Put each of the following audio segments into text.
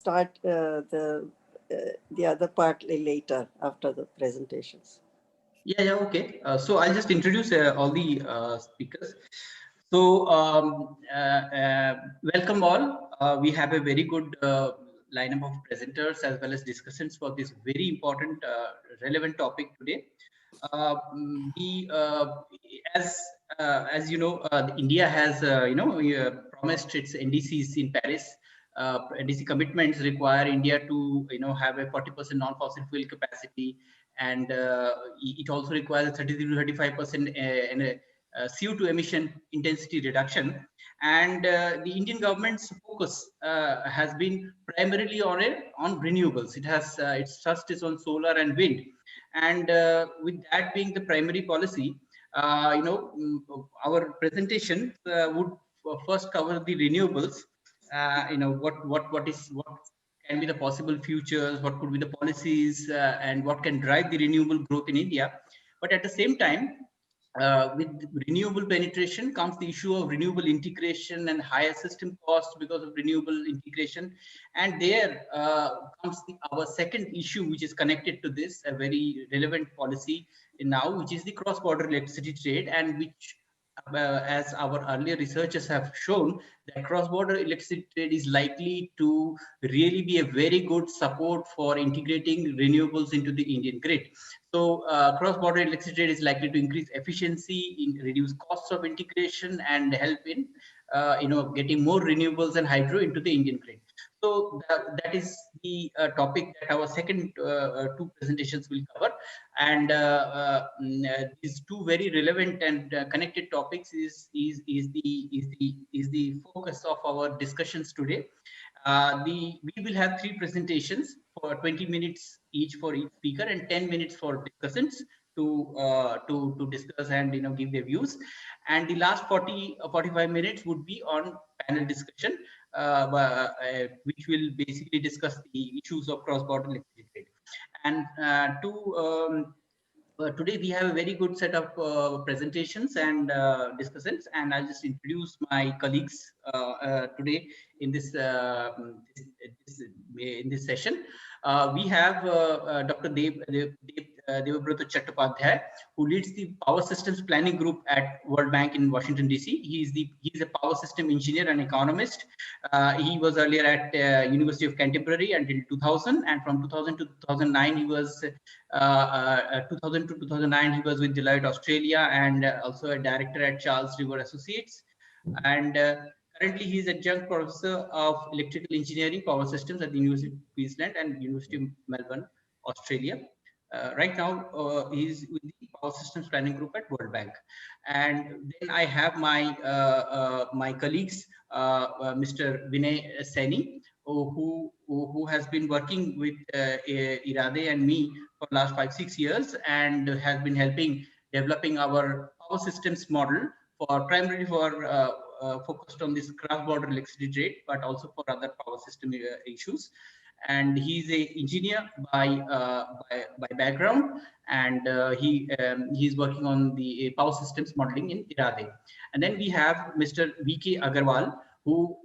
start the other part later after the presentations. Yeah, okay. So I'll just introduce all the speakers. So welcome all. We have a very good lineup of presenters as well as discussions for this very important, relevant topic today. We, as you know, India has promised its NDCs in Paris. NDC commitments require India to have a 40% non-fossil fuel capacity, and it also requires 33 to 35% CO2 emission intensity reduction. And the Indian government's focus has been primarily on renewables. It has its thrust is on solar and wind, and with that being the primary policy, our presentation would first cover the renewables. What can be the possible futures, what could be the policies, and what can drive the renewable growth in India. But at the same time, with renewable penetration comes the issue of renewable integration and higher system costs because of renewable integration. And there comes our second issue, which is connected to this, a very relevant policy now, which is the cross-border electricity trade, and which as our earlier researchers have shown, that cross-border electricity trade is likely to really be a very good support for integrating renewables into the Indian grid. So cross-border electricity trade is likely to increase efficiency, reduce costs of integration, and help in getting more renewables and hydro into the Indian grid. So that is the topic that our second two presentations will cover. And these two very relevant and connected topics is the focus of our discussions today. We will have three presentations for 20 minutes each for each speaker and 10 minutes for discussants to discuss and give their views. And the last 45 minutes would be on panel discussion, which will basically discuss the issues of cross-border electricity trade. And today we have a very good set of presentations and discussions, and I'll just introduce my colleagues today in this session. We have Dr. Deb Chattopadhyay, who leads the Power Systems Planning Group at World Bank in Washington, D.C. He's a power system engineer and economist. He was earlier at University of Canterbury until 2000, and from 2000 to 2009 he was 2000 to 2009 he was with Deloitte Australia, and also a director at Charles River Associates. And currently he is adjunct professor of electrical engineering power systems at the University of Queensland and University of Melbourne, Australia. Right now he is with the Power Systems Planning Group at World Bank. And then I have my colleagues, Mr. Vinay Saini, who has been working with Irade and me for the last 5-6 years, and has been helping developing our power systems model primarily for focused on this cross-border electricity trade, but also for other power system issues. And he's an engineer by background, and he's working on the power systems modeling in Irade. And then we have Mr. V.K. Agarwal, who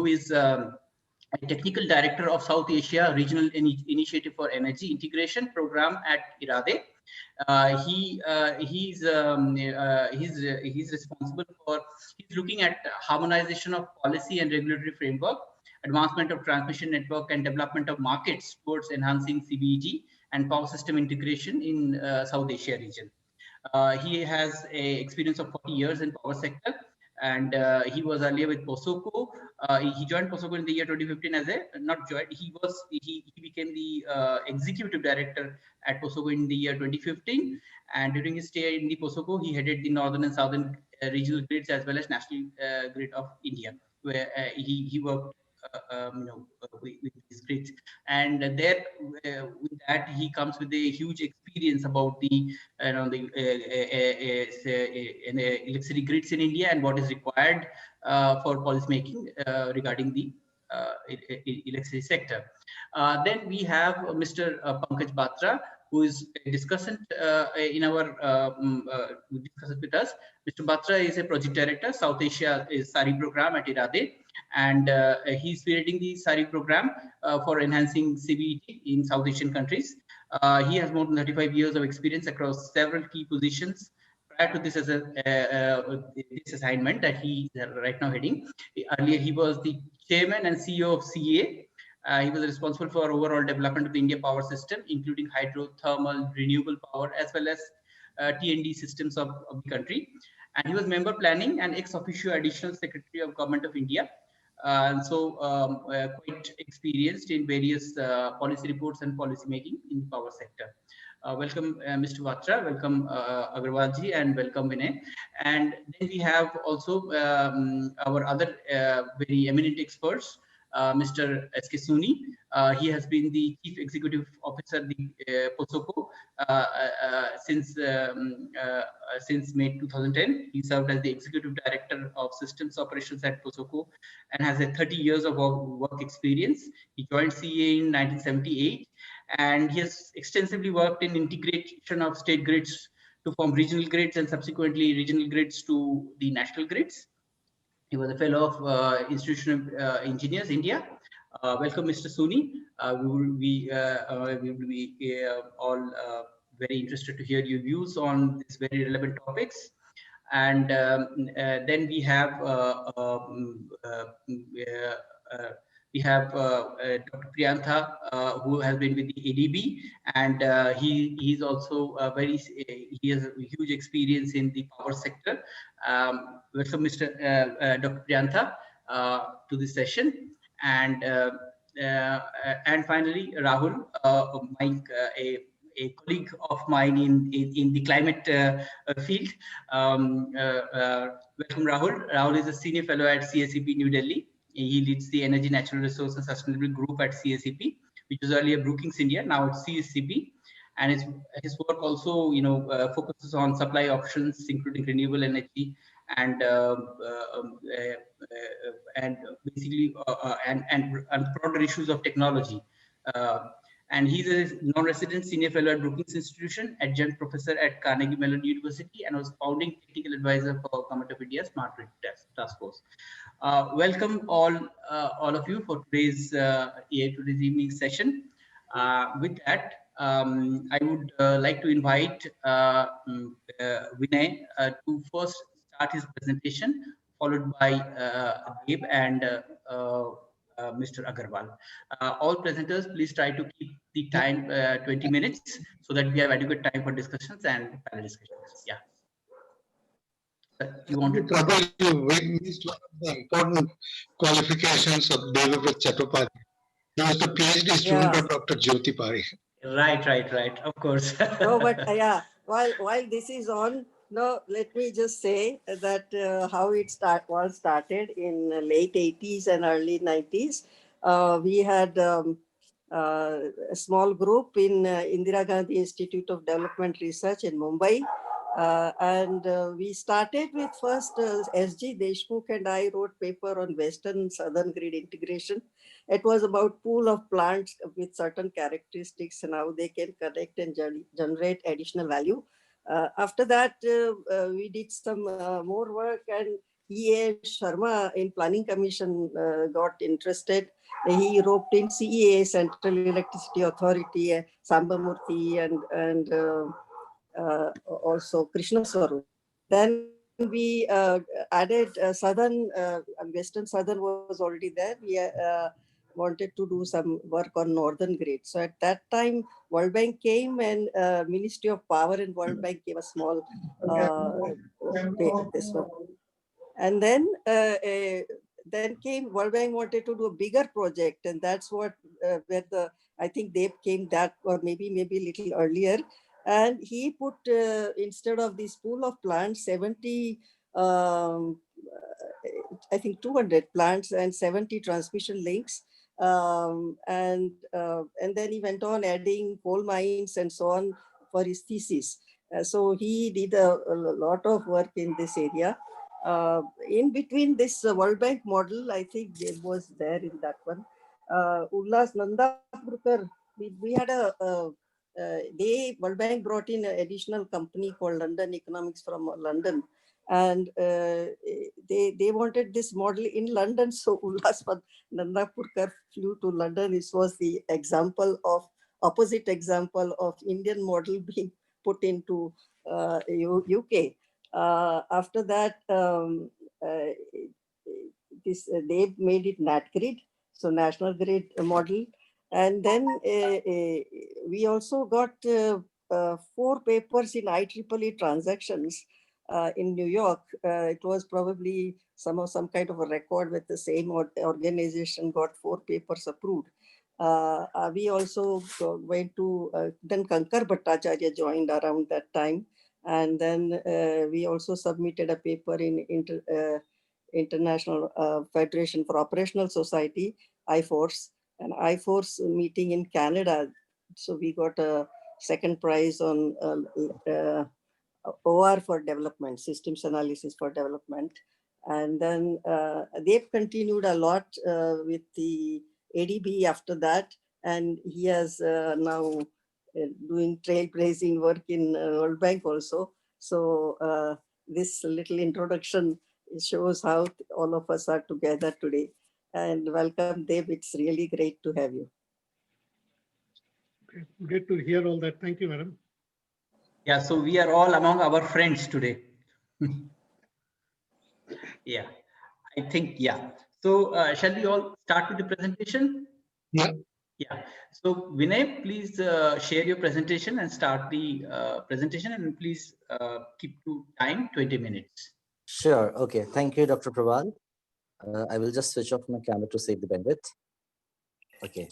is a technical director of South Asia Regional Initiative for Energy Integration Program at Irade. He's responsible for, he's looking at harmonization of policy and regulatory framework, advancement of transmission network, and development of markets towards enhancing CBEG and power system integration in South Asia region. He has a experience of 40 years in power sector, and he was earlier with POSOCO. He joined POSOCO in the year 2015 as he became the executive director at POSOCO in the year 2015. And during his stay in the POSOCO, he headed the northern and southern regional grids as well as national grid of India, where he worked with these grids. And there, with that, he comes with a huge experience about the electricity grids in India and what is required for policymaking regarding the electricity sector. Then we have Mr. Pankaj Batra, who is a discussant in our discussant with us. Mr. Batra is a project director, South Asia is SARI program at IRADE, and he's spearheading the SARI program for enhancing CBET in South Asian countries. He has more than 35 years of experience across several key positions. Prior to this, as this assignment that he is right now heading, earlier he was the chairman and CEO of CA. He was responsible for overall development of the India power system, including hydro, thermal, renewable power, as well as T&D systems of the country. And he was member planning and ex officio additional secretary of Government of India. And so quite experienced in various policy reports and policy making in the power sector. Welcome, Mr. Batra, welcome Agarwal ji, and welcome Vinay. And then we have also our other very eminent experts, Mr. S.K. Suni. He has been the Chief Executive Officer, the POSOCO, since May 2010. He served as the Executive Director of Systems Operations at POSOCO and has a 30 years of work experience. He joined CA in 1978, and he has extensively worked in integration of state grids to form regional grids and subsequently regional grids to the national grids. He was a fellow of Institution of Engineers, India. Welcome, Mr. Suni. We will be all very interested to hear your views on these very relevant topics. And then we have Dr. Priyantha, who has been with the ADB, and he's also he has a huge experience in the power sector. Welcome, Mr. Dr. Priyantha, to this session, and finally Rahul, a colleague of mine in the climate field. Welcome, Rahul. Rahul is a senior fellow at CSEP New Delhi. He leads the Energy, Natural Resource and Sustainability Group at CSEP, which was earlier Brookings India, now it's CSEP. And his work also, focuses on supply options, including renewable energy, and basically and broader issues of technology. And he's a non-resident senior fellow at Brookings Institution, adjunct professor at Carnegie Mellon University, and was founding technical advisor for Government of India's Smart Grid Task Force. Welcome all of you for today's evening session. With that, I would like to invite Vinay to first start his presentation, followed by Deb and Mr. Agarwal. All presenters, please try to keep the time 20 minutes so that we have adequate time for discussions and panel discussions. Yeah. You wanted to... Probably you missed one of the important qualifications of Deb Chattopadhyay. He was the PhD student of Dr. Jyoti Parikh. Right. Of course. No, but yeah, while this is on, no, let me just say that how it started in late 80s and early 90s. We had a small group in Indira Gandhi Institute of Development Research in Mumbai. And we started with first S.G. Deshmukh and I wrote paper on Western Southern grid integration. It was about pool of plants with certain characteristics and how they can connect and generate additional value. After that, we did some more work, and E.A. Sharma in Planning Commission got interested. He roped in CEA, Central Electricity Authority, Sambamurthy, and also Krishna Swarup. Then we added Southern, Western Southern was already there. We wanted to do some work on Northern grid. So at that time, World Bank came, and Ministry of Power and World Bank gave a small this one. And then came World Bank wanted to do a bigger project, and that's what where I think they came that, or maybe a little earlier. And he put, instead of this pool of plants, 70, I think 200 plants and 70 transmission links. And then he went on adding coal mines and so on for his thesis. So he did a lot of work in this area. In between this World Bank model, I think Deb was there in that one. Ullas Nandapurkar, we had a World Bank brought in an additional company called London Economics from London, and they wanted this model in London. So Ullas Nandapurkar flew to London. This was the opposite example of Indian model being put into UK. After that, they made it NatGrid, so National Grid model. And then we also got 4 papers in IEEE transactions in New York. It was probably some kind of a record with the same organization got 4 papers approved. We also went to, then Kankar Bhattacharya joined around that time. And then we also submitted a paper in International Federation for Operational Society, IFORCE, an IFORCE meeting in Canada. So we got a second prize on OR for development, systems analysis for development. And then they've continued a lot with the ADB after that. And he has now doing trailblazing work in World Bank also. So this little introduction shows how all of us are together today. And welcome, Deb. It's really great to have you. Great to hear all that. Thank you, madam. Yeah, so we are all among our friends today. Yeah, I think, yeah. So shall we all start with the presentation? Yeah. Yeah. So Vinay, please share your presentation and start the presentation, and please keep to time 20 minutes. Sure. Okay. Thank you, Dr. Prabal. I will just switch off my camera to save the bandwidth. Okay.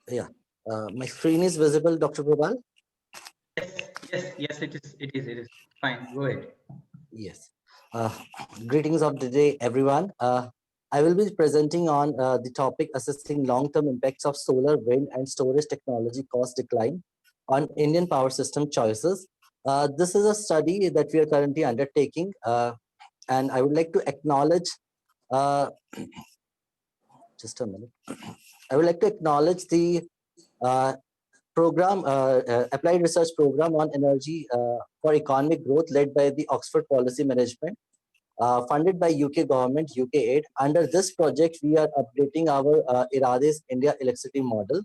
Yeah. My screen is visible, Dr. Prabal? Yes, it is fine. Go ahead. Yes. Greetings of the day, everyone. I will be presenting on the topic assessing long-term impacts of solar, wind, and storage technology cost decline on Indian power system choices. This is a study that we are currently undertaking, and I would like to acknowledge, just a minute. I would like to acknowledge the applied research program on energy for economic growth led by the Oxford Policy Management, funded by UK government, UK aid. Under this project, we are updating our IRADE's India electricity model.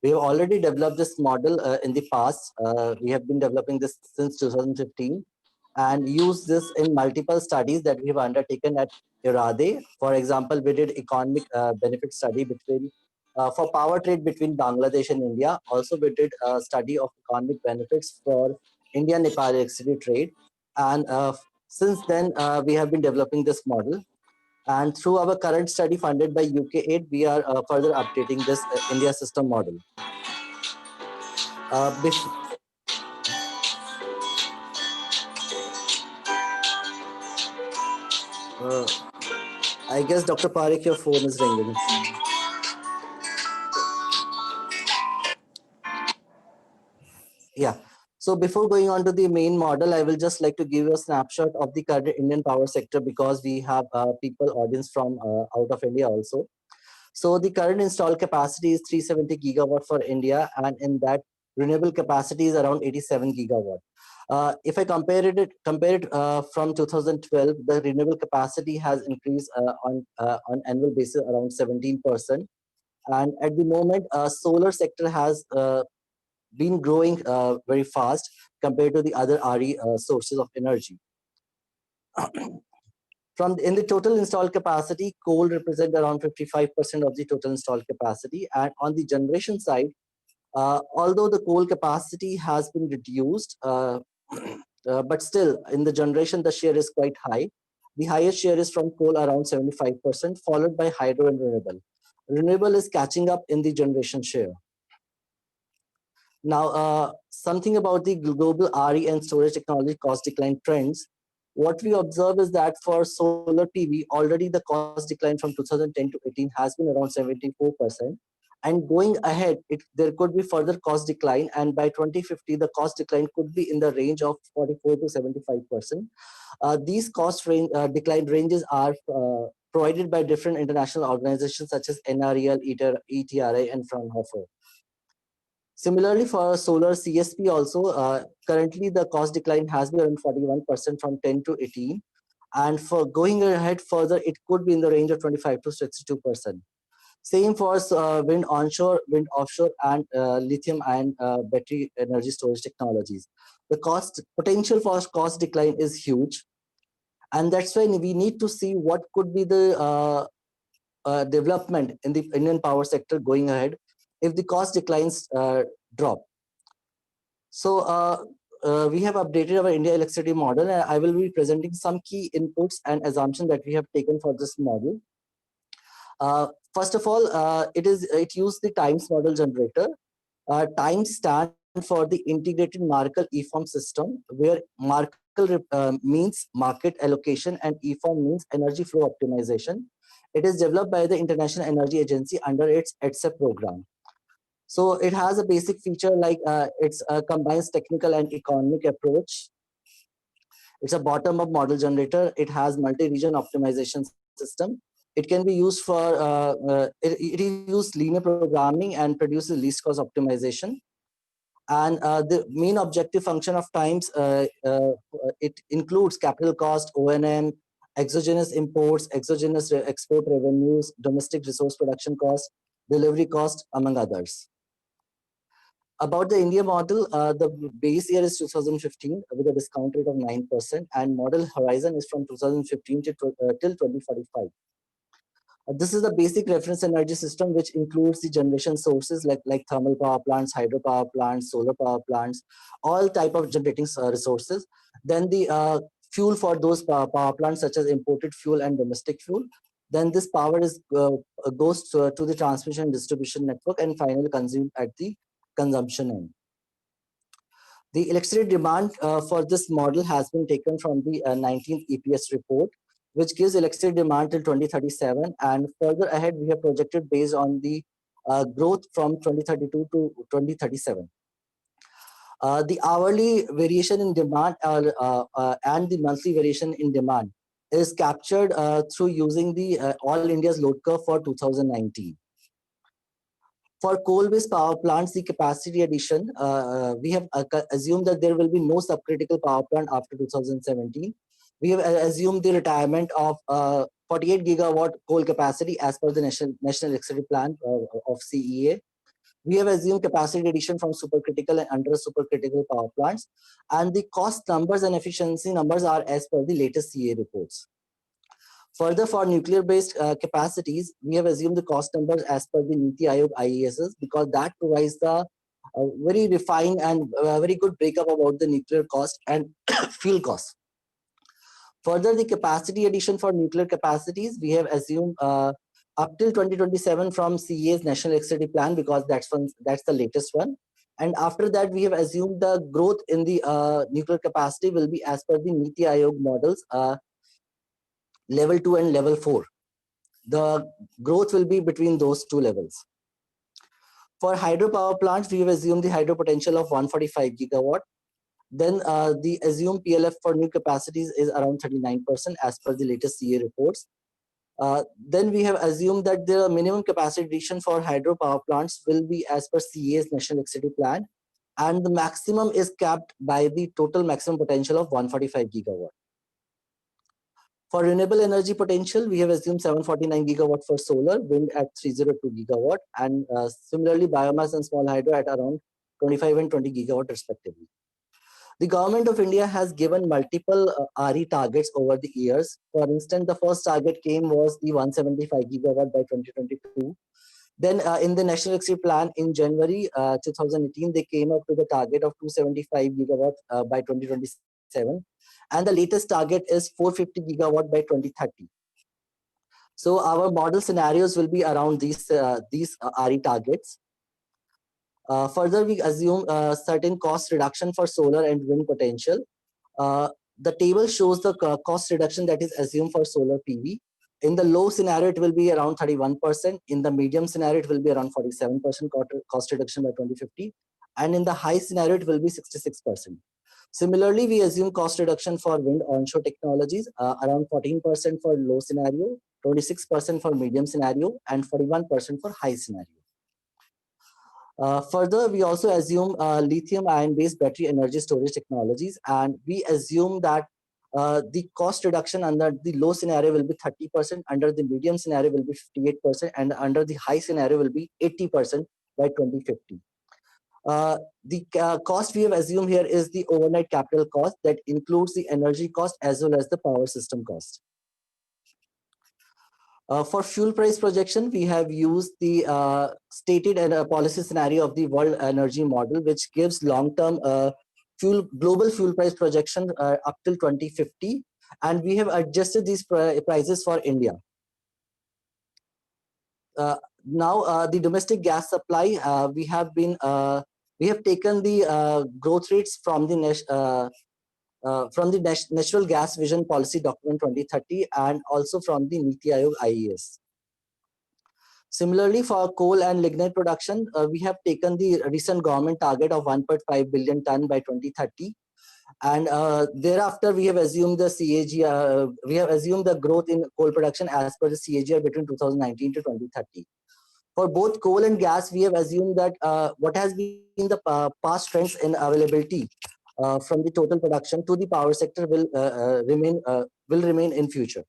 We have already developed this model in the past. We have been developing this since 2015 and use this in multiple studies that we have undertaken at IRADE. For example, we did economic benefit study for power trade between Bangladesh and India. Also, we did a study of economic benefits for India-Nepal electricity trade. And since then, we have been developing this model. And through our current study funded by UK aid, we are further updating this India system model. I guess, Dr. Parekh, your phone is ringing. Yeah. So before going on to the main model, I will just like to give you a snapshot of the current Indian power sector, because we have people audience from out of India also. So the current installed capacity is 370 gigawatt for India, and in that renewable capacity is around 87 gigawatt. If I compare it from 2012, the renewable capacity has increased on annual basis around 17%. And at the moment, solar sector has been growing very fast compared to the other RE sources of energy. In the total installed capacity, coal represents around 55% of the total installed capacity. And on the generation side, although the coal capacity has been reduced, but still in the generation, the share is quite high. The highest share is from coal, around 75%, followed by hydro and renewable. Renewable is catching up in the generation share. Now, something about the global RE and storage technology cost decline trends. What we observe is that for solar PV, already the cost decline from 2010 to 18 has been around 74%. And going ahead, there could be further cost decline, and by 2050, the cost decline could be in the range of 44 to 75%. These decline ranges are provided by different international organizations such as NREL, ETRI, and Fraunhofer. Similarly, for solar CSP also, currently the cost decline has been around 41% from 10 to 18. And for going ahead further, it could be in the range of 25 to 62%. Same for wind onshore, wind offshore, and lithium-ion battery energy storage technologies. The potential for cost decline is huge, and that's why we need to see what could be the development in the Indian power sector going ahead if the cost declines drop. So we have updated our India electricity model, and I will be presenting some key inputs and assumptions that we have taken for this model. First of all, it used the TIMES model generator. TIMES stand for the integrated Markle EFORM system, where Markle means market allocation and EFORM means energy flow optimization. It is developed by the International Energy Agency under its ETSEP program. So it has a basic feature like it combines technical and economic approach. It's a bottom-up model generator. It has multi-region optimization system. It can be used for, it uses linear programming and produces least cost optimization. And the main objective function of TIMES, it includes capital cost, O&M, exogenous imports, exogenous export revenues, domestic resource production cost, delivery cost, among others. About the India model, the base year is 2015 with a discount rate of 9%, and model horizon is from 2015 till 2045. This is the basic reference energy system, which includes the generation sources like thermal power plants, hydropower plants, solar power plants, all type of generating resources. Then the fuel for those power plants, such as imported fuel and domestic fuel. Then this power goes to the transmission and distribution network and finally consumed at the consumption end. The electricity demand for this model has been taken from the 19th EPS report, which gives electricity demand till 2037, and further ahead we have projected based on the growth from 2032 to 2037. The hourly variation in demand and the monthly variation in demand is captured through using the All India's load curve for 2019. For coal-based power plants, the capacity addition, we have assumed that there will be no subcritical power plant after 2017. We have assumed the retirement of 48 gigawatt coal capacity as per the National Electricity Plan of CEA. We have assumed capacity addition from supercritical and under supercritical power plants, and the cost numbers and efficiency numbers are as per the latest CEA reports. Further, for nuclear-based capacities, we have assumed the cost numbers as per the NITI Aayog IESs, because that provides the very refined and very good breakup about the nuclear cost and fuel cost. Further, the capacity addition for nuclear capacities, we have assumed up till 2027 from CEA's National Electricity Plan, because that's the latest one. And after that, we have assumed the growth in the nuclear capacity will be as per the NITI Aayog models, level 2 and level 4. The growth will be between those two levels. For hydropower plants, we have assumed the hydro potential of 145 gigawatt. Then the assumed PLF for new capacities is around 39% as per the latest CEA reports. Then we have assumed that the minimum capacity addition for hydropower plants will be as per CEA's National Electricity Plan, and the maximum is capped by the total maximum potential of 145 gigawatt. For renewable energy potential, we have assumed 749 gigawatt for solar, wind at 302 gigawatt, and similarly biomass and small hydro at around 25 and 20 gigawatt respectively. The government of India has given multiple RE targets over the years. For instance, the first target was the 175 gigawatt by 2022. Then in the National Electricity Plan in January 2018, they came up with a target of 275 gigawatt by 2027. And the latest target is 450 gigawatt by 2030. So our model scenarios will be around these RE targets. Further, we assume certain cost reduction for solar and wind potential. The table shows the cost reduction that is assumed for solar PV. In the low scenario, it will be around 31%. In the medium scenario, it will be around 47% cost reduction by 2050. And in the high scenario, it will be 66%. Similarly, we assume cost reduction for wind onshore technologies, around 14% for low scenario, 26% for medium scenario, and 41% for high scenario. Further, we also assume lithium ion based battery energy storage technologies, and we assume that the cost reduction under the low scenario will be 30%, under the medium scenario will be 58%, and under the high scenario will be 80% by 2050. The cost we have assumed here is the overnight capital cost that includes the energy cost as well as the power system cost. For fuel price projection, we have used the stated policy scenario of the World Energy Model, which gives long-term global fuel price projection up till 2050, and we have adjusted these prices for India. Now, the domestic gas supply, we have taken the growth rates from the Natural Gas Vision Policy Document 2030 and also from the Niti Aayog IES. Similarly, for coal and lignite production, we have taken the recent government target of 1.5 billion ton by 2030. And thereafter, we have assumed the CAGR, we have assumed the growth in coal production as per the CAGR between 2019 to 2030. For both coal and gas, we have assumed that what has been the past trends in availability from the total production to the power sector will remain in future.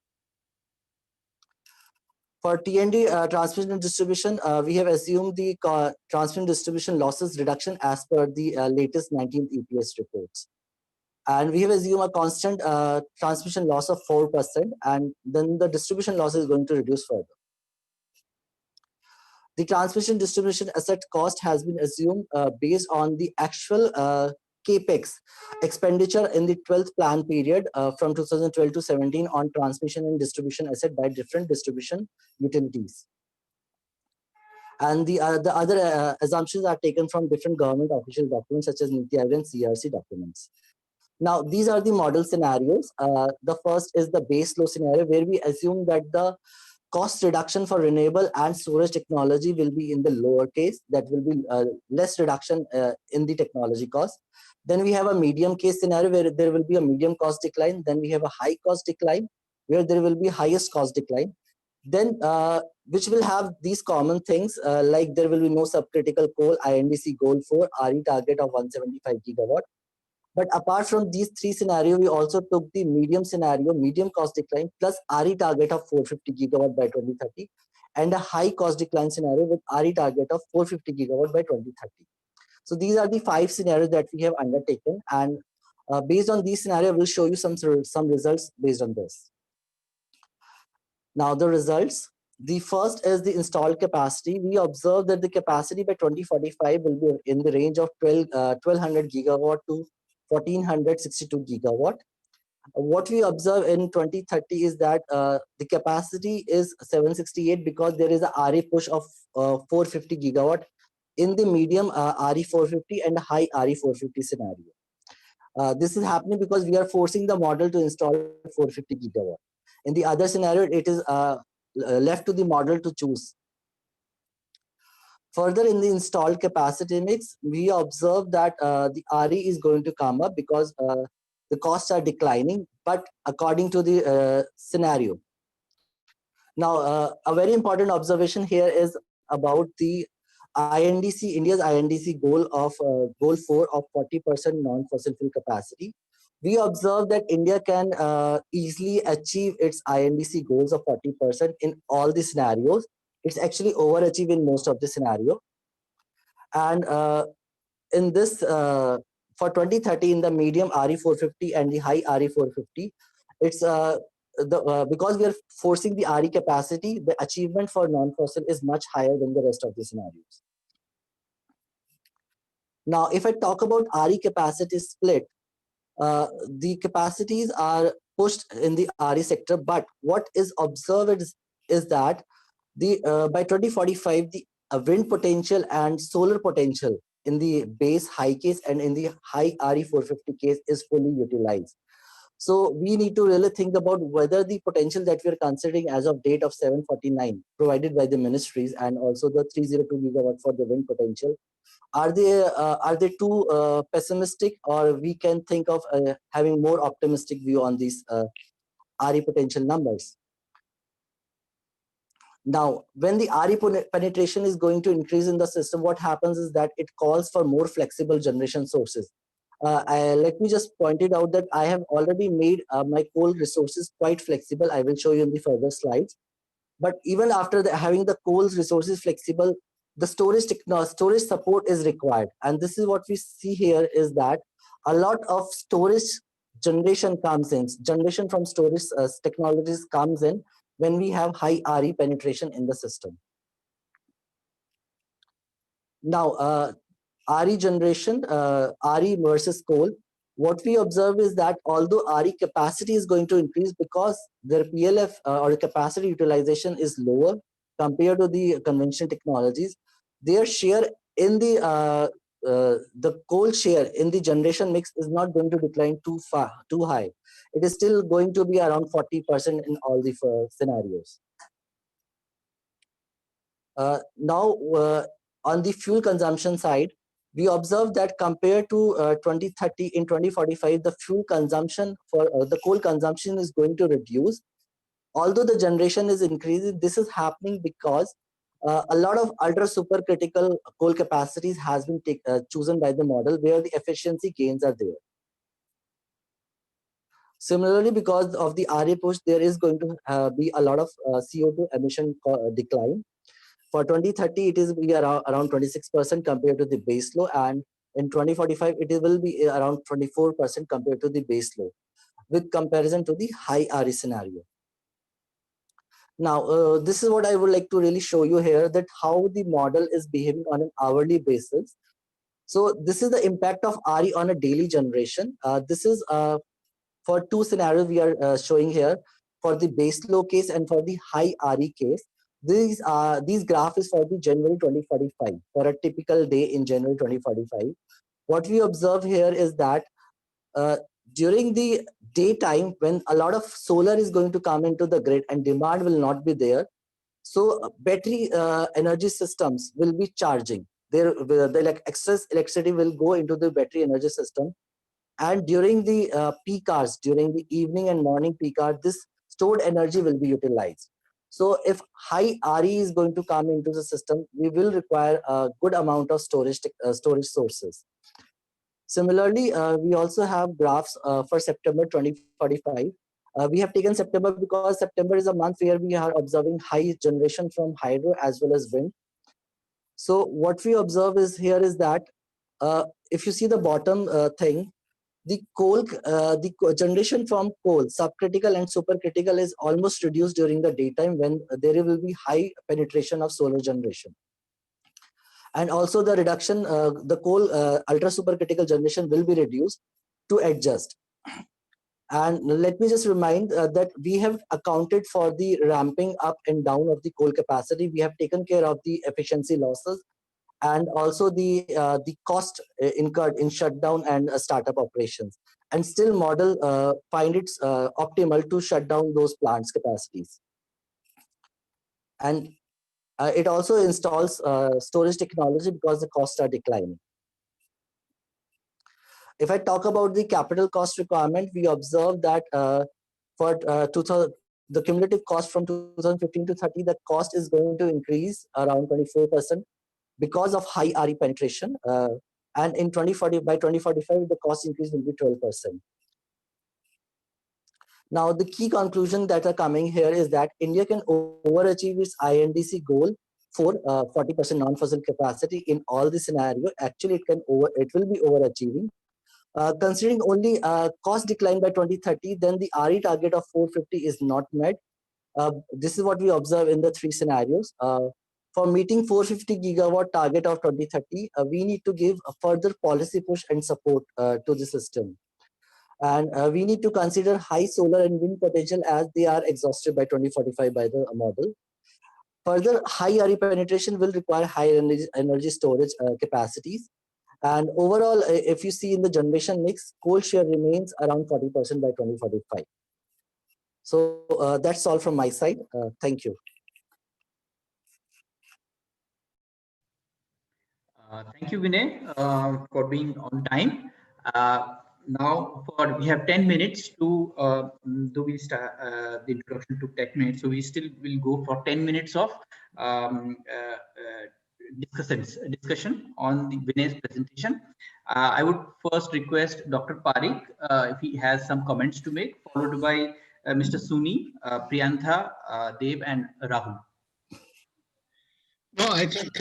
For T&D transmission and distribution, we have assumed the transmission distribution losses reduction as per the latest 19th EPS reports. And we have assumed a constant transmission loss of 4%, and then the distribution loss is going to reduce further. The transmission distribution asset cost has been assumed based on the actual CAPEX expenditure in the 12th plan period from 2012 to 17 on transmission and distribution asset by different distribution utilities. And the other assumptions are taken from different government official documents such as Niti Aayog and CRC documents. Now, these are the model scenarios. The first is the base low scenario, where we assume that the cost reduction for renewable and storage technology will be in the lower case. That will be less reduction in the technology cost. Then we have a medium case scenario where there will be a medium cost decline. Then we have a high cost decline where there will be highest cost decline. Then which will have these common things like there will be no subcritical coal, INDC goal 4, RE target of 175 gigawatt. But apart from these three scenarios, we also took the medium scenario, medium cost decline plus RE target of 450 gigawatt by 2030, and a high cost decline scenario with RE target of 450 gigawatt by 2030. So these are the 5 scenarios that we have undertaken, and based on these scenarios, we'll show you some results based on this. Now the results. The first is the installed capacity. We observe that the capacity by 2045 will be in the range of 1200 gigawatt to 1462 gigawatt. What we observe in 2030 is that the capacity is 768 because there is a RE push of 450 gigawatt in the medium RE 450 and high RE 450 scenario. This is happening because we are forcing the model to install 450 gigawatt. In the other scenario, it is left to the model to choose. Further, in the installed capacity mix, we observe that the RE is going to come up because the costs are declining, but according to the scenario. Now, a very important observation here is about the INDC, India's INDC goal of goal 4 of 40% non-fossil fuel capacity. We observe that India can easily achieve its INDC goals of 40% in all the scenarios. It's actually overachieved in most of the scenario. And in this, for 2030, in the medium RE 450 and the high RE 450, it's because we are forcing the RE capacity, the achievement for non-fossil is much higher than the rest of the scenarios. Now, if I talk about RE capacity split, the capacities are pushed in the RE sector, but what is observed is that the by 2045, the wind potential and solar potential in the base high case and in the high RE 450 case is fully utilized. So we need to really think about whether the potential that we are considering as of date of 749 provided by the ministries and also the 302 gigawatt for the wind potential, are they too pessimistic, or we can think of having more optimistic view on these RE potential numbers. Now, when the RE penetration is going to increase in the system, what happens is that it calls for more flexible generation sources. Let me just point it out that I have already made my coal resources quite flexible. I will show you in the further slides. But even after having the coal resources flexible, the storage support is required. And this is what we see here is that a lot of storage generation comes in, generation from storage technologies comes in when we have high RE penetration in the system. Now, RE generation, RE versus coal, what we observe is that although RE capacity is going to increase because their PLF or capacity utilization is lower compared to the conventional technologies, their share in the coal share in the generation mix is not going to decline too high. It is still going to be around 40% in all the scenarios. Now, on the fuel consumption side, we observe that compared to 2030, in 2045, the fuel consumption for the coal consumption is going to reduce. Although the generation is increasing, this is happening because a lot of ultra supercritical coal capacities has been chosen by the model where the efficiency gains are there. Similarly, because of the RA push, there is going to be a lot of CO2 emission decline. For 2030, it is be around 26% compared to the base load, and in 2045, it will be around 24% compared to the base load, with comparison to the high RE scenario. Now, this is what I would like to really show you here, that how the model is behaving on an hourly basis. So this is the impact of RE on a daily generation. This is for two scenarios we are showing here, for the base load case and for the high RE case. These graph is for the January 2045, for a typical day in January 2045. What we observe here is that during the daytime, when a lot of solar is going to come into the grid and demand will not be there, so battery energy systems will be charging. The excess electricity will go into the battery energy system, and during the peak hours, during the evening and morning peak hours, this stored energy will be utilized. So if high RE is going to come into the system, we will require a good amount of storage sources. Similarly, we also have graphs for September 2045. We have taken September because September is a month where we are observing high generation from hydro as well as wind. So what we observe is here is that if you see the bottom thing, the generation from coal, subcritical and supercritical, is almost reduced during the daytime when there will be high penetration of solar generation. And also the reduction, the coal ultra supercritical generation will be reduced to adjust. And let me just remind that we have accounted for the ramping up and down of the coal capacity. We have taken care of the efficiency losses and also the cost incurred in shutdown and startup operations. And still model find it optimal to shut down those plants capacities. And it also installs storage technology because the costs are declining. If I talk about the capital cost requirement, we observe that for the cumulative cost from 2015 to 30, the cost is going to increase around 24% because of high RE penetration. And in 2040, by 2045, the cost increase will be 12%. Now, the key conclusion that are coming here is that India can overachieve its INDC goal for 40% non-fossil capacity in all the scenario. Actually, it will be overachieving. Considering only cost decline by 2030, then the RE target of 450 is not met. This is what we observe in the three scenarios. For meeting 450 gigawatt target of 2030, we need to give a further policy push and support to the system. And we need to consider high solar and wind potential as they are exhausted by 2045 by the model. Further, high RE penetration will require high energy storage capacities. And overall, if you see in the generation mix, coal share remains around 40% by 2045. So that's all from my side. Thank you. Thank you, Vinay, for being on time. Now, we have 10 minutes to do we start the introduction took 10 minutes, so we still will go for 10 minutes of discussion on the Vinay's presentation. I would first request Dr. Parikh if he has some comments to make, followed by Mr. Suni, Priyantha, Deb, and Rahul. No, I think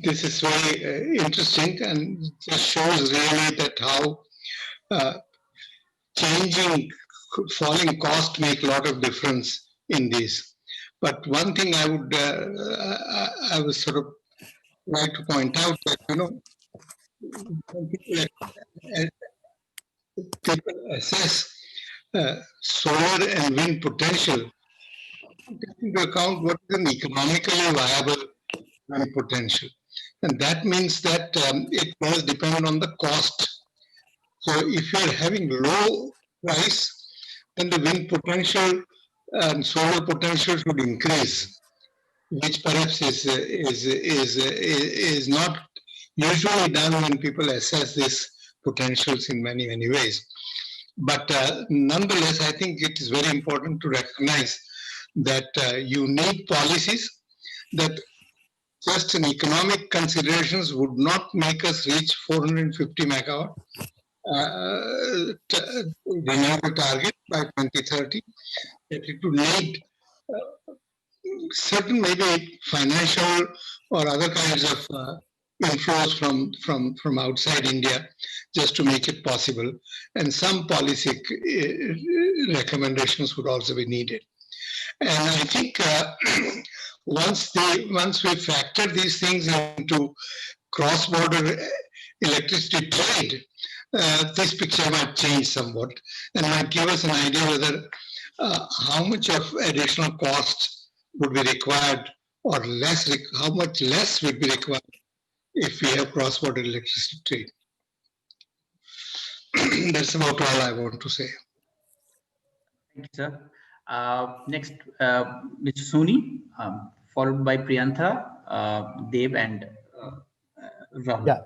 this is very interesting and just shows really that how changing, falling cost make a lot of difference in this. But one thing I would sort of like to point out that, when people assess solar and wind potential, take into account what is an economically viable wind potential. And that means that it does depend on the cost. So if you're having low price, then the wind potential and solar potential should increase, which perhaps is not usually done when people assess these potentials in many, many ways. But nonetheless, I think it is very important to recognize that you need policies that just in economic considerations would not make us reach 450 megawatt renewable target by 2030. That it would need certain maybe financial or other kinds of inflows from outside India just to make it possible. And some policy recommendations would also be needed. And I think once we factor these things into cross-border electricity trade, this picture might change somewhat and might give us an idea whether how much of additional cost would be required or less, how much less would be required if we have cross-border electricity trade. That's about all I want to say. Thank you, sir. Next, Mr. Soni, followed by Priyantha, Deb, and Rahul. Yeah,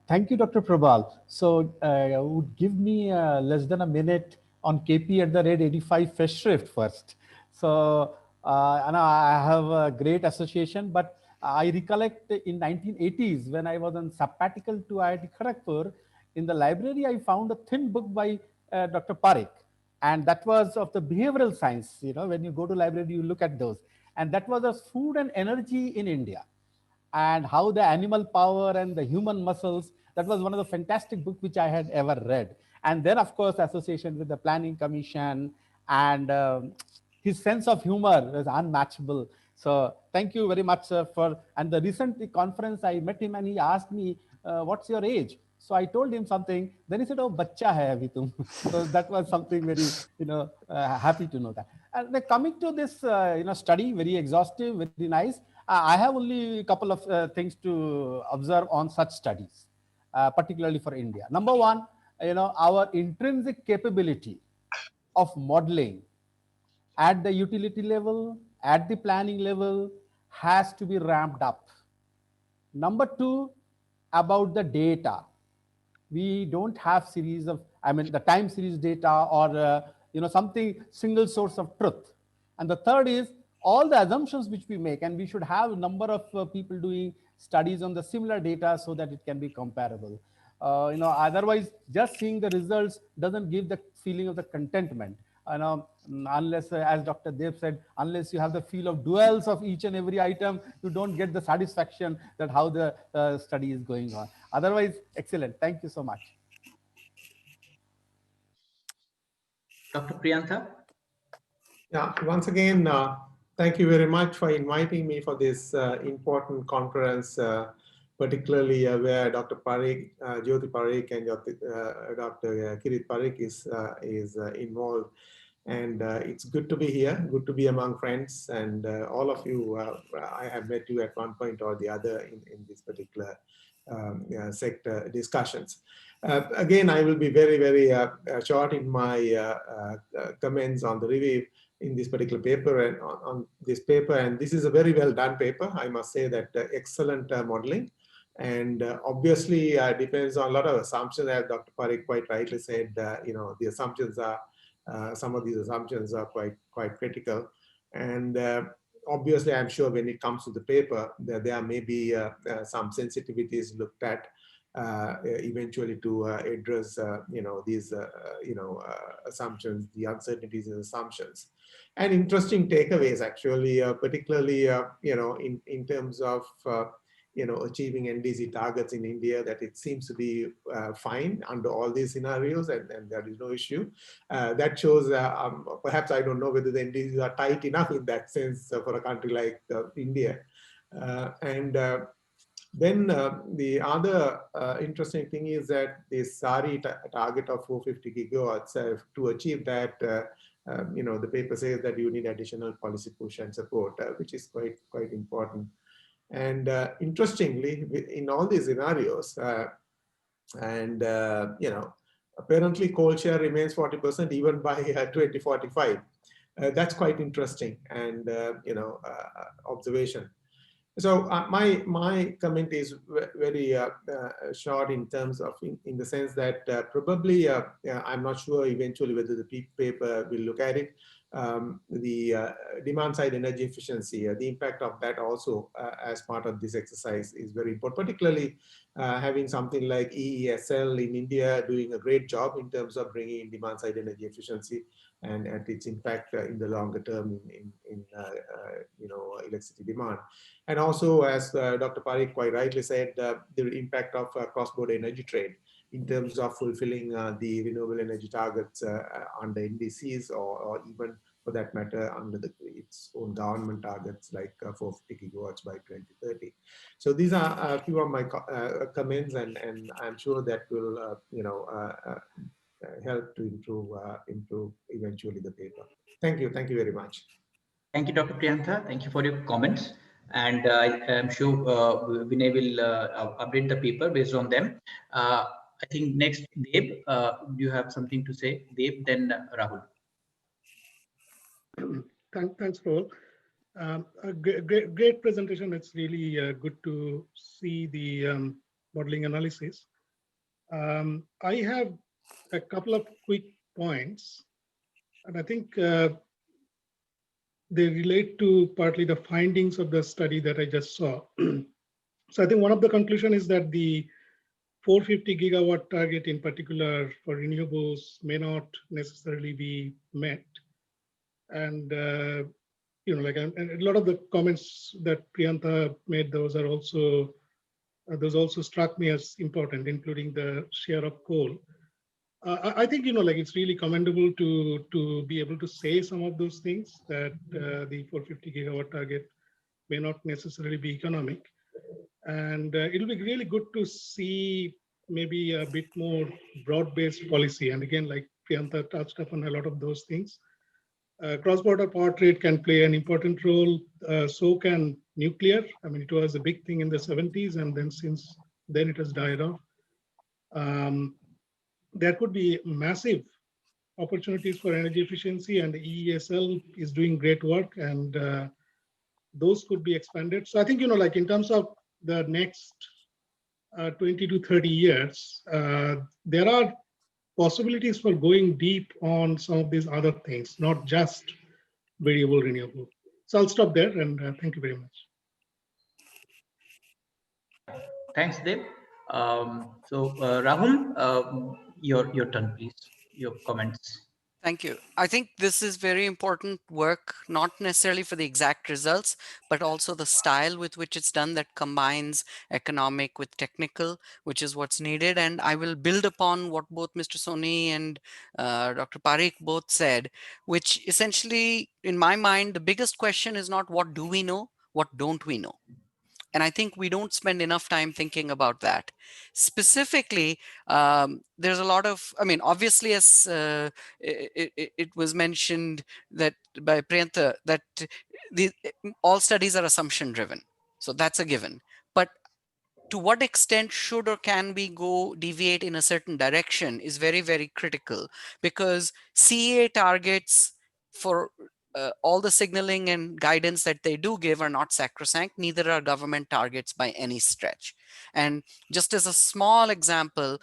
thank you, Dr. Prabal. So would give me less than a minute on KP at the rate 85 Festschrift first. So and I have a great association, but I recollect in 1980s when I was on sabbatical to IIT Kharagpur, in the library I found a thin book by Dr. Parikh, and that was of the behavioral science. When you go to library, you look at those, and that was a food and energy in India, and how the animal power and the human muscles. That was one of the fantastic books which I had ever read. And then, of course, association with the Planning Commission, and his sense of humor was unmatchable. So thank you very much, sir, for. And the recent conference, I met him and he asked me, what's your age? So I told him something. Then he said, "Oh, bacha hai abhi tum." So that was something very, happy to know that. And then coming to this, study, very exhaustive, very nice. I have only a couple of things to observe on such studies, particularly for India. Number one, our intrinsic capability of modeling at the utility level, at the planning level, has to be ramped up. Number two, about the data. We don't have series of, the time series data, or something single source of truth. And the third is all the assumptions which we make, and we should have a number of people doing studies on the similar data so that it can be comparable. Otherwise just seeing the results doesn't give the feeling of the contentment. Unless, as Dr. Deb said, unless you have the feel of duels of each and every item, you don't get the satisfaction that how the study is going on. Otherwise, excellent. Thank you so much. Dr. Priyantha? Yeah, once again, thank you very much for inviting me for this important conference, particularly where Dr. Parikh, Jyoti Parikh, and Dr. Kirit Parikh is involved. And it's good to be here, good to be among friends, and all of you, I have met you at one point or the other in this particular sector discussions. Again, I will be very, very short in my comments on the review in this particular paper and on this paper. And this is a very well done paper. I must say that excellent modeling. And obviously depends on a lot of assumptions, as Dr. Parikh quite rightly said. The assumptions are some of these assumptions are quite critical. And obviously, I'm sure when it comes to the paper, there may be some sensitivities looked at eventually to address these assumptions, the uncertainties and assumptions, and interesting takeaways actually, particularly in terms of achieving NDC targets in India, that it seems to be fine under all these scenarios, and there is no issue. That shows, perhaps I don't know whether the NDCs are tight enough in that sense for a country like India. Then the other interesting thing is that the SARI target of 450 gigawatts, to achieve that, the paper says that you need additional policy push and support, which is quite important. And interestingly, in all these scenarios, apparently coal share remains 40% even by 2045. That's quite interesting and observation. So my comment is very short in terms of in the sense that probably I'm not sure eventually whether the paper will look at it. The demand side energy efficiency, the impact of that also as part of this exercise is very important, particularly having something like EESL in India doing a great job in terms of bringing in demand side energy efficiency and its impact in the longer term in electricity demand. And also, as Dr. Parikh quite rightly said, the impact of cross-border energy trade in terms of fulfilling the renewable energy targets under NDCs or even for that matter under its own government targets like 450 gigawatts by 2030. So these are a few of my comments, and I'm sure that will help to improve eventually the paper. Thank you very much. Thank you, Dr. Priyantha. Thank you for your comments. And I am sure Vinay will update the paper based on them. I think next, Deb, do you have something to say? Deb, then Rahul. Thanks, Paul. A great presentation. It's really good to see the modeling analysis. I have a couple of quick points, and I think they relate to partly the findings of the study that I just saw. So I think one of the conclusions is that the 450 gigawatt target in particular for renewables may not necessarily be met. And like a lot of the comments that Priyantha made, those also struck me as important, including the share of coal. I think like it's really commendable to be able to say some of those things, that the 450 gigawatt target may not necessarily be economic, and it'll be really good to see maybe a bit more broad-based policy. And again, like Priyantha touched upon a lot of those things. Cross-border power trade can play an important role. So can nuclear. I mean, it was a big thing in the 70s, and then since then it has died off. There could be massive opportunities for energy efficiency, and the EESL is doing great work, and those could be expanded. So I think, like in terms of the next 20 to 30 years, there are possibilities for going deep on some of these other things, not just variable renewable. So I'll stop there, and thank you very much. Thanks, Deb. Rahul, your turn, please. Your comments. Thank you. I think this is very important work, not necessarily for the exact results, but also the style with which it's done that combines economic with technical, which is what's needed. And I will build upon what both Mr. Soni and Dr. Parikh both said, which essentially, in my mind, the biggest question is not what do we know, what don't we know? And I think we don't spend enough time thinking about that. Specifically, there's a lot of, I mean, obviously, as it was mentioned that by Priyantha, that all studies are assumption driven. So that's a given. But to what extent should or can we go deviate in a certain direction is very, very critical, because CEA targets for all the signaling and guidance that they do give are not sacrosanct, neither are government targets by any stretch. And just as a small example,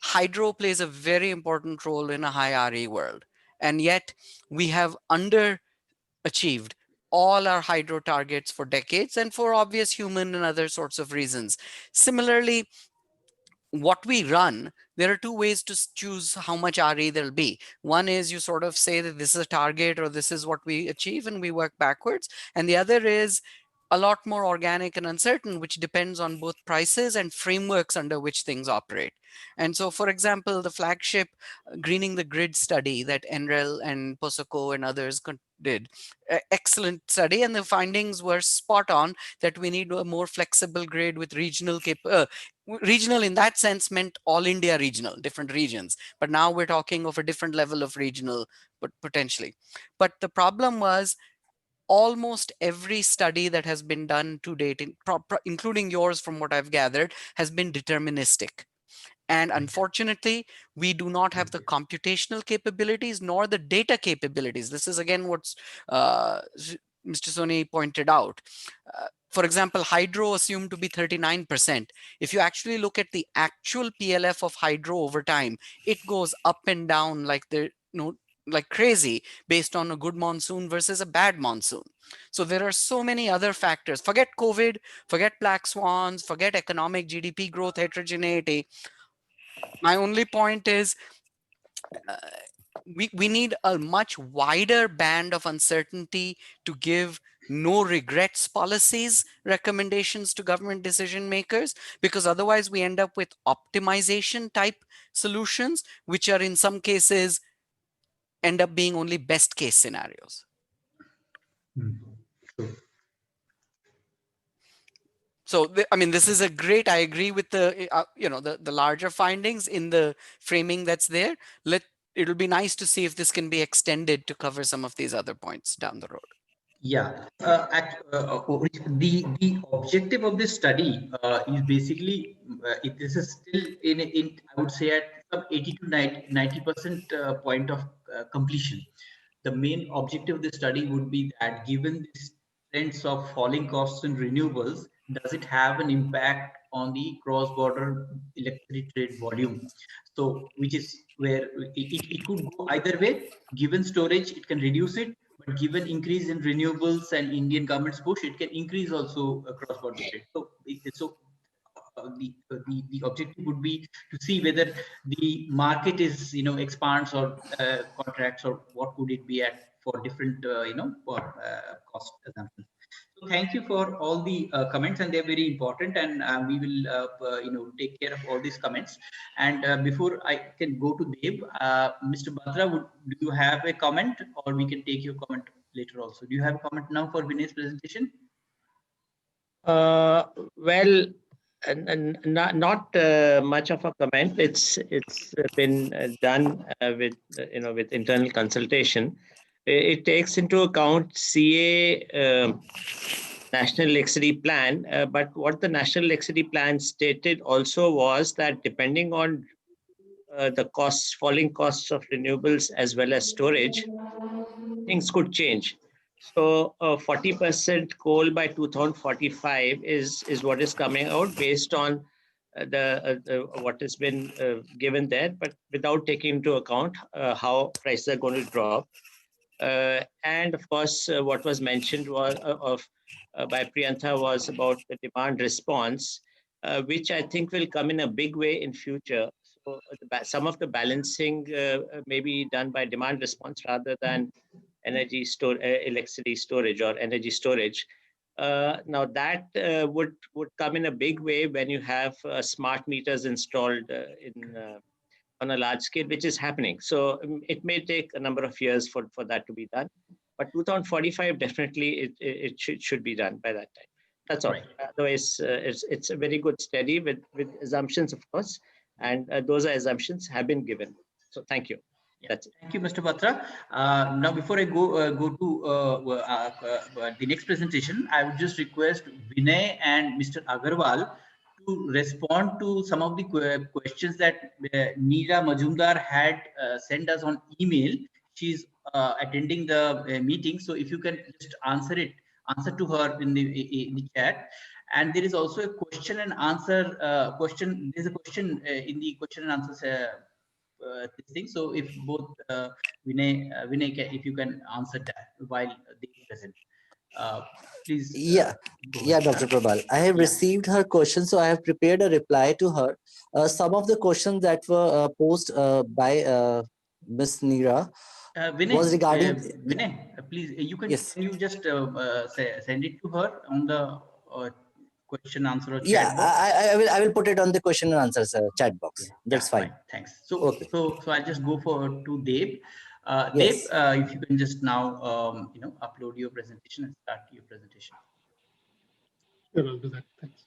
hydro plays a very important role in a high RE world. And yet we have underachieved all our hydro targets for decades, and for obvious human and other sorts of reasons. Similarly, what we run, there are two ways to choose how much RE there'll be. One is you sort of say that this is a target or this is what we achieve and we work backwards. And the other is a lot more organic and uncertain, which depends on both prices and frameworks under which things operate. And so, for example, the flagship Greening the Grid study that NREL and POSOCO and others did, excellent study, and the findings were spot on that we need a more flexible grid with regional regional in that sense meant all India regional, different regions. But now we're talking of a different level of regional, but potentially. But the problem was almost every study that has been done to date, including yours from what I've gathered, has been deterministic. And unfortunately, we do not have the computational capabilities nor the data capabilities. This is again what Mr. Soni pointed out. For example, hydro assumed to be 39%. If you actually look at the actual PLF of hydro over time, it goes up and down like crazy based on a good monsoon versus a bad monsoon. So there are so many other factors. Forget COVID, forget black swans, forget economic GDP growth heterogeneity. My only point is we need a much wider band of uncertainty to give no regrets policies recommendations to government decision makers, because otherwise we end up with optimization type solutions, which are in some cases end up being only best case scenarios. So, I mean, this is a great, I agree with the, the larger findings in the framing that's there. It'll be nice to see if this can be extended to cover some of these other points down the road. Yeah, the objective of this study is basically, this is still in I would say at some 80 to 90% point of completion. The main objective of the study would be that given this trends of falling costs in renewables, does it have an impact on the cross-border electricity trade volume? So, which is where it could go either way. Given storage, it can reduce it, but given increase in renewables and Indian government's push, it can increase also cross-border trade. The objective would be to see whether the market is expands or contracts, or what would it be at for different for cost assumptions. So thank you for all the comments, and they're very important, and we will take care of all these comments. And before I can go to Deb, Mr. Batra, do you have a comment, or we can take your comment later also? Do you have a comment now for Vinay's presentation? Well, and not much of a comment. It's been done with with internal consultation. It takes into account CA National Electricity Plan, but what the National Electricity Plan stated also was that depending on the falling costs of renewables as well as storage, things could change. So 40% coal by 2045 is what is coming out based on what has been given there, but without taking into account how prices are going to drop. And of course, what was mentioned was by Priyantha was about the demand response, which I think will come in a big way in future. So some of the balancing may be done by demand response rather than electricity storage or energy storage. Now that would come in a big way when you have smart meters installed on a large scale, which is happening. So it may take a number of years for that to be done, but 2045 definitely it should be done by that time. That's all. Right. Otherwise, it's a very good study with assumptions, of course, and those assumptions have been given. So thank you. Yeah. Thank you, Mr. Batra. Now, before I go to the next presentation, I would just request Vinay and Mr. Agarwal to respond to some of the questions that Neera Majumdar had sent us on email. She's attending the meeting, so if you can just answer to her in the chat. And there is also a question and answer question. There's a question in the question and answers this thing. So if both Vinay, if you can answer that while they present, please Yeah, go yeah, ahead. Dr. Prabal. I have Yeah. received her question, so I have prepared a reply to her. Some of the questions that were posed by Ms. Neera was regarding. Vinay, please, Yes. can you just send it to her on the question answer or Yeah, chat box? I will put it on the question and answers chat Yeah, box. yeah, That's fine. fine, thanks. So, Okay. I'll just go to Deb. Deb, Yes. if you can just now, upload your presentation and start your presentation. Sure, I'll do that. Thanks.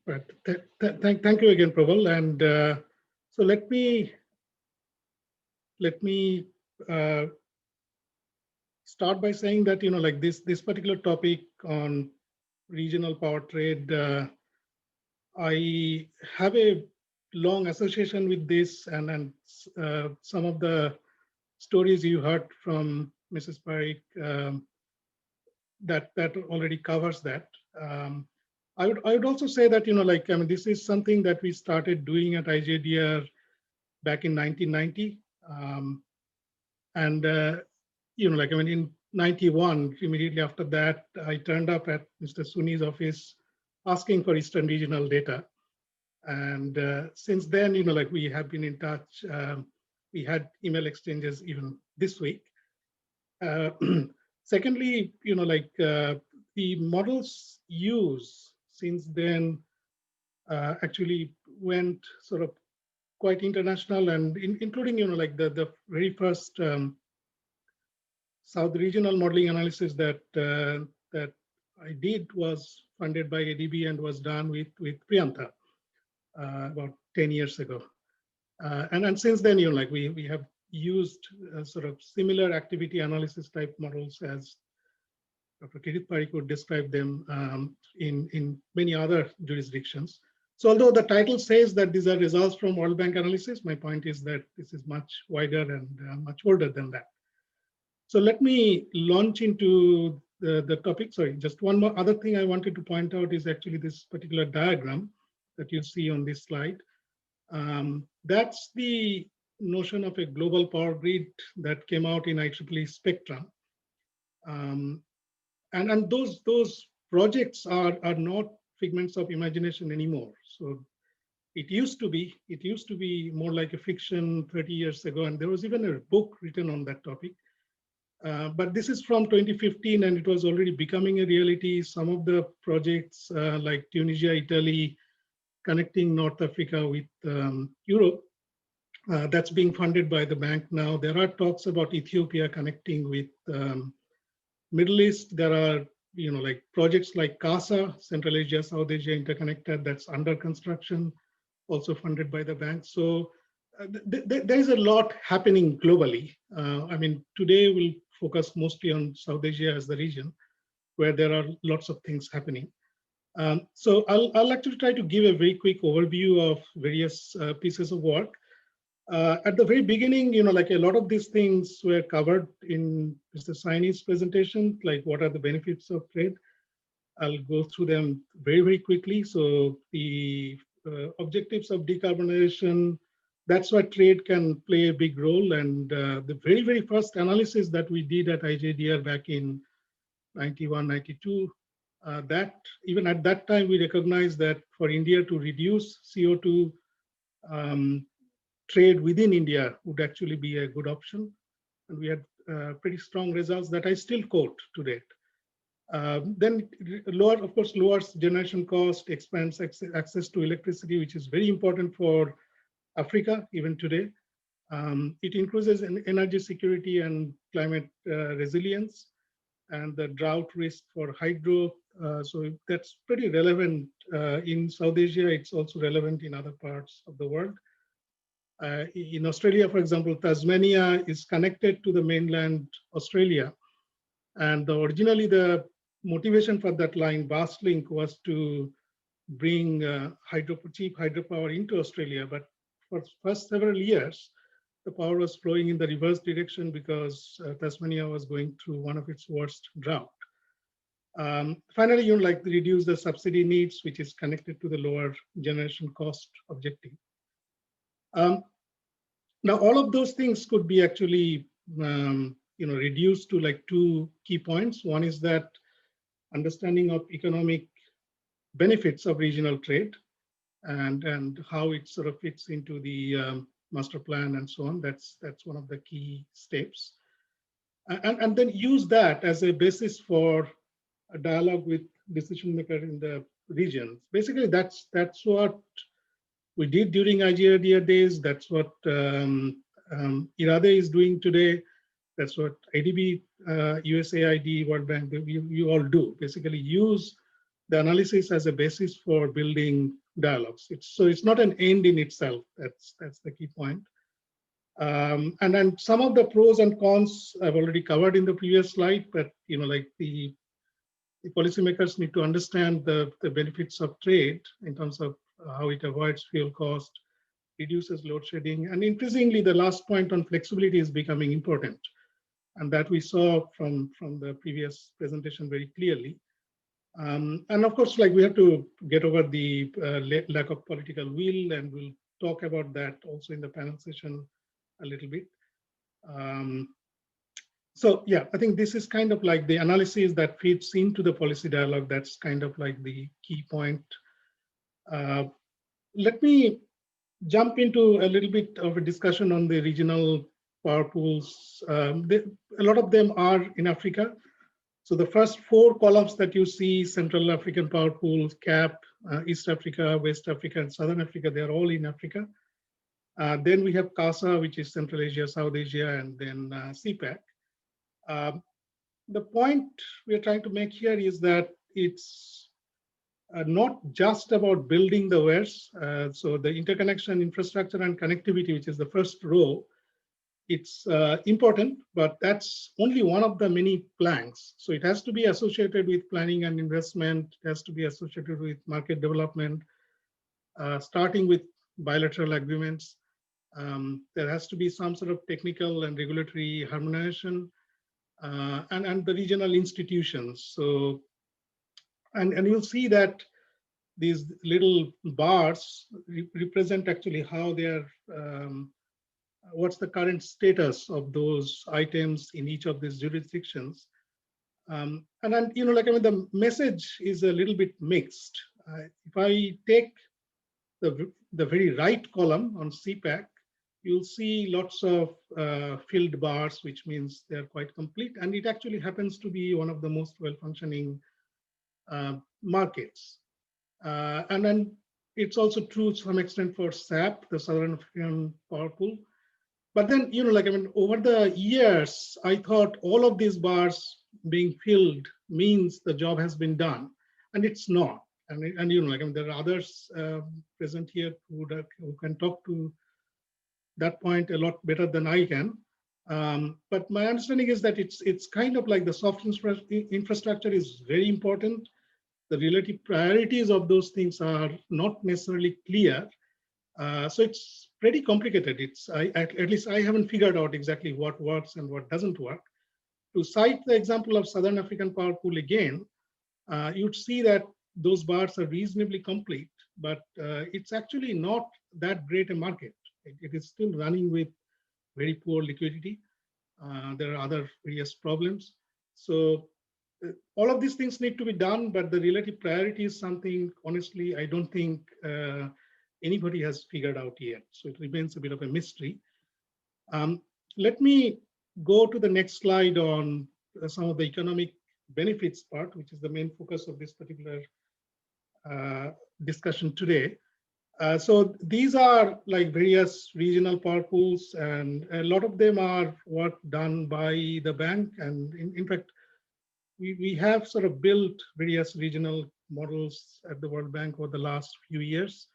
Right. Thank you again, Prabal. And so let me start by saying that, like this particular topic on regional power trade, I have a long association with this, and some of the stories you heard from Mrs. Parikh, that already covers that. I would also say that, this is something that we started doing at IJDR back in 1990. In 91, immediately after that, I turned up at Mr. Suni's office asking for Eastern regional data. And since then, we have been in touch. We had email exchanges even this week. Secondly, the models used since then actually went sort of quite international, and including, the very first South regional modeling analysis that I did was funded by ADB and was done with Priyanta about 10 years ago. And since then, we have used sort of similar activity analysis type models as Dr. Kirit Parikh would describe them in many other jurisdictions. So although the title says that these are results from World Bank analysis, my point is that this is much wider and much older than that. So let me launch into the topic. Sorry, just one more other thing I wanted to point out is actually this particular diagram that you see on this slide. That's the notion of a global power grid that came out in IEEE Spectrum. And those projects are not figments of imagination anymore. So it used to be more like a fiction 30 years ago, and there was even a book written on that topic. But this is from 2015, and it was already becoming a reality. Some of the projects like Tunisia, Italy, connecting North Africa with Europe, that's being funded by the bank now. There are talks about Ethiopia connecting with Middle East. There are, projects like CASA, Central Asia, South Asia Interconnected, that's under construction, also funded by the bank. So there's a lot happening globally. Today we'll focus mostly on South Asia as the region, where there are lots of things happening. So I'll actually try to give a very quick overview of various pieces of work. At the very beginning, a lot of these things were covered in Mr. Saini's presentation, like what are the benefits of trade. I'll go through them very, very quickly. So the objectives of decarbonization, that's why trade can play a big role. And the very, very first analysis that we did at IJDR back in 91, 92, that even at that time, we recognized that for India to reduce CO2, trade within India would actually be a good option. And we had pretty strong results that I still quote to date. Then lowers generation cost, expands access to electricity, which is very important for Africa even today. It increases energy security and climate resilience. and the drought risk for hydro. So that's pretty relevant in South Asia. It's also relevant in other parts of the world. In Australia, for example, Tasmania is connected to the mainland Australia. And originally the motivation for that line, Bastlink, was to bring cheap hydropower into Australia. But for the first several years, the power was flowing in the reverse direction because Tasmania was going through one of its worst drought. Finally, you like reduce the subsidy needs, which is connected to the lower generation cost objective. Now, all of those things could be actually reduced to like two key points. One is that understanding of economic benefits of regional trade and how it sort of fits into the master plan and so on. That's one of the key steps. And then use that as a basis for a dialogue with decision makers in the region. Basically, that's what we did during IGRDA days. That's what IRADE is doing today. That's what ADB, USAID, World Bank, you all do. Basically, use the analysis as a basis for building dialogues. So it's not an end in itself. That's the key point. And then some of the pros and cons I've already covered in the previous slide, but like the policymakers need to understand the benefits of trade in terms of how it avoids fuel cost, reduces load shedding, and increasingly the last point on flexibility is becoming important. And that we saw from the previous presentation very clearly. And of course, like we have to get over the lack of political will, and we'll talk about that also in the panel session a little bit. So yeah, I think this is kind of like the analysis that fits into the policy dialogue. That's kind of like the key point. Let me jump into a little bit of a discussion on the regional power pools. A lot of them are in Africa. So the first four columns that you see, Central African Power Pool, CAP, East Africa, West Africa, and Southern Africa, they're all in Africa. Then we have CASA, which is Central Asia, South Asia, and then CPAC. The point we're trying to make here is that it's not just about building the wares. So the interconnection, infrastructure, and connectivity, which is the first row, it's important, but that's only one of the many planks. So it has to be associated with planning and investment. It has to be associated with market development, starting with bilateral agreements. There has to be some sort of technical and regulatory harmonization, and the regional institutions. So, and you'll see that these little bars represent actually how they are, what's the current status of those items in each of these jurisdictions. And then, like, I mean, the message is a little bit mixed. If I take the very right column on CPAC, you'll see lots of filled bars, which means they're quite complete. And it actually happens to be one of the most well-functioning markets. And then it's also true to some extent for SAP, the Southern African Power Pool. But then, like, I mean, over the years, I thought all of these bars being filled means the job has been done, and it's not. And like, I mean, there are others present here who can talk to that point a lot better than I can. But my understanding is that it's kind of like the soft infrastructure is very important. The relative priorities of those things are not necessarily clear. So it's pretty complicated. At least I haven't figured out exactly what works and what doesn't work. To cite the example of Southern African Power Pool again, you'd see that those bars are reasonably complete, but it's actually not that great a market. It is still running with very poor liquidity. There are other various problems. So all of these things need to be done, but the relative priority is something, honestly, I don't think anybody has figured out yet. So it remains a bit of a mystery. Let me go to the next slide on some of the economic benefits part, which is the main focus of this particular discussion today. So these are like various regional power pools, and a lot of them are work done by the bank. And in fact, we have sort of built various regional models at the World Bank over the last few years.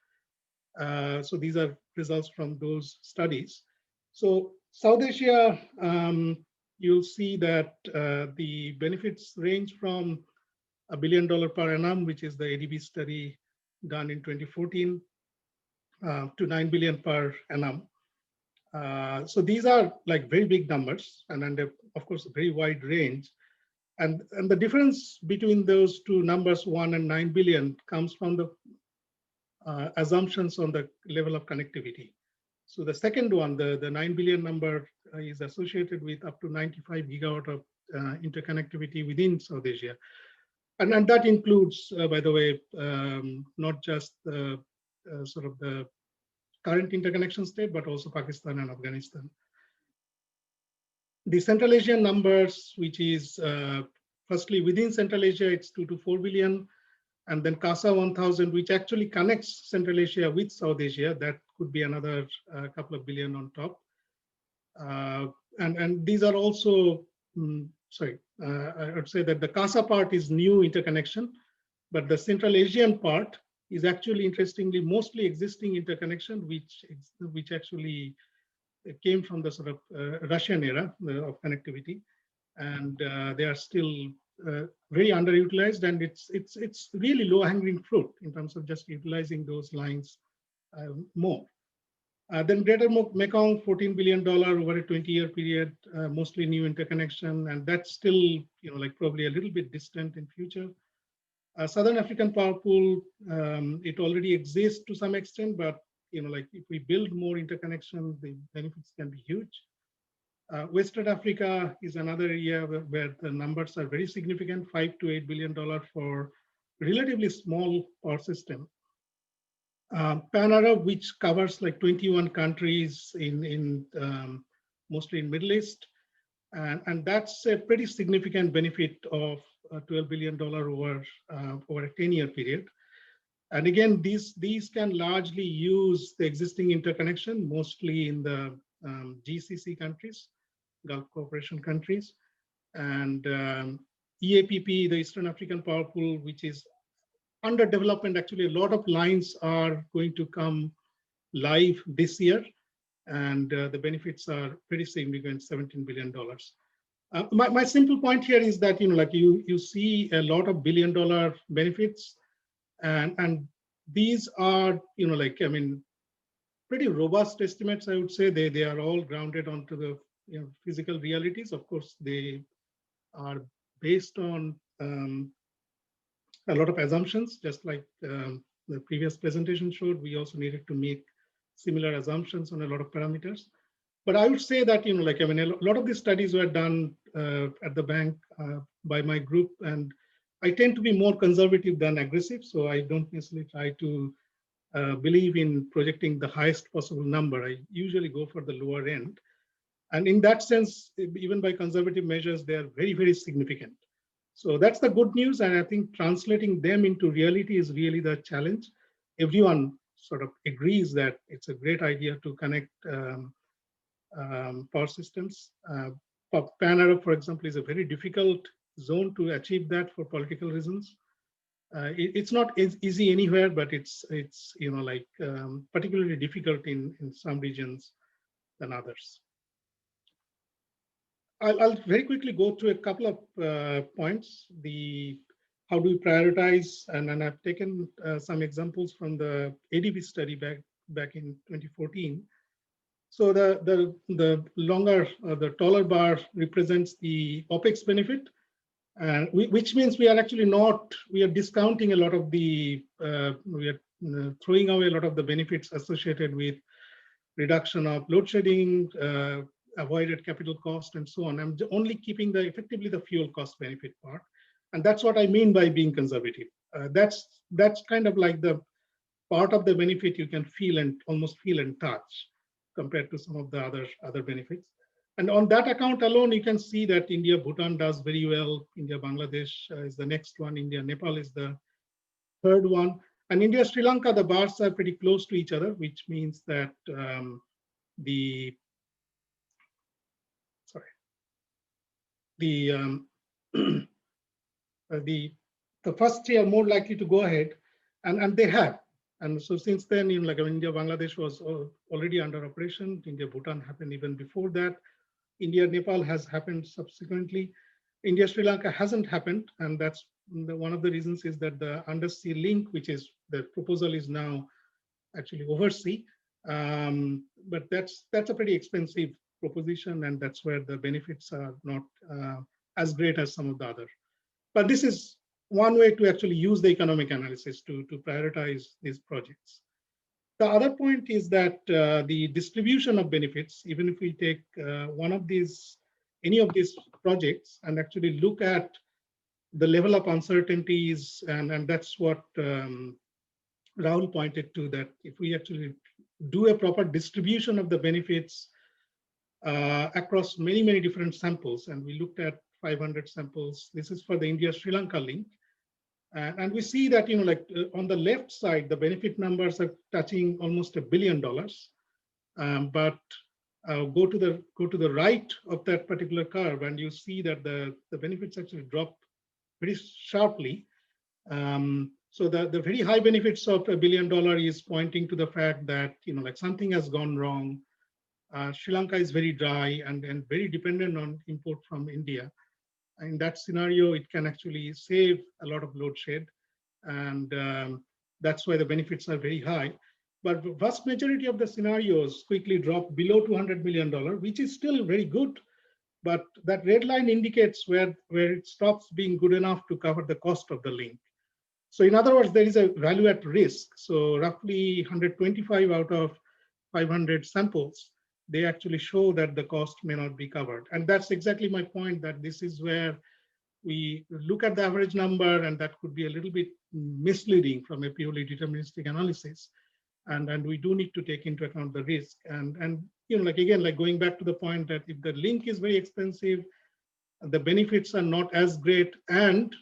So these are results from those studies. So South Asia, you'll see that the benefits range from $1 billion per annum, which is the ADB study done in 2014, to 9 billion per annum. So these are like very big numbers, and of course, a very wide range. And the difference between those two numbers, 1 and 9 billion, comes from the assumptions on the level of connectivity. So the second one, the 9 billion number, is associated with up to 95 gigawatt of interconnectivity within South Asia. And that includes, by the way, not just the sort of the current interconnection state, but also Pakistan and Afghanistan. The Central Asian numbers, which is firstly within Central Asia, it's 2 to 4 billion. And then CASA 1000, which actually connects Central Asia with South Asia, that could be another couple of billion on top. And these are also, I would say that the CASA part is new interconnection, but the Central Asian part is actually, interestingly, mostly existing interconnection, which actually came from the sort of Russian era of connectivity, and they are still very underutilized, and it's really low-hanging fruit in terms of just utilizing those lines more. Then Greater Mekong, $14 billion over a 20-year period, mostly new interconnection, and that's still, like probably a little bit distant in future. Southern African Power Pool, it already exists to some extent, but like if we build more interconnection, the benefits can be huge. Western Africa is another area where the numbers are very significant, $5 to $8 billion for relatively small power system. Pan-Arab, which covers like 21 countries in mostly in Middle East, and that's a pretty significant benefit of $12 billion over a 10-year period. And again, these can largely use the existing interconnection, mostly in the GCC countries, Gulf Cooperation countries, and EAPP, the Eastern African Power Pool, which is under development. Actually, a lot of lines are going to come live this year, and the benefits are very significant, $17 billion. My simple point here is that like you see a lot of billion-dollar benefits, and these are like pretty robust estimates. I would say they are all grounded onto the physical realities. Of course, they are based on a lot of assumptions, just like the previous presentation showed. We also needed to make similar assumptions on a lot of parameters. But I would say that a lot of these studies were done at the bank by my group, and I tend to be more conservative than aggressive, so I don't necessarily try to believe in projecting the highest possible number. I usually go for the lower end. And in that sense, even by conservative measures, they are very, very significant. So that's the good news. And I think translating them into reality is really the challenge. Everyone sort of agrees that it's a great idea to connect power systems. Pan-Arab, for example, is a very difficult zone to achieve that for political reasons. It's not easy anywhere, but it's particularly difficult in some regions than others. I'll very quickly go through a couple of points. How do we prioritize? And I've taken some examples from the ADB study back in 2014. So the longer, the taller bar represents the OPEX benefit, which means we are actually we are discounting a lot of we are throwing away a lot of the benefits associated with reduction of load shedding, avoided capital cost, and so on. I'm only keeping effectively the fuel cost benefit part. And that's what I mean by being conservative. That's kind of like the part of the benefit you can feel and almost feel and touch compared to some of the other benefits. And on that account alone, you can see that India, Bhutan does very well. India, Bangladesh is the next one. India, Nepal is the third one. And India, Sri Lanka, the bars are pretty close to each other, which means that the the first three are more likely to go ahead, and they have. And so since then, like India, Bangladesh was already under operation. India, Bhutan happened even before that. India, Nepal has happened subsequently. India, Sri Lanka hasn't happened, and that's one of the reasons is that the undersea link, which is the proposal, is now actually oversea. But that's a pretty expensive proposition, and that's where the benefits are not as great as some of the other. But this is one way to actually use the economic analysis to prioritize these projects. The other point is that the distribution of benefits, even if we take any of these projects and actually look at the level of uncertainties, and that's what Rahul pointed to, that if we actually do a proper distribution of the benefits across many, many different samples, and we looked at 500 samples. This is for the India-Sri Lanka link. And we see that, on the left side, the benefit numbers are touching almost $1 billion. But go to the right of that particular curve, and you see that the benefits actually drop very sharply. So the very high benefits of $1 billion is pointing to the fact that, like something has gone wrong. Sri Lanka is very dry and very dependent on import from India. In that scenario, it can actually save a lot of load shed, and that's why the benefits are very high. But the vast majority of the scenarios quickly drop below $200 million, which is still very good, but that red line indicates where it stops being good enough to cover the cost of the link. So in other words, there is a value at risk. So roughly 125 out of 500 samples, they actually show that the cost may not be covered. And that's exactly my point, that this is where we look at the average number, and that could be a little bit misleading from a purely deterministic analysis. And we do need to take into account the risk. And like going back to the point that if the link is very expensive, the benefits are not as great and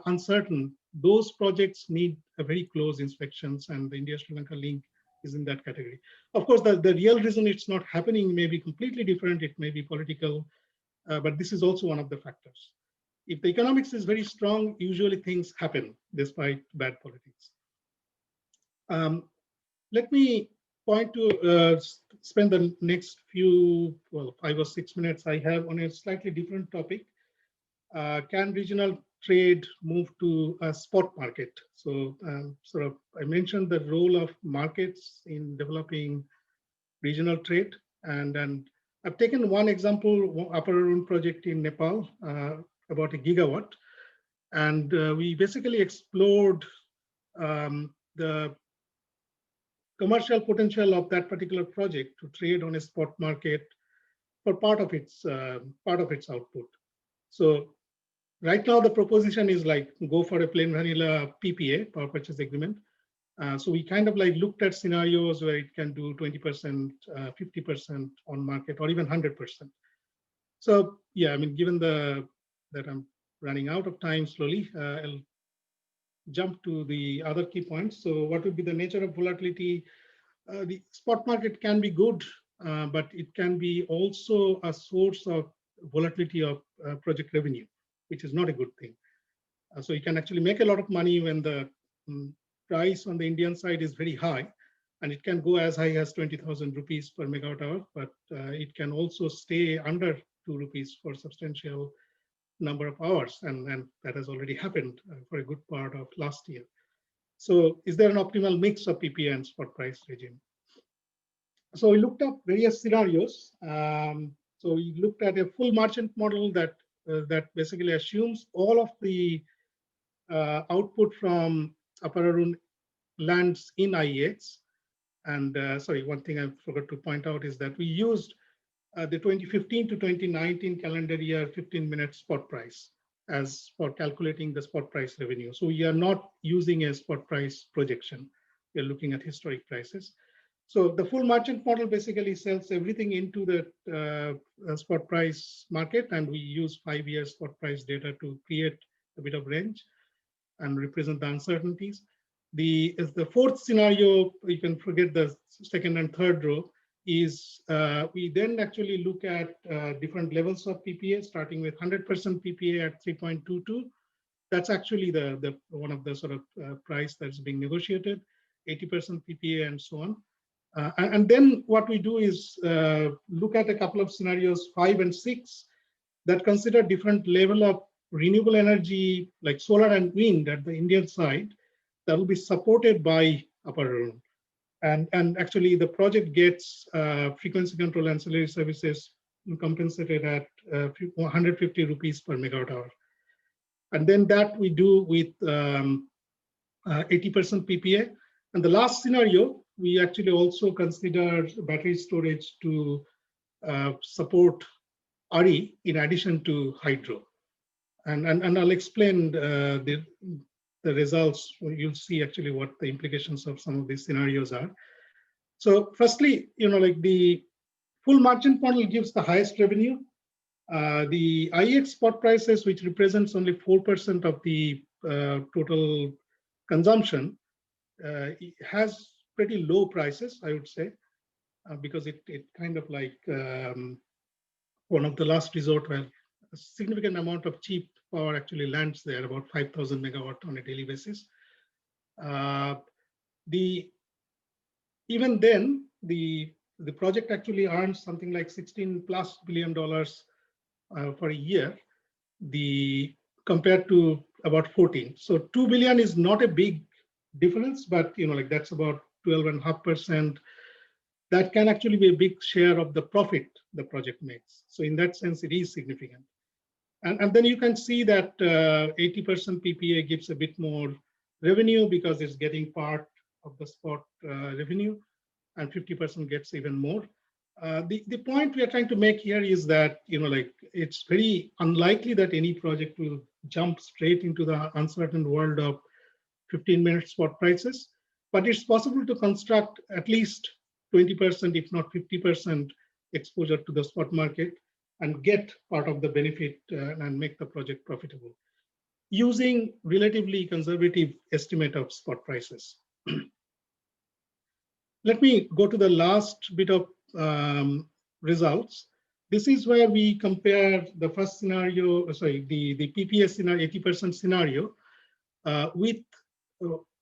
uncertain, those projects need a very close inspections, and the India-Sri Lanka link is in that category. Of course, the real reason it's not happening may be completely different. It may be political, but this is also one of the factors. If the economics is very strong, usually things happen despite bad politics. Let me spend the next 5 or 6 minutes I have on a slightly different topic. Can regional trade move to a spot market? So I mentioned the role of markets in developing regional trade, and I've taken one example, Upper Arun project in Nepal, about 1 gigawatt, and we basically explored the commercial potential of that particular project to trade on a spot market for part of its output. So right now, the proposition is like go for a plain vanilla PPA, power purchase agreement. So we kind of like looked at scenarios where it can do 20%, 50% on market, or even 100%. So yeah, I mean, given that I'm running out of time slowly, I'll jump to the other key points. So what would be the nature of volatility? The spot market can be good, but it can be also a source of volatility of project revenue, which is not a good thing. So you can actually make a lot of money when the price on the Indian side is very high, and it can go as high as 20,000 rupees per megawatt hour, but it can also stay under 2 rupees for substantial number of hours, and that has already happened for a good part of last year. So is there an optimal mix of PPA and spot price regime? So we looked up various scenarios. So we looked at a full merchant model that basically assumes all of the output from Upper Arun lands in IEX. And sorry, one thing I forgot to point out is that we used the 2015 to 2019 calendar year 15-minute spot price as for calculating the spot price revenue. So we are not using a spot price projection. We're looking at historic prices. So the full merchant model basically sells everything into the spot price market, and we use 5-year spot price data to create a bit of range and represent the uncertainties. The fourth scenario, you can forget the second and third row, is we then actually look at different levels of PPA, starting with 100% PPA at 3.22, that's actually the one of the sort of price that's being negotiated, 80% PPA and so on. And then what we do is look at a couple of scenarios, 5 and 6, that consider different level of renewable energy like solar and wind at the Indian side that will be supported by Upper Arun. And actually the project gets frequency control ancillary services compensated at 150 rupees per megawatt hour. And then that we do with 80% PPA. And the last scenario, we actually also consider battery storage to support RE in addition to hydro. And I'll explain the results. You'll see actually what the implications of some of these scenarios are. So firstly, like the full merchant model gives the highest revenue. The IEX spot prices, which represents only 4% of the total consumption, it has pretty low prices, I would say, because it kind of like one of the last resort where a significant amount of cheap power actually lands there, about 5,000 megawatt on a daily basis. Even then, the project actually earns something like $16+ billion for a year, compared to about 14. So 2 billion is not a big difference, but like that's about 12.5%. That can actually be a big share of the profit the project makes. So in that sense, it is significant. And then you can see that 80% PPA gives a bit more revenue because it's getting part of the spot revenue, and 50% gets even more. The point we are trying to make here is that like it's very unlikely that any project will jump straight into the uncertain world of 15-minute spot prices, but it's possible to construct at least 20%, if not 50% exposure to the spot market and get part of the benefit and make the project profitable using relatively conservative estimate of spot prices. Let me go to the last bit of results. This is where we compare the first scenario, the PPA scenario, 80% scenario, with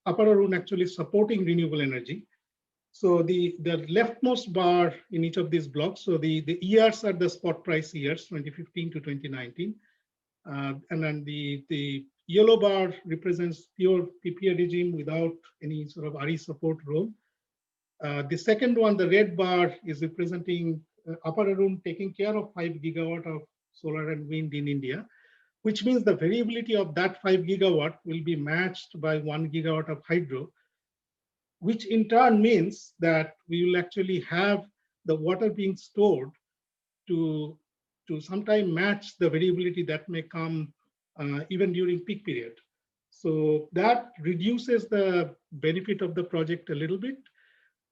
Upper Arun actually supporting renewable energy. So the leftmost bar in each of these blocks, so the years are the spot price years, 2015 to 2019. And then the yellow bar represents pure PPA regime without any sort of RE support role. The second one, the red bar, is representing Upper Arun taking care of 5 gigawatt of solar and wind in India, which means the variability of that 5 gigawatt will be matched by 1 gigawatt of hydro, which in turn means that we will actually have the water being stored to sometime match the variability that may come even during peak period. So that reduces the benefit of the project a little bit.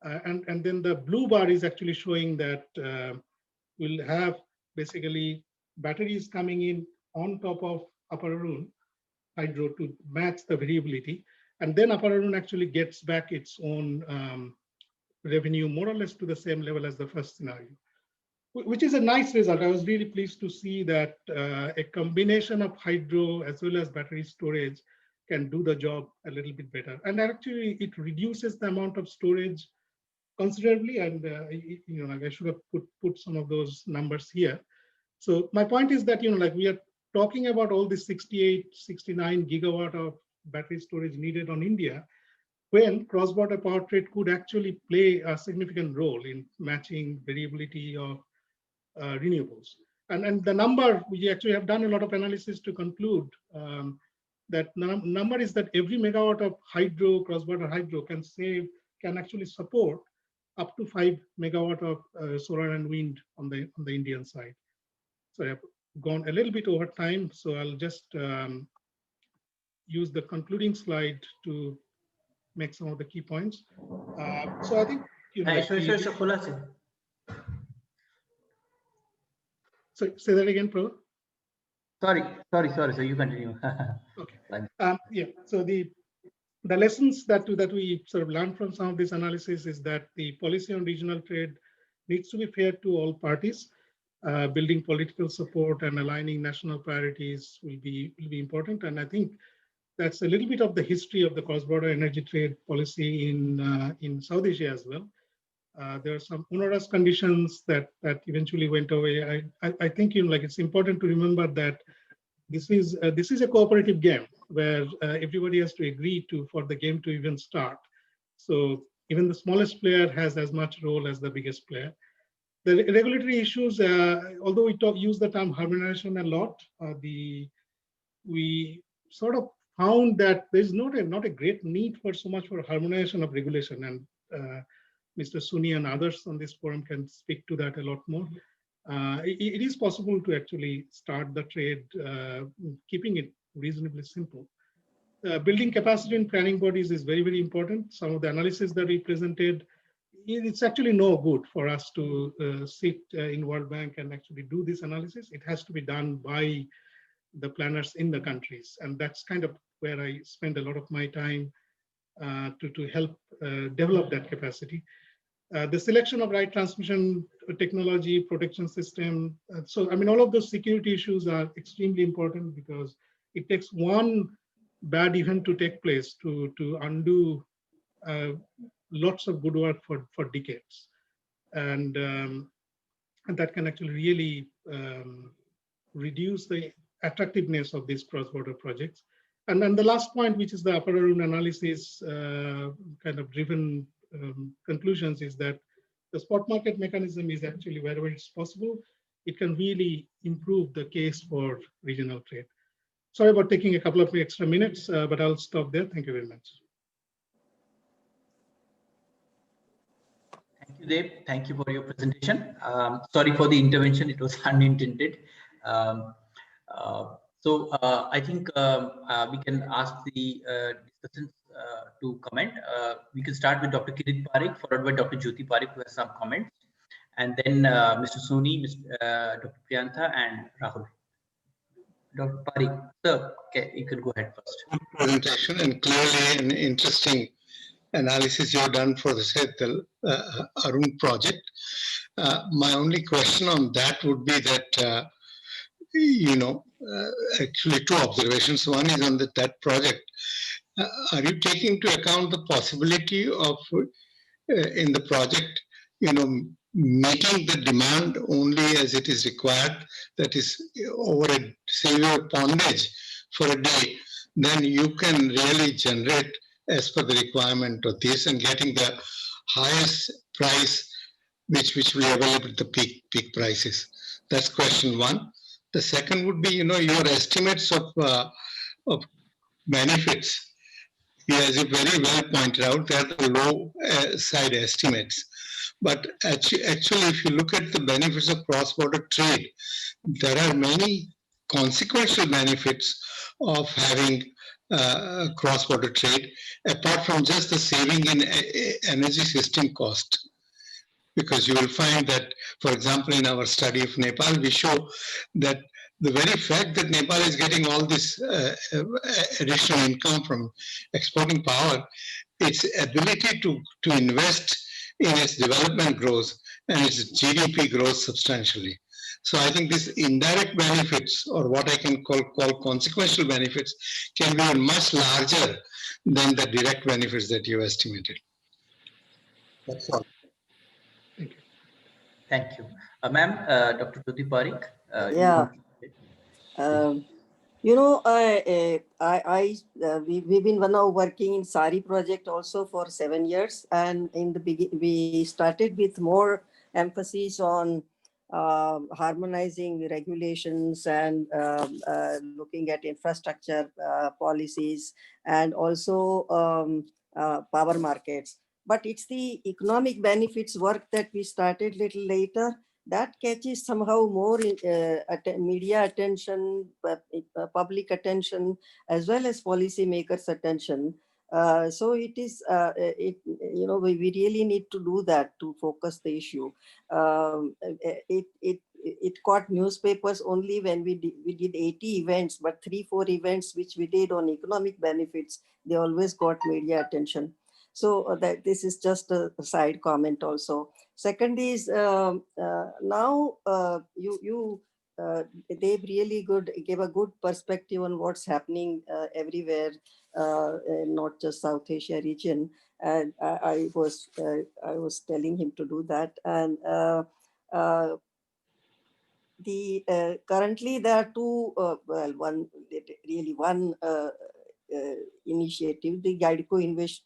And then the blue bar is actually showing that we'll have basically batteries coming in on top of Upper Arun hydro to match the variability. And then Upper Arun actually gets back its own revenue more or less to the same level as the first scenario, which is a nice result. I was really pleased to see that a combination of hydro as well as battery storage can do the job a little bit better. And actually it reduces the amount of storage considerably. And I should have put some of those numbers here. So my point is that we are talking about all the 68, 69 gigawatt of battery storage needed on India, when cross-border power trade could actually play a significant role in matching variability of renewables. And the number, we actually have done a lot of analysis to conclude that number is that every megawatt of hydro, cross-border hydro can actually support up to 5 megawatt of solar and wind on the Indian side. So I've gone a little bit over time, so I'll just use the concluding slide to make some of the key points. So I think so say that again, Pro. Sorry. So you continue. Okay. Yeah. So the lessons that we sort of learned from some of this analysis is that the policy on regional trade needs to be fair to all parties. building political support and aligning national priorities will be important. And I think that's a little bit of the history of the cross-border energy trade policy in South Asia as well. There are some onerous conditions that eventually went away. I think like it's important to remember that this is a cooperative game where everybody has to agree for the game to even start. So even the smallest player has as much role as the biggest player. The regulatory issues, although we use the term harmonization a lot, we sort of found that there's not a great need for so much for harmonization of regulation. And Mr. Suni and others on this forum can speak to that a lot more. It is possible to actually start the trade, keeping it reasonably simple. Building capacity in planning bodies is very, very important. Some of the analysis that we presented, it's actually no good for us to sit in World Bank and actually do this analysis. It has to be done by the planners in the countries. And that's kind of where I spend a lot of my time to help develop that capacity. The selection of right transmission technology, protection system. So, I mean, all of those security issues are extremely important because it takes one bad event to take place to undo lots of good work for decades. And that can actually really reduce the attractiveness of these cross-border projects. And then the last point, which is the upper Arun analysis kind of driven conclusions, is that the spot market mechanism is actually, wherever it's possible, it can really improve the case for regional trade. Sorry about taking a couple of extra minutes, but I'll stop there. Thank you very much. Thank you, Deb. Thank you for your presentation. Sorry for the intervention. It was unintended. I think we can ask the discussants to comment. We can start with Dr. Kirit Parikh, followed by Dr. Jyoti Parikh, who has some comments, and then Mr. Suni, Dr. Priyantha, and Rahul. Dr. Parikh, sir, okay, you can go ahead first. Presentation, and clearly an interesting analysis you have done for the Arun project. My only question on that would be that, actually two observations. One is on that project. Are you taking into account the possibility of, in the project, meeting the demand only as it is required, that is over a pondage for a day, then you can really generate as per the requirement of this and getting the highest price which will be available at the peak prices. That's question one. The second would be, your estimates of benefits. As you very well pointed out, they are the low side estimates. But actually, if you look at the benefits of cross-border trade, there are many consequential benefits of having cross-border trade, apart from just the saving in energy system cost. Because you will find that, for example, in our study of Nepal, we show that the very fact that Nepal is getting all this additional income from exporting power, its ability to invest in its development grows and its GDP grows substantially. So I think these indirect benefits, or what I can call consequential benefits, can be much larger than the direct benefits that you estimated. That's all. Thank you. Thank you. Ma'am, Dr. Jyoti Parikh. Yeah. We've been now working in SARI project also for 7 years, and in the beginning we started with more emphasis on harmonizing regulations and looking at infrastructure policies and also power markets. But it's the economic benefits work that we started little later that catches somehow more media attention, public attention, as well as policymakers' attention. So it is, we really need to do that to focus the issue. It caught newspapers only when we did 80 events, but 3-4 events which we did on economic benefits, they always got media attention. So that this is just a side comment also. Second is now they really gave a good perspective on what's happening everywhere, not just South Asia region. And I was telling him to do that. And uh, the currently there are two, one initiative, the Guideco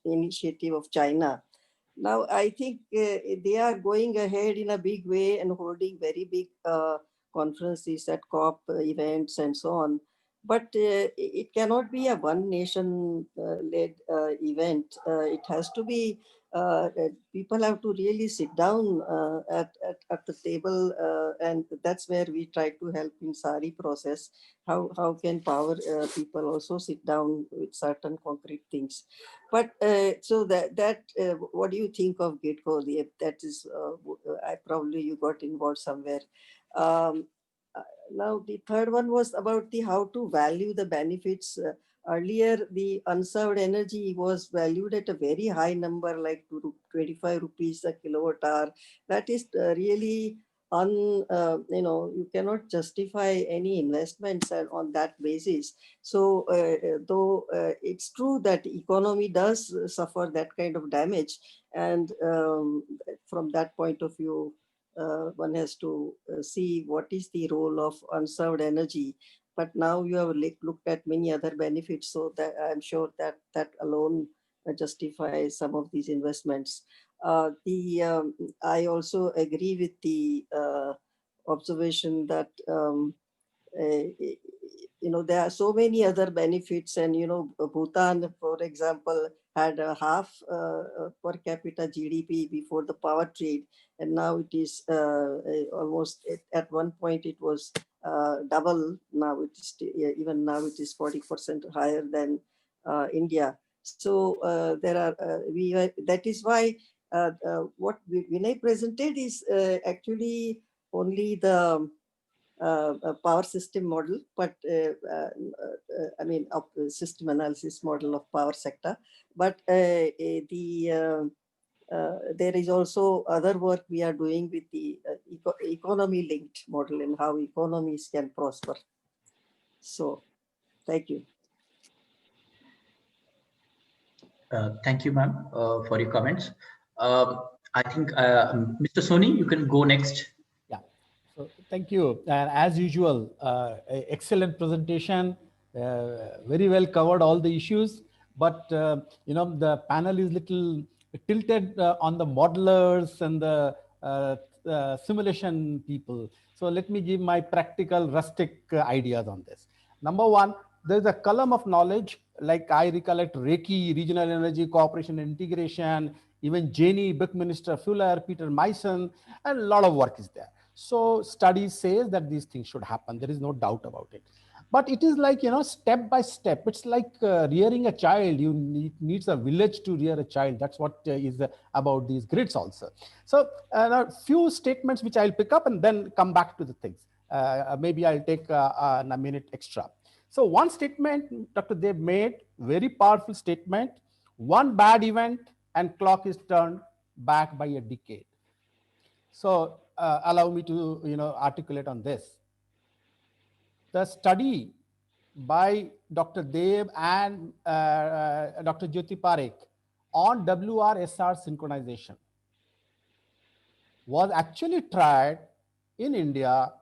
initiative of China. Now, I think they are going ahead in a big way and holding very big conferences at COP events and so on. But it cannot be a one nation led event. It has to be, people have to really sit down at the table, and that's where we try to help in SARI process. How can power people also sit down with certain concrete things? But so what do you think of Gitco? That is, I probably you got involved somewhere. Um, Now the third one was about the how to value the benefits. Earlier, the unserved energy was valued at a very high number, like 25 rupees a kilowatt hour. That is really you cannot justify any investments on that basis. So though it's true that economy does suffer that kind of damage, and from that point of view, one has to see what is the role of unserved energy. But now you have looked at many other benefits, so that I'm sure that alone justifies some of these investments. I also agree with the observation that there are so many other benefits, and Bhutan, for example, had a half per capita GDP before the power trade, and now it is almost at one point it was double. Now it is even now it is 40% higher than India. So there are that is why what Vinay presented is actually only the power system model, but I mean system analysis model of power sector. But there is also other work we are doing with the economy linked model and how economies can prosper. So thank you. Thank you, ma'am, for your comments. I think Mr. Soni, you can go next. Yeah, so thank you. And as usual, excellent presentation, very well covered all the issues. But the panel is little tilted on the modelers and the simulation people. So let me give my practical rustic ideas on this. Number one, there's a column of knowledge, like I recollect Reiki, Regional Energy Cooperation and Integration, even Janie, Buckminster Fuller, Peter Myson, and a lot of work is there. So studies says that these things should happen. There is no doubt about it. But it is like, step by step. It's like rearing a child. It needs a village to rear a child. That's what is about these grids also. So a few statements which I'll pick up and then come back to the things. Maybe I'll take a minute extra. So one statement Dr. Deb made, very powerful statement. One bad event and clock is turned back by a decade. So allow me to articulate on this. The study by Dr. Deb and Dr. Jyoti Parekh on WRSR synchronization was actually tried in India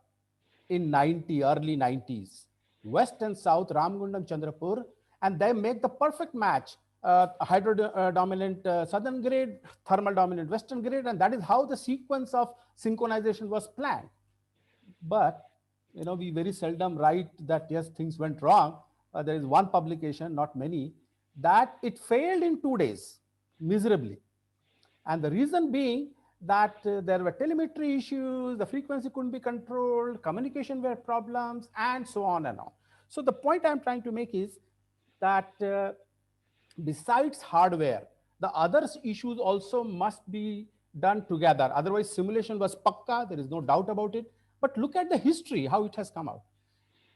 in early 90s. West and South, Ramgundam, Chandrapur, and they make the perfect match. Hydro dominant southern grid, thermal dominant western grid, and that is how the sequence of synchronization was planned. But we very seldom write that yes, things went wrong. There is one publication, not many, that it failed in 2 days miserably, and the reason being that there were telemetry issues, the frequency couldn't be controlled, communication were problems, and so on and on. So the point I'm trying to make is that besides hardware, the other issues also must be done together. Otherwise, simulation was pakka, there is no doubt about it. But look at the history, how it has come out.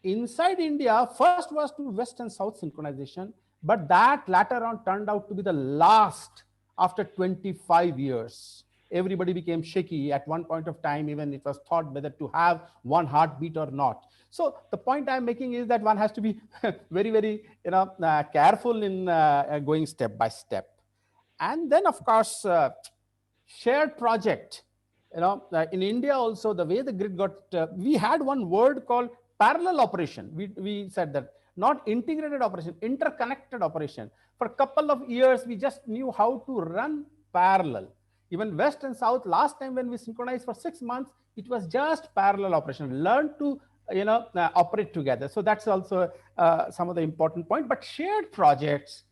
Inside India, first was to West and South synchronization, but that later on turned out to be the last after 25 years. everybody became shaky. At one point of time, even it was thought whether to have one heartbeat or not. So the point I'm making is that one has to be very, very, careful in going step by step. And then, of course, shared project. In India also, the way the grid got, we had one word called parallel operation. We said that, not integrated operation, interconnected operation. For a couple of years, we just knew how to run parallel. Even West and South, last time when we synchronized for 6 months, it was just parallel operation. Learn to, operate together. So that's also some of the important point. But shared projects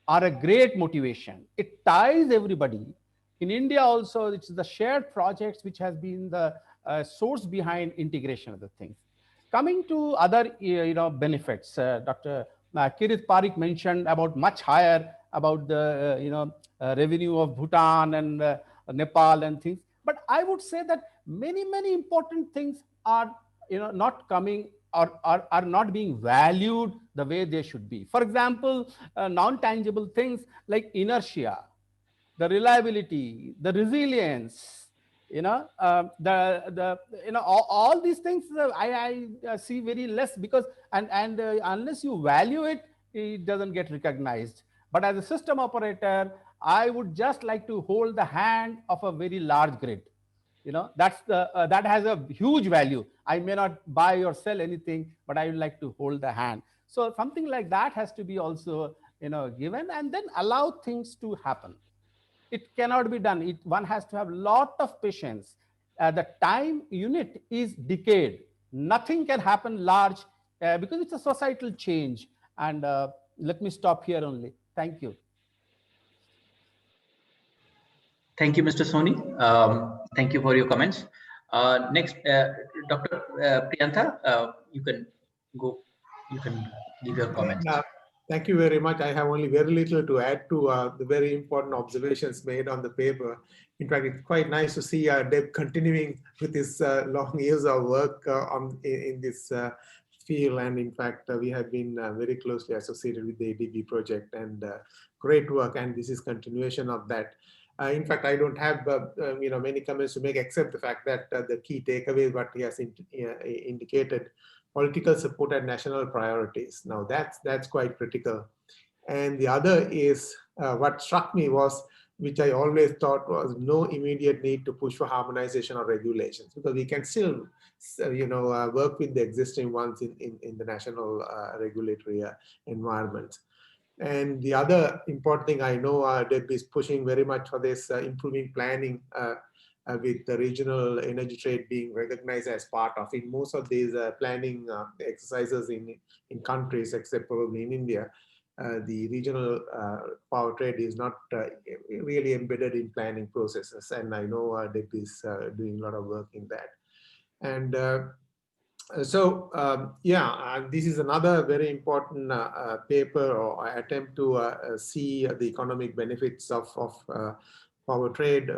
are a great motivation. It ties everybody. In India also, it's the shared projects which has been the source behind integration of the things. Coming to other benefits, Dr. Kirith Parikh mentioned about much higher about the revenue of Bhutan and Nepal and things. But I would say that many important things are not coming or are not being valued the way they should be. For example, non-tangible things like inertia, the reliability, the resilience, all these things I see very less, because and unless you value it, it doesn't get recognized. But as a system operator, I would just like to hold the hand of a very large grid. That's the that has a huge value. I may not buy or sell anything, but I would like to hold the hand. So something like that has to be also given, and then allow things to happen. It cannot be done. One has to have a lot of patience. The time unit is decade. Nothing can happen large because it's a societal change. And let me stop here only. Thank you. Thank you, Mr. Soni. Thank you for your comments. Next, Dr. Priyantha, you can go. You can give your comments. Thank you very much. I have only very little to add to the very important observations made on the paper. In fact, it's quite nice to see Deb continuing with his long years of work in this field. And in fact, we have been very closely associated with the ADB project, and great work. And this is continuation of that. In fact, I don't have many comments to make, except the fact that the key takeaway, what he has indicated, political support and national priorities. Now that's quite critical. And the other is what struck me was, which I always thought was, no immediate need to push for harmonization or regulations, because we can still work with the existing ones in the national regulatory environment. And the other important thing, I know Deb is pushing very much for this improving planning with the regional energy trade being recognized as part of it. Most of these planning exercises in countries, except probably in India, the regional power trade is not really embedded in planning processes. And I know Deb is doing a lot of work in that. And this is another very important paper or attempt to see the economic benefits of power trade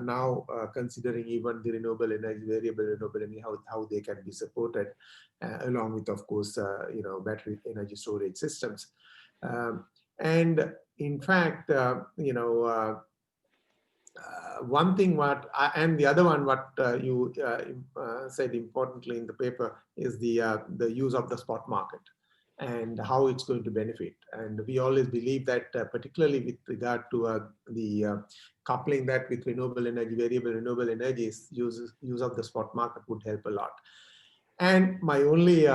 now, considering even the renewable energy, variable renewable energy, how they can be supported, along with, of course, battery energy storage systems. And in fact, one thing and the other one what you said importantly in the paper is the use of the spot market and how it's going to benefit. And we always believe that particularly with regard to the coupling that with renewable energy, variable renewable energies, use of the spot market would help a lot. And my only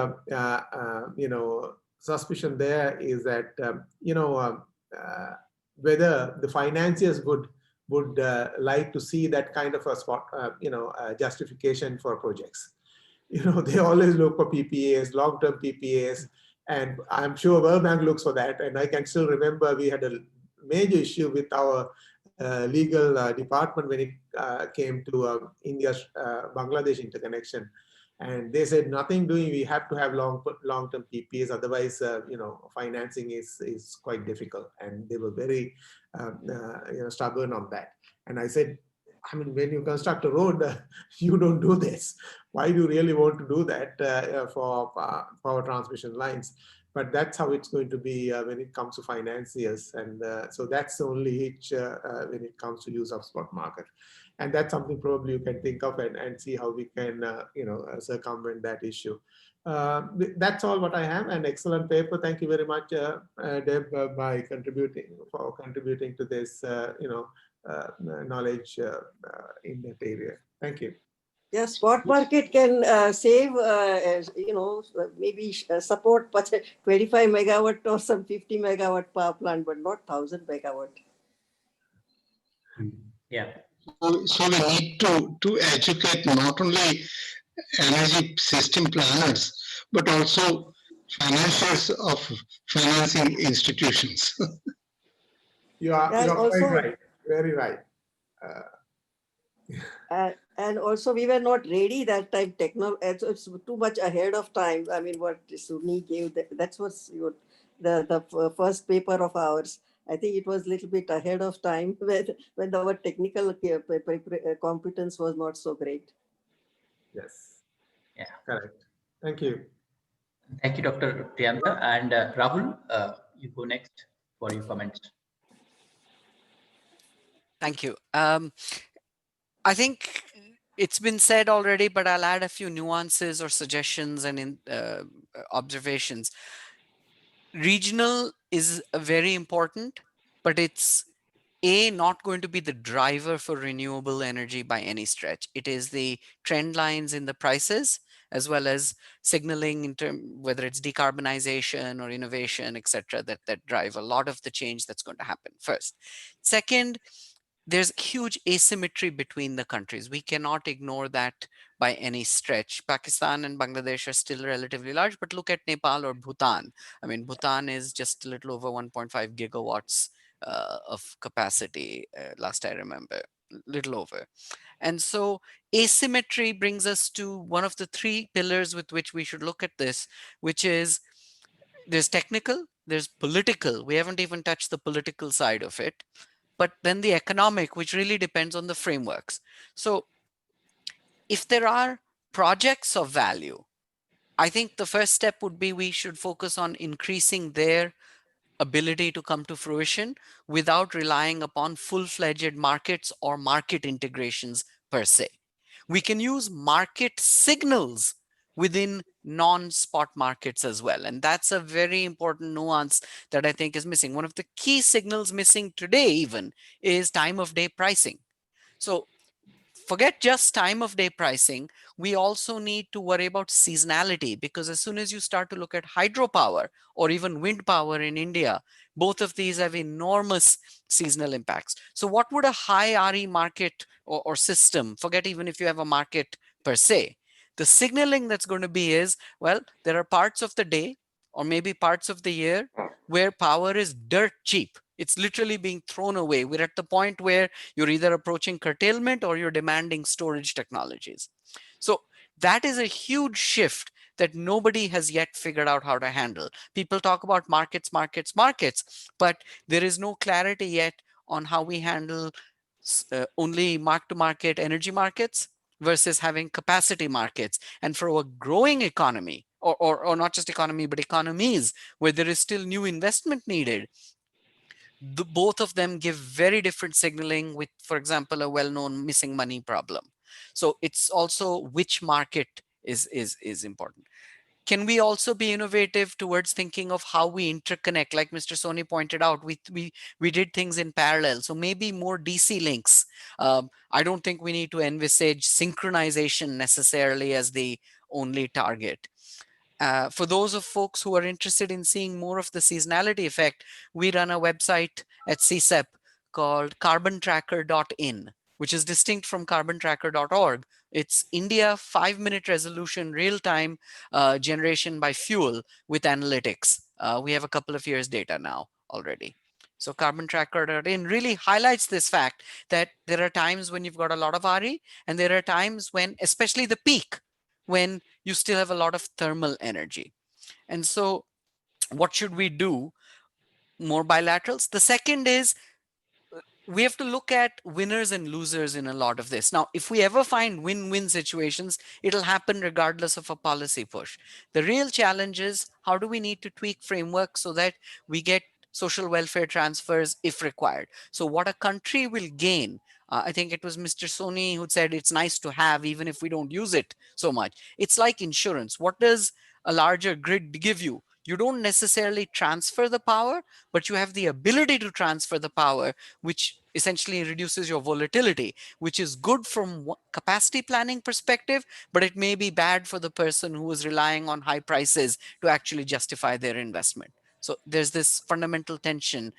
suspicion there is that whether the financiers would like to see that kind of a spot, justification for projects. They always look for PPAs, long-term PPAs, and I'm sure World Bank looks for that. And I can still remember we had a major issue with our legal department when it came to India's Bangladesh interconnection. And they said, nothing doing, we have to have long-term PPAs, otherwise, financing is quite difficult. And they were very stubborn on that. And I said, I mean, when you construct a road, you don't do this. Why do you really want to do that for power transmission lines? But that's how it's going to be when it comes to financiers. And so that's the only hitch when it comes to use of spot market. And that's something probably you can think of and see how we can, circumvent that issue. That's all what I have. An excellent paper. Thank you very much, Deb, by contributing to this, knowledge in that area. Thank you. Yeah, spot market can save, maybe support 25 megawatt or some 50 megawatt power plant, but not 1000 megawatt. Yeah. So we need to educate not only energy system planners, but also financiers of financing institutions. You're quite Also, right. Very right. and also we were not ready that time. It's too much ahead of time. I mean, what Suni gave, that's what's the first paper of ours. I think it was a little bit ahead of time when our technical competence was not so great. Yes. Yeah. Correct. Thank you. Thank you, Dr. Priyanka. And Rahul, you go next for your comments. Thank you. I think it's been said already, but I'll add a few nuances or suggestions and observations. Regional is very important, but it's not going to be the driver for renewable energy by any stretch. It is the trend lines in the prices, as well as signaling in whether it's decarbonization or innovation, etc., that drive a lot of the change that's going to happen first. Second, there's huge asymmetry between the countries. We cannot ignore that by any stretch. Pakistan and Bangladesh are still relatively large, but look at Nepal or Bhutan. I mean, Bhutan is just a little over 1.5 gigawatts of capacity, last I remember, little over. And so asymmetry brings us to one of the three pillars with which we should look at this, which is there's technical, there's political. We haven't even touched the political side of it. But then the economic, which really depends on the frameworks. So if there are projects of value, I think the first step would be we should focus on increasing their ability to come to fruition without relying upon full-fledged markets or market integrations per se. We can use market signals within non-spot markets as well. And that's a very important nuance that I think is missing. One of the key signals missing today even is time of day pricing. So forget just time of day pricing. We also need to worry about seasonality, because as soon as you start to look at hydropower or even wind power in India, both of these have enormous seasonal impacts. So what would a high RE market or system, forget even if you have a market per se, the signaling that's going to be is, well, there are parts of the day or maybe parts of the year where power is dirt cheap. It's literally being thrown away. We're at the point where you're either approaching curtailment or you're demanding storage technologies. So that is a huge shift that nobody has yet figured out how to handle. People talk about markets, markets, markets, but there is no clarity yet on how we handle only mark-to-market energy markets versus having capacity markets. And for a growing economy, or not just economy, but economies where there is still new investment needed, both of them give very different signaling with, for example, a well-known missing money problem. So it's also which market is important. Can we also be innovative towards thinking of how we interconnect? Like Mr. Soni pointed out, we did things in parallel. So maybe more DC links. I don't think we need to envisage synchronization necessarily as the only target. For those of folks who are interested in seeing more of the seasonality effect, we run a website at CSEP called carbontracker.in, which is distinct from carbontracker.org. It's India 5-minute resolution, real-time generation by fuel with analytics. We have a couple of years data now already. So carbontracker.in really highlights this fact that there are times when you've got a lot of RE, and there are times when, especially the peak, when you still have a lot of thermal energy. And so what should we do? More bilaterals. The second is we have to look at winners and losers in a lot of this. Now, if we ever find win-win situations, it'll happen regardless of a policy push. The real challenge is how do we need to tweak framework so that we get social welfare transfers if required. So what a country will gain I think it was Mr. Soni who said it's nice to have even if we don't use it so much. It's like insurance. What does a larger grid give you? You don't necessarily transfer the power, but you have the ability to transfer the power, which essentially reduces your volatility, which is good from capacity planning perspective, but it may be bad for the person who is relying on high prices to actually justify their investment. So there's this fundamental tension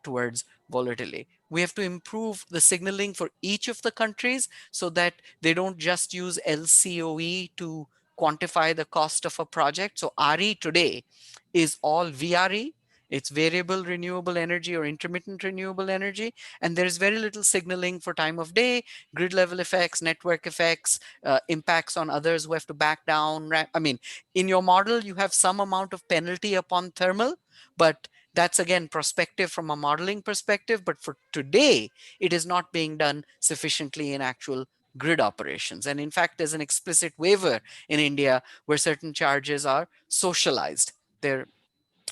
towards volatility. We have to improve the signaling for each of the countries so that they don't just use LCOE to quantify the cost of a project. So RE today is all VRE. It's variable renewable energy or intermittent renewable energy. And there's very little signaling for time of day, grid level effects, network effects, impacts on others who have to back down. I mean, in your model, you have some amount of penalty upon thermal, but that's again prospective from a modeling perspective. But for today, it is not being done sufficiently in actual grid operations. And in fact, there's an explicit waiver in India where certain charges are socialized. They're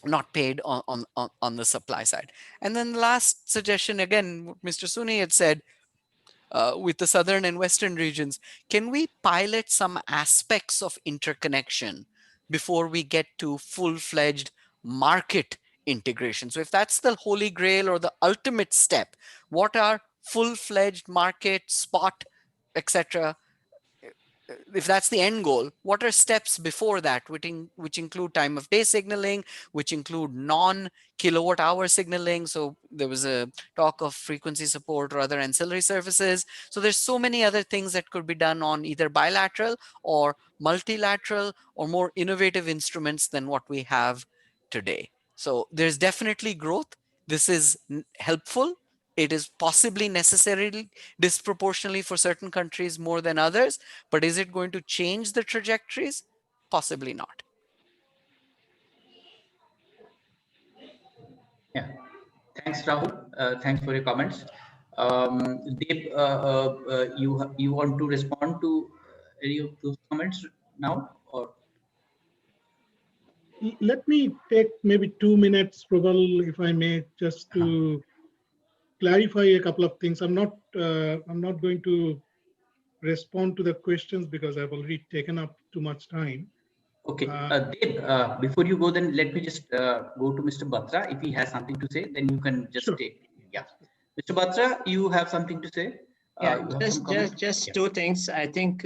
not paid on the supply side. And then the last suggestion, again, what Mr. Suni had said, with the southern and western regions, can we pilot some aspects of interconnection before we get to full-fledged market integration? So if that's the holy grail or the ultimate step, what are full-fledged market, spot, etc., if that's the end goal, what are steps before that, which include time of day signaling, which include non-kilowatt hour signaling? So there was a talk of frequency support or other ancillary services. So there's so many other things that could be done on either bilateral or multilateral or more innovative instruments than what we have today. So there's definitely growth. This is helpful. It is possibly necessarily disproportionately for certain countries more than others, but is it going to change the trajectories? Possibly not. Yeah. Thanks, Rahul. Thanks for your comments. Deb, you want to respond to any of those comments now, or? Let me take maybe 2 minutes, Prabal, if I may, just to clarify a couple of things. I'm not going to respond to the questions because I've already taken up too much time. Okay, Deb, before you go, then let me just go to Mr. Batra. If he has something to say, then you can just Sure. take. Yeah, Mr. Batra, you have something to say? Yeah, just two things. I think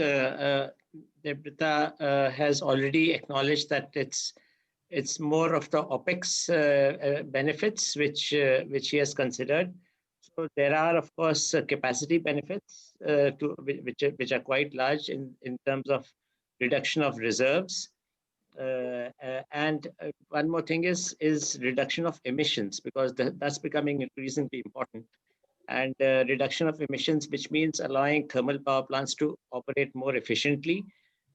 Debrita has already acknowledged that it's more of the OPEX benefits which he has considered. So there are, of course, capacity benefits which are quite large in terms of reduction of reserves. And one more thing is reduction of emissions, because that's becoming increasingly important. And reduction of emissions, which means allowing thermal power plants to operate more efficiently,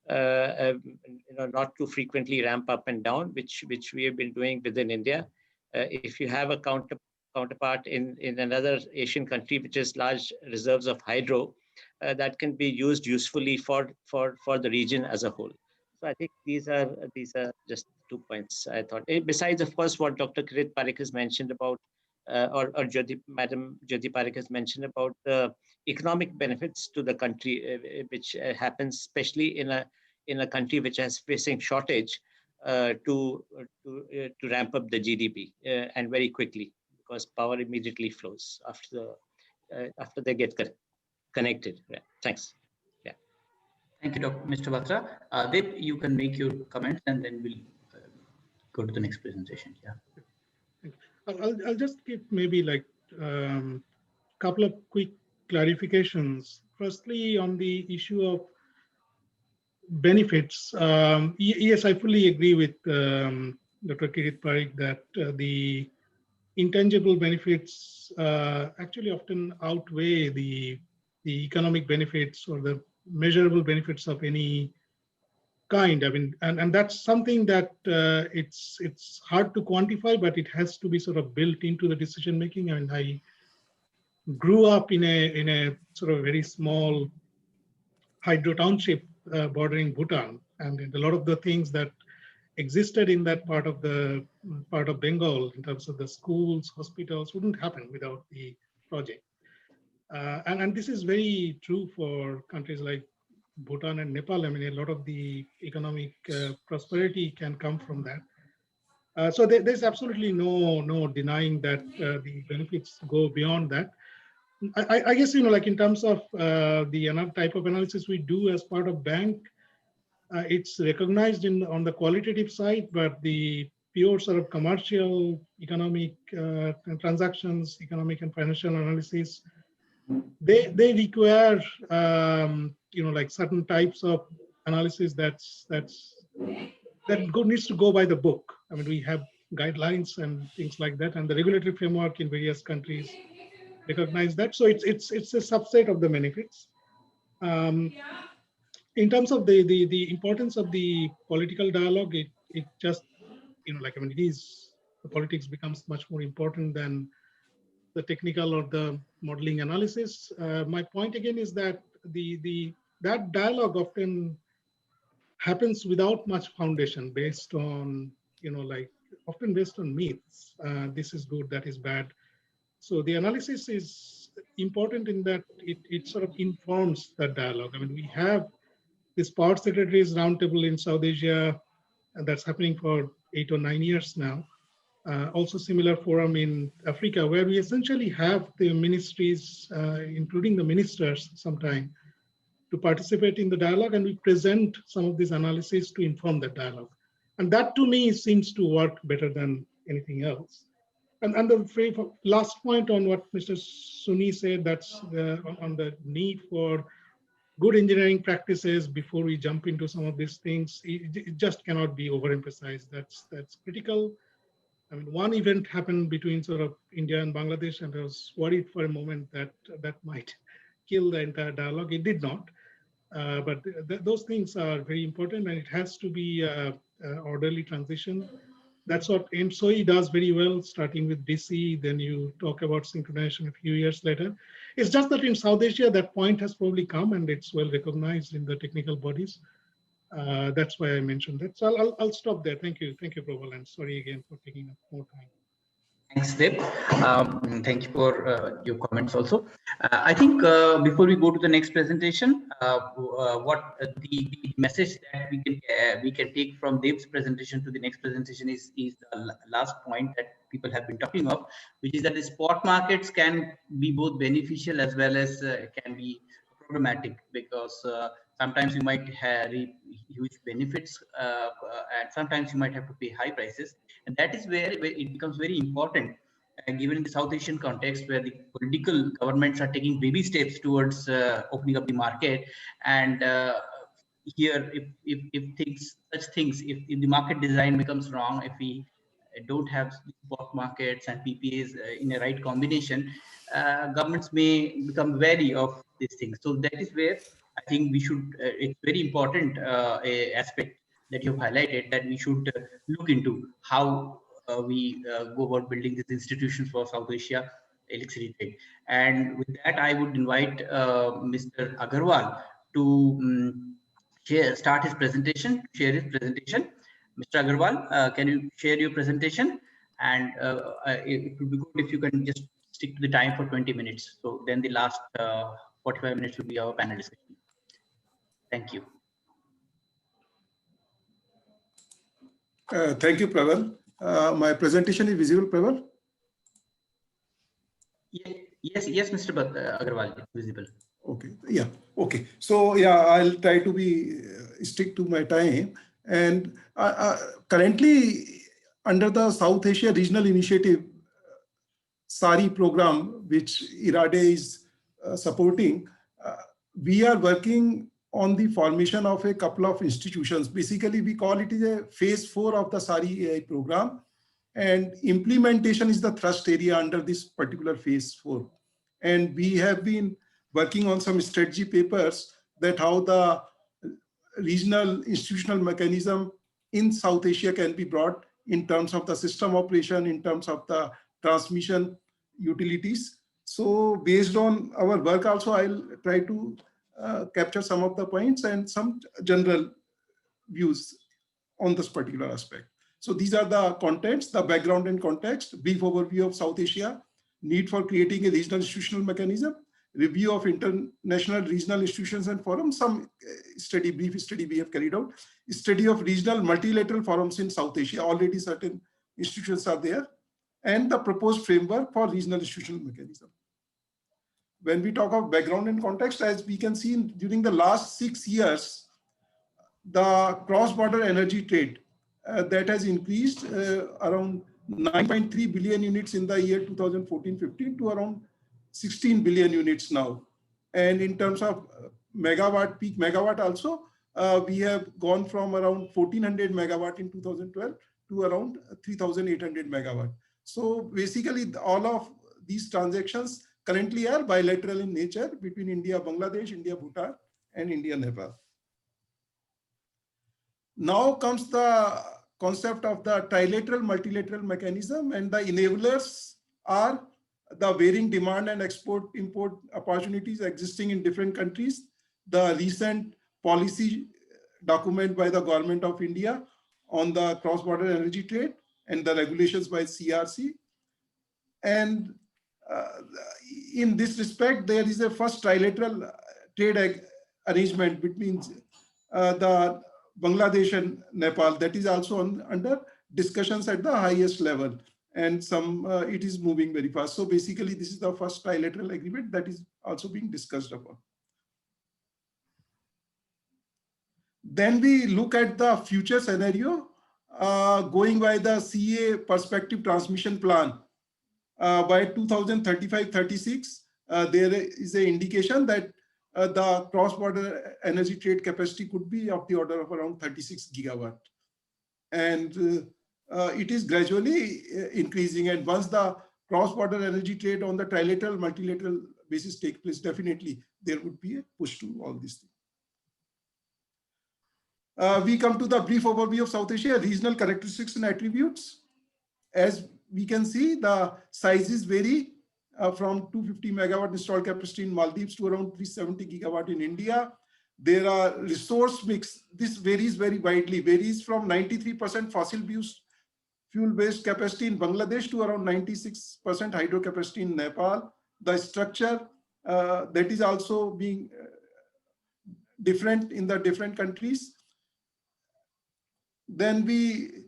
not to frequently ramp up and down, which we have been doing within India. If you have a counterpart in another Asian country which has large reserves of hydro, that can be used usefully for the region as a whole. So I think these are just 2 points I thought. Besides, of course, what Dr. Kirit Parikh has mentioned about, or Madam Jyoti Parikh has mentioned about the economic benefits to the country, which happens especially in a country which is facing shortage, to ramp up the GDP and very quickly, because power immediately flows after they get connected. Yeah. Thanks. Yeah. Thank you, Mr. Batra. Deb, you can make your comments and then we'll go to the next presentation. Yeah. I'll just give maybe like couple of quick clarifications. Firstly, on the issue of benefits, yes, I fully agree with Dr. Kirit Parikh that the intangible benefits actually often outweigh the economic benefits or the measurable benefits of any kind. I mean, and that's something that it's hard to quantify, but it has to be sort of built into the decision making. And I grew up in a sort of very small hydro township bordering Bhutan, and a lot of the things that existed in that part of Bengal in terms of the schools, hospitals wouldn't happen without the project. And this is very true for countries like Bhutan and Nepal. I mean, a lot of the economic prosperity can come from that. So there's absolutely no denying that the benefits go beyond that. I guess, like in terms of the type of analysis we do as part of bank, it's recognized on the qualitative side, but the pure sort of commercial, economic transactions, economic and financial analysis, they require like certain types of analysis that needs to go by the book. I mean, we have guidelines and things like that, and the regulatory framework in various countries recognize that. So it's a subset of the benefits. In terms of the importance of the political dialogue, it just I mean, the politics becomes much more important than the technical or the modeling analysis. My point again is that that dialogue often happens without much foundation, based on often based on myths. This is good, that is bad. So the analysis is important in that it sort of informs that dialogue. I mean, we have this Power Secretaries Roundtable in South Asia, and that's happening for 8 or 9 years now. Also similar forum in Africa, where we essentially have the ministries, including the ministers sometime, to participate in the dialogue, and we present some of these analyses to inform that dialogue. And that to me seems to work better than anything else. And the last point on what Mr. Suni said, that's on the need for good engineering practices before we jump into some of these things. It just cannot be overemphasized. That's critical. I mean, one event happened between sort of India and Bangladesh, and I was worried for a moment that that might kill the entire dialogue. It did not. But those things are very important, and it has to be an orderly transition. That's what MSOE does very well, starting with DC, then you talk about synchronization a few years later. It's just that in South Asia, that point has probably come, and it's well recognized in the technical bodies. That's why I mentioned that. So I'll stop there. Thank you, Prabal, and sorry again for taking up more time. Thanks, Deb. Thank you for your comments also. I think before we go to the next presentation, what the message that we can take from Deb's presentation to the next presentation is the last point that people have been talking of, which is that the spot markets can be both beneficial as well as can be problematic, because sometimes you might have huge benefits and sometimes you might have to pay high prices. And that is where it becomes very important, given in the South Asian context, where the political governments are taking baby steps towards opening up the market. And here, if the market design becomes wrong, if we don't have spot markets and PPAs in a right combination, governments may become wary of these things. So that is where I think we should, it's very important aspect that you've highlighted, that we should look into how we go about building these institutions for South Asia electricity trade. And with that, I would invite Mr. Agarwal to start his presentation, share his presentation. Mr. Agarwal, can you share your presentation? And it would be good if you can just stick to the time for 20 minutes. So then the last 45 minutes will be our panel discussion. Thank you. Thank you, Prabal. My presentation is visible, Prabal? Yes, Mr. Agarwal, it's visible. Okay, yeah, okay. So yeah, I'll try to be stick to my time. And currently, under the South Asia Regional Initiative, SARI program, which IRADE is supporting, we are working on the formation of a couple of institutions. Basically, we call it a phase 4 of the SARI AI program, and implementation is the thrust area under this particular phase 4. And we have been working on some strategy papers that how the regional institutional mechanism in South Asia can be brought in terms of the system operation, in terms of the transmission utilities. So based on our work also, I'll try to capture some of the points and some general views on this particular aspect. So these are the contents, the background and context, brief overview of South Asia, need for creating a regional institutional mechanism, review of international regional institutions and forums, some brief study we have carried out, study of regional multilateral forums in South Asia, already certain institutions are there, and the proposed framework for regional institutional mechanism. When we talk of background and context, as we can see during the last 6 years, the cross-border energy trade that has increased around 9.3 billion units in the year 2014-15 to around 16 billion units now. And in terms of megawatt, peak megawatt also, we have gone from around 1400 megawatt in 2012 to around 3800 megawatt. So basically all of these transactions currently are bilateral in nature between India, Bangladesh, India, Bhutan, and India, Nepal. Now comes the concept of the trilateral multilateral mechanism, and the enablers are the varying demand and export-import opportunities existing in different countries, the recent policy document by the government of India on the cross-border energy trade, and the regulations by CRC. And in this respect, there is a first trilateral trade arrangement between the Bangladesh and Nepal that is also under discussions at the highest level, and it is moving very fast. So basically, this is the first trilateral agreement that is also being discussed upon. Then we look at the future scenario going by the CA perspective transmission plan. By 2035-36, there is an indication that the cross-border energy trade capacity could be of the order of around 36 gigawatt. And it is gradually increasing. And once the cross-border energy trade on the trilateral, multilateral basis take place, definitely there would be a push to all these things. We come to the brief overview of South Asia, regional characteristics and attributes. As we can see, the sizes vary from 250 megawatt installed capacity in Maldives to around 370 gigawatt in India. There are resource mix. This varies very widely, varies from 93% fossil fuel-based capacity in Bangladesh to around 96% hydro capacity in Nepal. The structure that is also being different in the different countries. Then we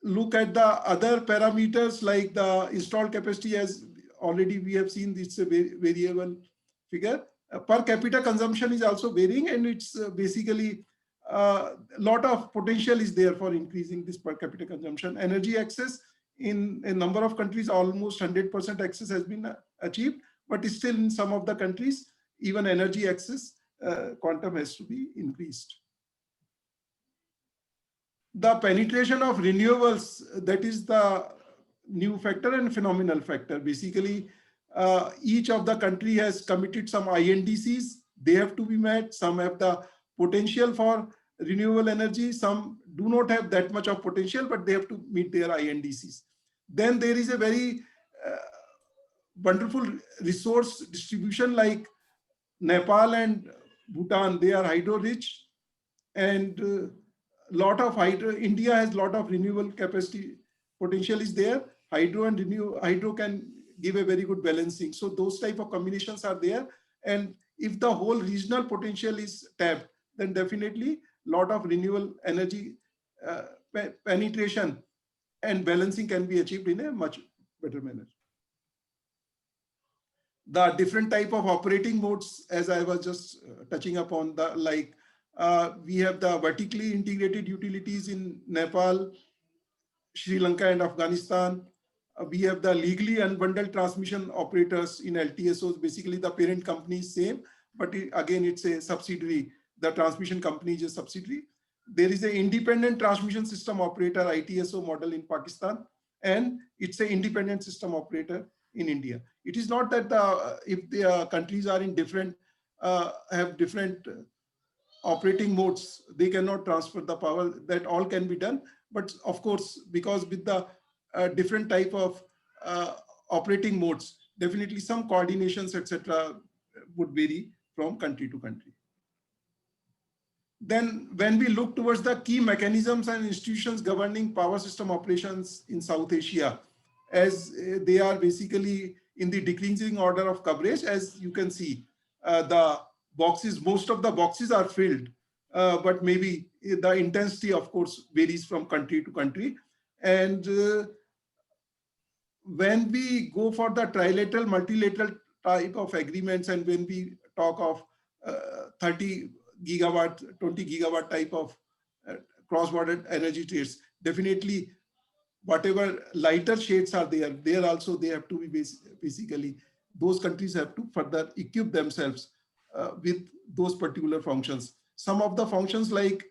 look at the other parameters like the installed capacity, as already we have seen, it's a variable figure. Per capita consumption is also varying, and it's basically a lot of potential is there for increasing this per capita consumption. Energy access in a number of countries, almost 100% access has been achieved, but still in some of the countries, even energy access quantum has to be increased. The penetration of renewables, that is the new factor and phenomenal factor. Basically, each of the country has committed some INDCs. They have to be met. Some have the potential for renewable energy. Some do not have that much of potential, but they have to meet their INDCs. Then there is a very wonderful resource distribution like Nepal and Bhutan. They are hydro rich, and lot of hydro. India has lot of renewable capacity potential is there. Hydro can give a very good balancing. So those type of combinations are there. And if the whole regional potential is tapped, then definitely lot of renewable energy penetration and balancing can be achieved in a much better manner. The different type of operating modes, as I was just touching upon, we have the vertically integrated utilities in Nepal, Sri Lanka, and Afghanistan. We have the legally unbundled transmission operators in LTSOs. Basically, the parent company is same, but again, it's a subsidiary. The transmission company is a subsidiary. There is an independent transmission system operator, ITSO model in Pakistan, and it's an independent system operator in India. It is not that if the countries are in different, have different operating modes, they cannot transfer the power. That all can be done. But of course, because with the different type of operating modes, definitely some coordinations, etc., would vary from country to country. Then when we look towards the key mechanisms and institutions governing power system operations in South Asia, as they are basically in the decreasing order of coverage. As you can see, the boxes, most of the boxes are filled, but maybe the intensity, of course, varies from country to country. And when we go for the trilateral, multilateral type of agreements, and when we talk of 30 gigawatt, 20 gigawatt type of cross-border energy trades, definitely whatever lighter shades are there, there also they have to be basically, those countries have to further equip themselves with those particular functions. Some of the functions like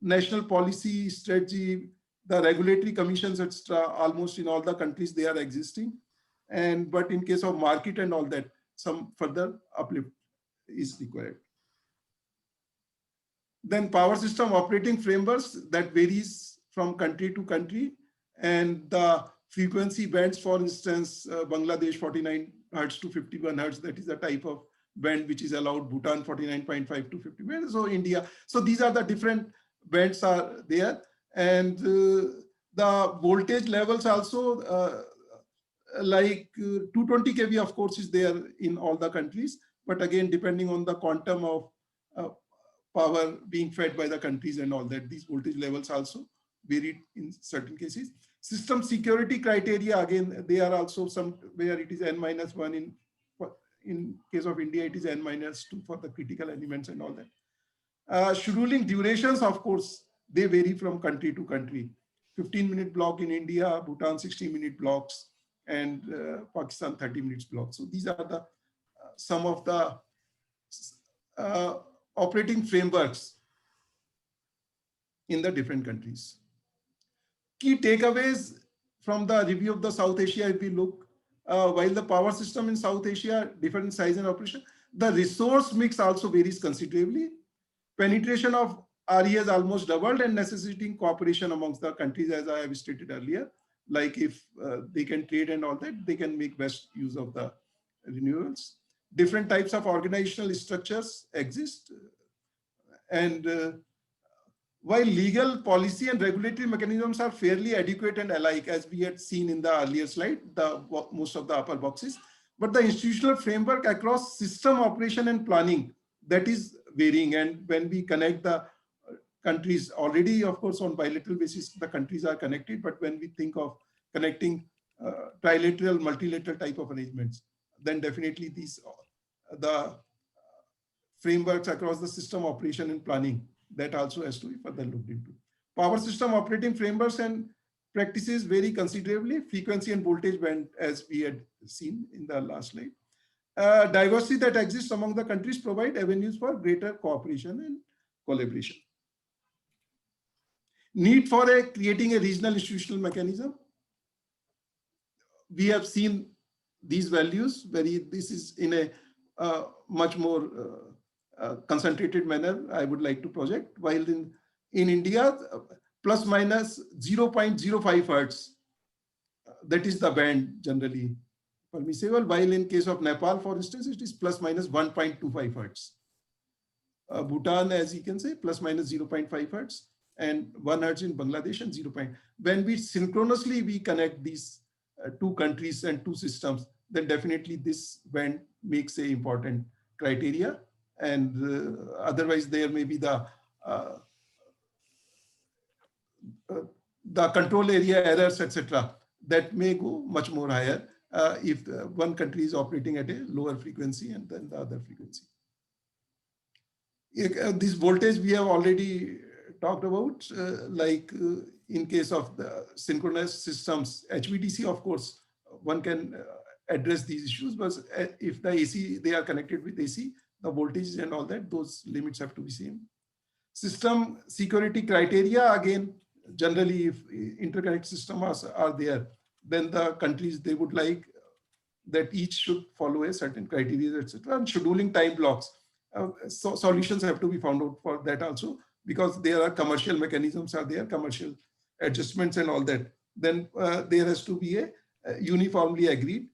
national policy, strategy, the regulatory commissions, etc., almost in all the countries they are existing. And but in case of market and all that, some further uplift is required. Then power system operating frameworks, that varies from country to country, and the frequency bands, for instance, Bangladesh 49 hertz to 51 hertz, that is the type of band which is allowed. Bhutan 49.5 to 50 bands. So India. So these are the different bands are there, and the voltage levels also like 220 kV, of course, is there in all the countries. But again, depending on the quantum of power being fed by the countries and all that, these voltage levels also varied in certain cases. System security criteria, again, they are also some where it is n-1 in case of India, it is n-2 for the critical elements and all that. Scheduling durations, of course, they vary from country to country. 15-minute block in India, Bhutan 60-minute blocks, and Pakistan 30 minutes blocks. So these are the some of the operating frameworks in the different countries. Key takeaways from the review of the South Asia, if we look, while the power system in South Asia, different size and operation, the resource mix also varies considerably. Penetration of RE has almost doubled and necessitating cooperation amongst the countries, as I have stated earlier. Like if they can trade and all that, they can make best use of the renewables. Different types of organizational structures exist. And while legal, policy, and regulatory mechanisms are fairly adequate and alike, as we had seen in the earlier slide, most of the upper boxes, but the institutional framework across system operation and planning, that is varying. And when we connect the countries already, of course, on bilateral basis, the countries are connected. But when we think of connecting trilateral, multilateral type of arrangements, then definitely these the frameworks across the system operation and planning, that also has to be further looked into. Power system operating frameworks and practices vary considerably, frequency and voltage band, as we had seen in the last slide. Diversity that exists among the countries provide avenues for greater cooperation and collaboration. Need for creating a regional institutional mechanism. We have seen these values, this is in a much more concentrated manner I would like to project, while in India, plus minus 0.05 hertz, that is the band generally permissible, while in case of Nepal, for instance, it is plus minus 1.25 hertz. Bhutan, as you can say, plus minus 0.5 hertz, and 1 hertz in Bangladesh, and 0. When we synchronously we connect these two countries and two systems, then definitely this band makes a important criteria. And otherwise there may be the control area errors, etc., that may go much more higher if one country is operating at a lower frequency and then the other frequency. This voltage we have already talked about, in case of the synchronous systems, HVDC, of course, one can address these issues, but if the AC, they are connected with AC, the voltage and all that, those limits have to be same. System security criteria, again, generally if interconnect systems are there, then the countries, they would like that each should follow a certain criteria, etc. And scheduling time blocks. So solutions have to be found out for that also, because there are commercial mechanisms are there, commercial adjustments and all that. Then there has to be a uniformly agreed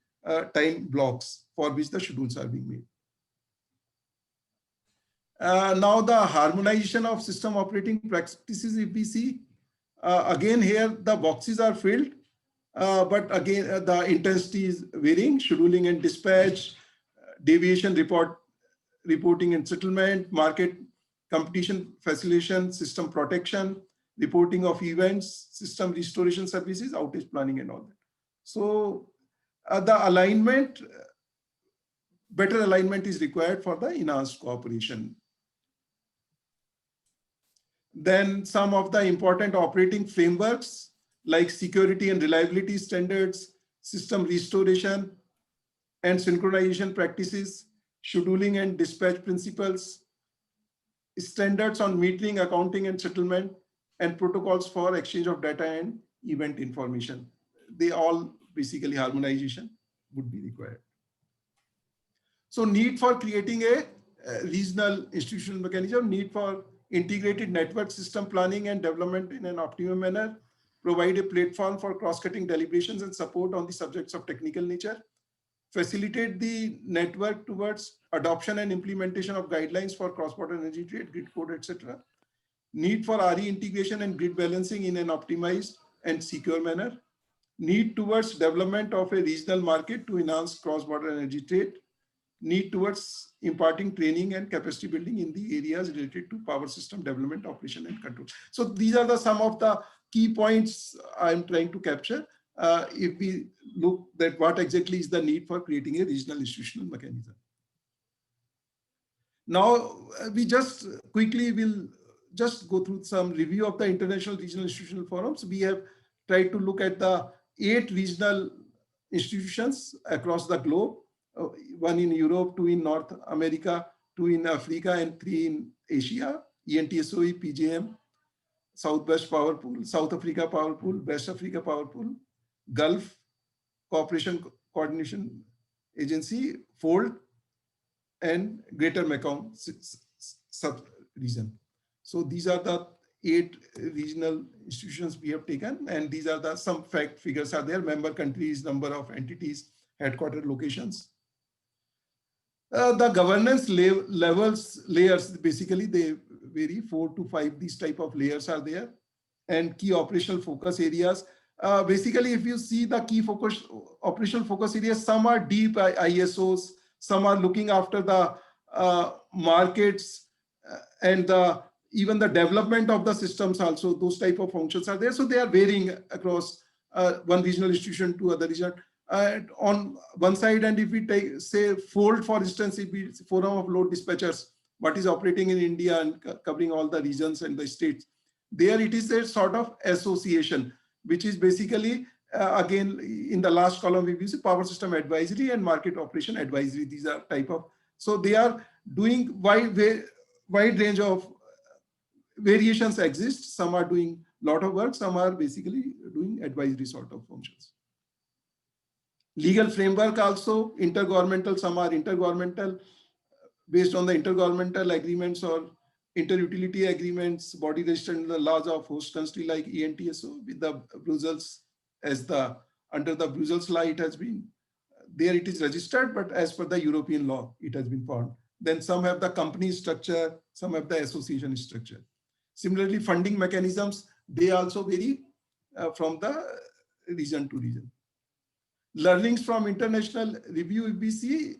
time blocks for which the schedules are being made. Now the harmonization of system operating practices, if we see, again here the boxes are filled. But again, the intensity is varying, scheduling and dispatch, deviation reporting and settlement, market competition facilitation, system protection, reporting of events, system restoration services, outage planning and all that. So the alignment, better alignment is required for the enhanced cooperation. Then some of the important operating frameworks like security and reliability standards, system restoration and synchronization practices, scheduling and dispatch principles, standards on metering, accounting and settlement, and protocols for exchange of data and event information. They all basically harmonization would be required. So need for creating a regional institutional mechanism, need for integrated network system planning and development in an optimum manner, provide a platform for cross-cutting deliberations and support on the subjects of technical nature, facilitate the network towards adoption and implementation of guidelines for cross-border energy trade, grid code, etc. Need for RE integration and grid balancing in an optimized and secure manner. Need towards development of a regional market to enhance cross-border energy trade. Need towards imparting training and capacity building in the areas related to power system development, operation and control. So these are the some of the key points I'm trying to capture. If we look at what exactly is the need for creating a regional institutional mechanism. Now we just quickly will just go through some review of the international regional institutional forums. We have tried to look at the 8 regional institutions across the globe. 1 in Europe, 2 in North America, 2 in Africa, and 3 in Asia. ENTSOE, PJM, Southwest Power Pool, South Africa Power Pool, West Africa Power Pool, Gulf Cooperation Coordination Agency, FOLD, and Greater Mekong sub-region. So these are the 8 regional institutions we have taken, and these are the some fact figures are there: member countries, number of entities, headquarter locations. The governance layers, basically they vary, 4 to 5, these type of layers are there, and key operational focus areas. Basically, if you see the key focus operational focus areas, some are deep ISOs, some are looking after the markets and even the development of the systems also, those type of functions are there. So they are varying across one regional institution to other region. On one side, and if we take, say, FOLD, for instance, it be Forum of Load Dispatchers, what is operating in India and covering all the regions and the states. There it is a sort of association, which is basically, again, in the last column, we see power system advisory and market operation advisory. These are type of, so they are doing wide range of variations exist. Some are doing a lot of work, some are basically doing advisory sort of functions. Legal framework also, intergovernmental, some are intergovernmental, based on the intergovernmental agreements or interutility agreements, body registered in the laws of host country like ENTSO with the Brussels as the, under the Brussels law it has been, there it is registered, but as per the European law, it has been formed. Then some have the company structure, some have the association structure. Similarly, funding mechanisms, they also vary from the region to region. Learnings from international review, if we see,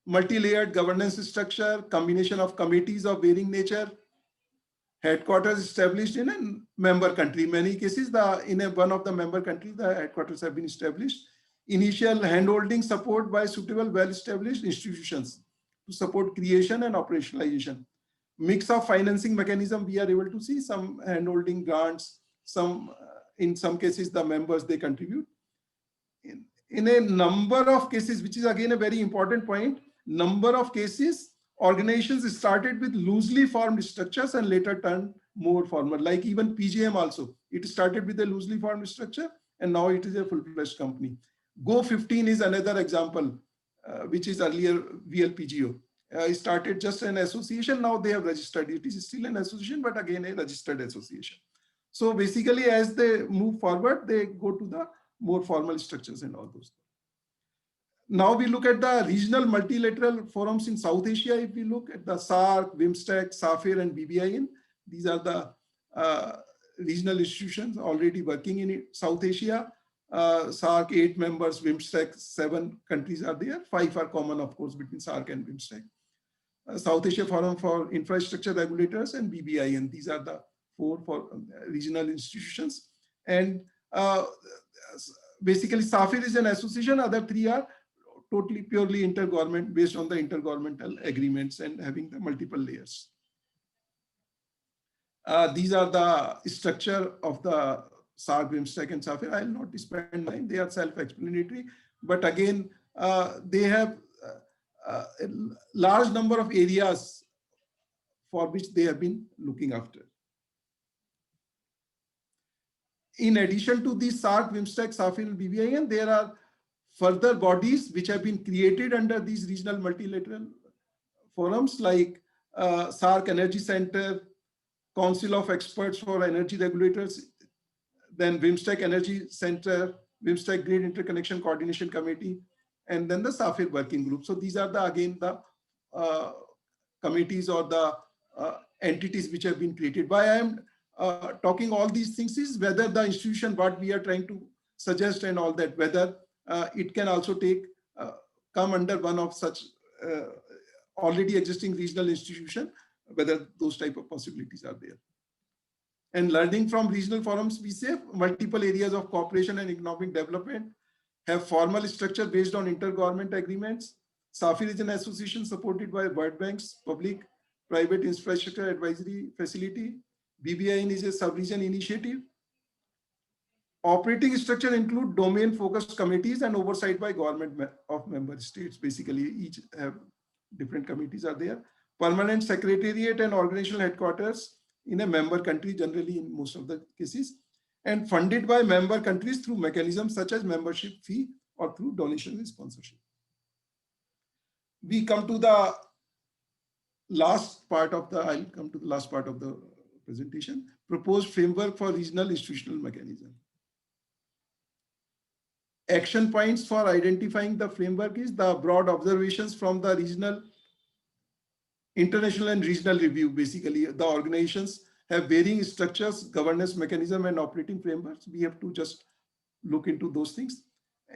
multi-layered governance structure, combination of committees of varying nature, headquarters established in a member country. In many cases, one of the member countries, the headquarters have been established. Initial handholding support by suitable, well-established institutions to support creation and operationalization. Mix of financing mechanism, we are able to see some handholding grants, some, in some cases, the members, they contribute. In a number of cases, which is again a very important point, number of cases, organizations started with loosely formed structures and later turned more formal, like even PJM also. It started with a loosely formed structure and now it is a full-fledged company. Go 15 is another example, which is earlier VLPGO. It started just an association, now they have registered. It is still an association, but again a registered association. So basically as they move forward, they go to the more formal structures and all those. Now we look at the regional multilateral forums in South Asia. If we look at the SAARC, WIMSTEC, SAFIR, and BBIN, these are the regional institutions already working in South Asia. SAARC 8 members, BIMSTEC 7 countries are there. 5 are common, of course, between SAARC and BIMSTEC. South Asia Forum for Infrastructure Regulators and BBIN. These are the 4 for regional institutions. And basically, SAFIR is an association. Other 3 are totally purely intergovernment, based on the intergovernmental agreements and having the multiple layers. These are the structure of the SAARC, BIMSTEC, and SAFIR. I will not spend time. They are self-explanatory. But again, they have a large number of areas for which they have been looking after. In addition to the SAARC, BIMSTEC, SAFIR, and BBIN, there are further bodies which have been created under these regional multilateral forums like SAARC Energy Center, Council of Experts for Energy Regulators, then BIMSTEC Energy Center, BIMSTEC Grid Interconnection Coordination Committee, and then the SAFIR Working Group. So these are the, again, the committees or the entities which have been created. Why I am talking all these things is whether the institution, what we are trying to suggest and all that, whether it can also take, come under one of such already existing regional institution, whether those type of possibilities are there. And learning from regional forums, we say multiple areas of cooperation and economic development have formal structure based on intergovernment agreements. SAFIR is an association supported by World Bank's public-private infrastructure advisory facility. BBIN is a sub-region initiative. Operating structure include domain-focused committees and oversight by government of member states. Basically, each have different committees are there. Permanent secretariat and organizational headquarters in a member country, generally in most of the cases, and funded by member countries through mechanisms such as membership fee or through donation and sponsorship. We come to the last part of the, I'll come to the last part of the presentation, proposed framework for regional institutional mechanism. Action points for identifying the framework is the broad observations from the regional, international and regional review. Basically, the organizations have varying structures, governance mechanism, and operating frameworks. We have to just look into those things.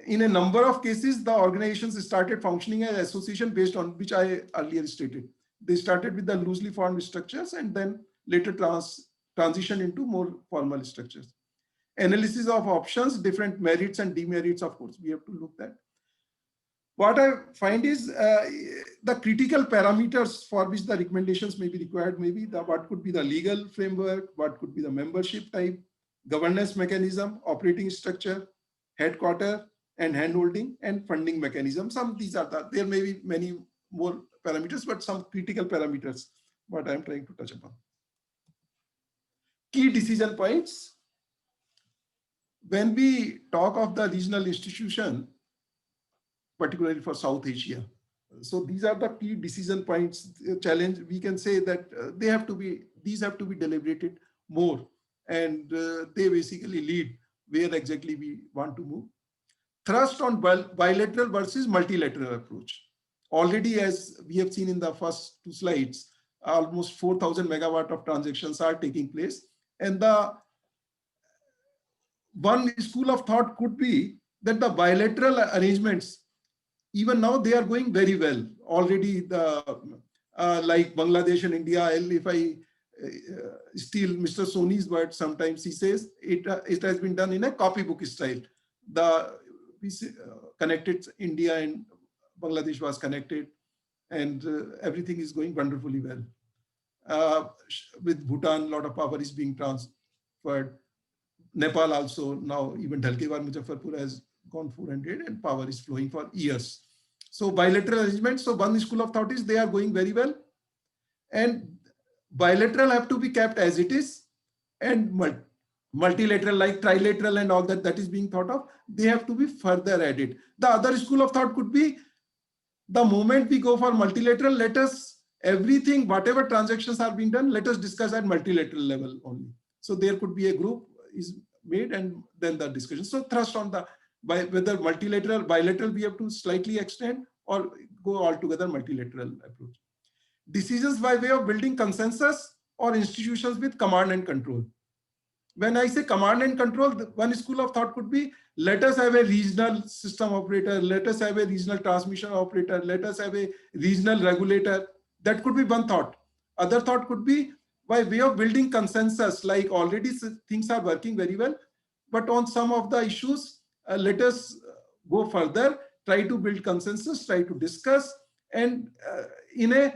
In a number of cases, the organizations started functioning as association based on which I earlier stated. They started with the loosely formed structures and then later transition into more formal structures. Analysis of options, different merits and demerits, of course, we have to look at. What I find is the critical parameters for which the recommendations may be required, maybe what could be the legal framework, what could be the membership type, governance mechanism, operating structure, headquarter and handholding, and funding mechanism. Some these are the, there may be many more parameters, but some critical parameters, what I'm trying to touch upon. Key decision points. When we talk of the regional institution, particularly for South Asia, so these are the key decision points. Challenge, we can say that they have to be, these have to be deliberated more, and they basically lead where exactly we want to move. Thrust on bilateral versus multilateral approach. Already, as we have seen in the first 2 slides, almost 4,000 megawatt of transactions are taking place, and the one school of thought could be that the bilateral arrangements, even now they are going very well. Already the like Bangladesh and India, if I steal Mr. Soni's word, sometimes he says it has been done in a copybook style. We connected, India and Bangladesh was connected, and everything is going wonderfully well. With Bhutan, a lot of power is being transferred. Nepal also, now even Dhalkewar Muzaffarpur has gone 400 and power is flowing for years. So bilateral arrangements, so one school of thought is they are going very well, and bilateral have to be kept as it is, and multilateral like trilateral and all that, that is being thought of, they have to be further added. The other school of thought could be the moment we go for multilateral, let us everything, whatever transactions are being done, let us discuss at multilateral level only. So there could be a group is made and then the discussion. So thrust on the whether multilateral, bilateral we have to slightly extend or go altogether multilateral approach. Decisions by way of building consensus or institutions with command and control. When I say command and control, one school of thought could be, let us have a regional system operator, let us have a regional transmission operator, let us have a regional regulator. That could be one thought. Other thought could be, by way of building consensus, like already things are working very well, but on some of the issues, let us go further, try to build consensus, try to discuss, and in a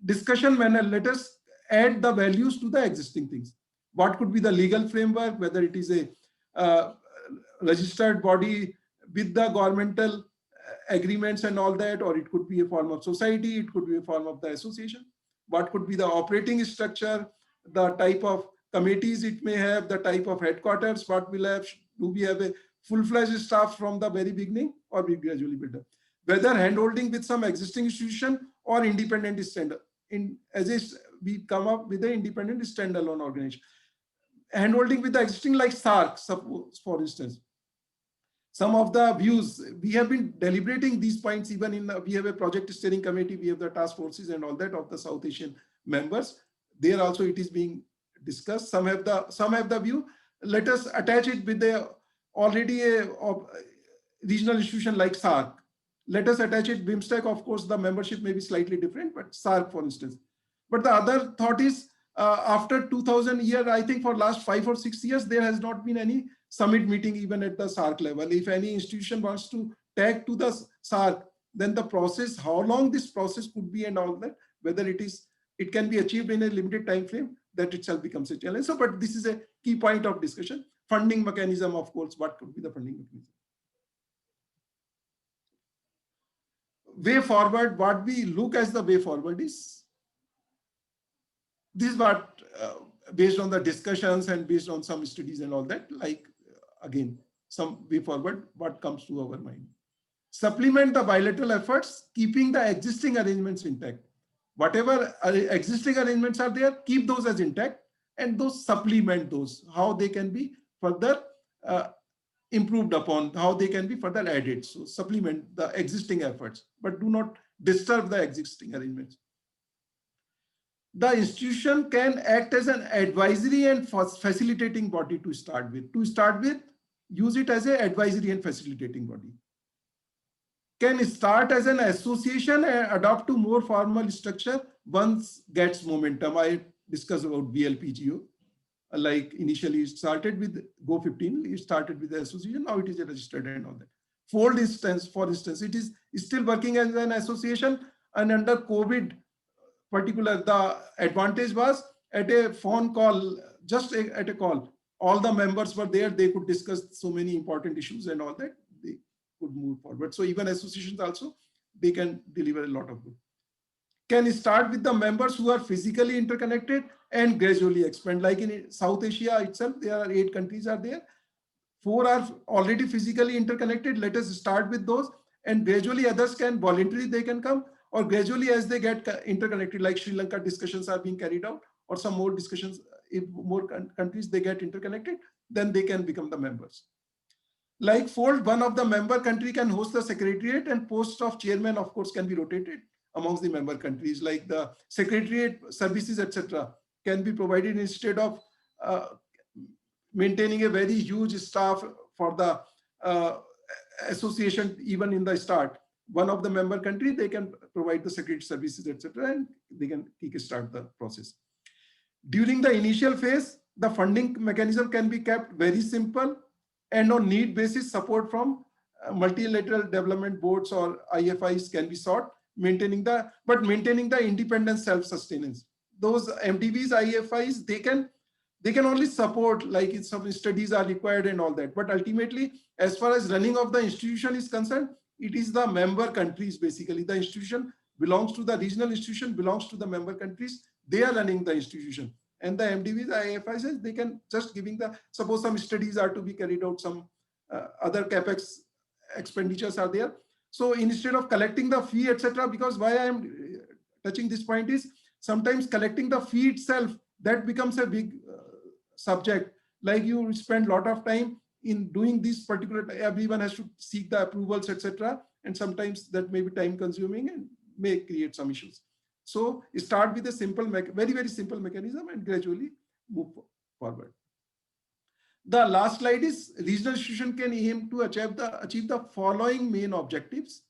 discussion manner, let us add the values to the existing things. What could be the legal framework, whether it is a registered body with the governmental agreements and all that, or it could be a form of society, it could be a form of the association. What could be the operating structure, the type of committees it may have, the type of headquarters, what will have, do we have a full-fledged staff from the very beginning, or we gradually build up? Whether handholding with some existing institution or independent standard. We come up with an independent standalone organization. Handholding with the existing, like SARC, suppose, for instance. Some of the views, we have been deliberating these points even in, we have a project steering committee, we have the task forces and all that of the South Asian members. There also it is being discussed. Some have the view, let us attach it with already a regional institution like SARC. Let us attach it, BIMSTEC, of course, the membership may be slightly different, but SARC, for instance. But the other thought is, after 2000 year, I think for last 5 or 6 years, there has not been any summit meeting even at the SARC level. If any institution wants to tag to the SARC, then the process, how long this process could be and all that, whether it can be achieved in a limited time frame, that itself becomes a challenge. So, but this is a key point of discussion. Funding mechanism, of course, what could be the funding mechanism? Way forward, what we look as the way forward is, this is what, based on the discussions and based on some studies and all that, like, again, some way forward, what comes to our mind. Supplement the bilateral efforts, keeping the existing arrangements intact. Whatever existing arrangements are there, keep those as intact, and those supplement those, how they can be further improved upon, how they can be further added. So supplement the existing efforts, but do not disturb the existing arrangements. The institution can act as an advisory and facilitating body to start with. To start with, use it as an advisory and facilitating body. Can start as an association and adopt to more formal structure once gets momentum. I discussed about VLPGO. Like initially it started with Go15, it started with the association, now it is registered and all that. Fold instance, for instance, it is still working as an association, and under COVID particular, the advantage was at a phone call, just at a call, all the members were there, they could discuss so many important issues and all that, they could move forward. So even associations also, they can deliver a lot of good. Can start with the members who are physically interconnected and gradually expand. Like in South Asia itself, there are 8 countries are there. 4 are already physically interconnected. Let us start with those, and gradually others can voluntarily, they can come, or gradually as they get interconnected, like Sri Lanka, discussions are being carried out, or some more discussions, if more countries they get interconnected, then they can become the members. Like Fold, one of the member country can host the secretariat, and post of chairman, of course, can be rotated amongst the member countries, like the secretariat services, etc., can be provided instead of maintaining a very huge staff for the association. Even in the start, one of the member country, they can provide the secretariat services, etc., and they can kick-start the process. During the initial phase, the funding mechanism can be kept very simple, and on need basis, support from multilateral development boards or IFIs can be sought, maintaining the independent self-sustenance. Those MDBs, IFIs, they can only support, like if some studies are required and all that. But ultimately, as far as running of the institution is concerned, it is the member countries, basically. The institution belongs to the regional institution, belongs to the member countries. They are running the institution. And the MDBs, IFIs, they can just giving the, suppose some studies are to be carried out, some other CapEx expenditures are there. So instead of collecting the fee, etc., because why I am touching this point is, sometimes collecting the fee itself, that becomes a big subject. Like you spend a lot of time in doing this particular, everyone has to seek the approvals, etc. And sometimes that may be time consuming and may create some issues. So start with a simple, very, very simple mechanism and gradually move forward. The last slide is regional institution can aim to achieve the following main objectives.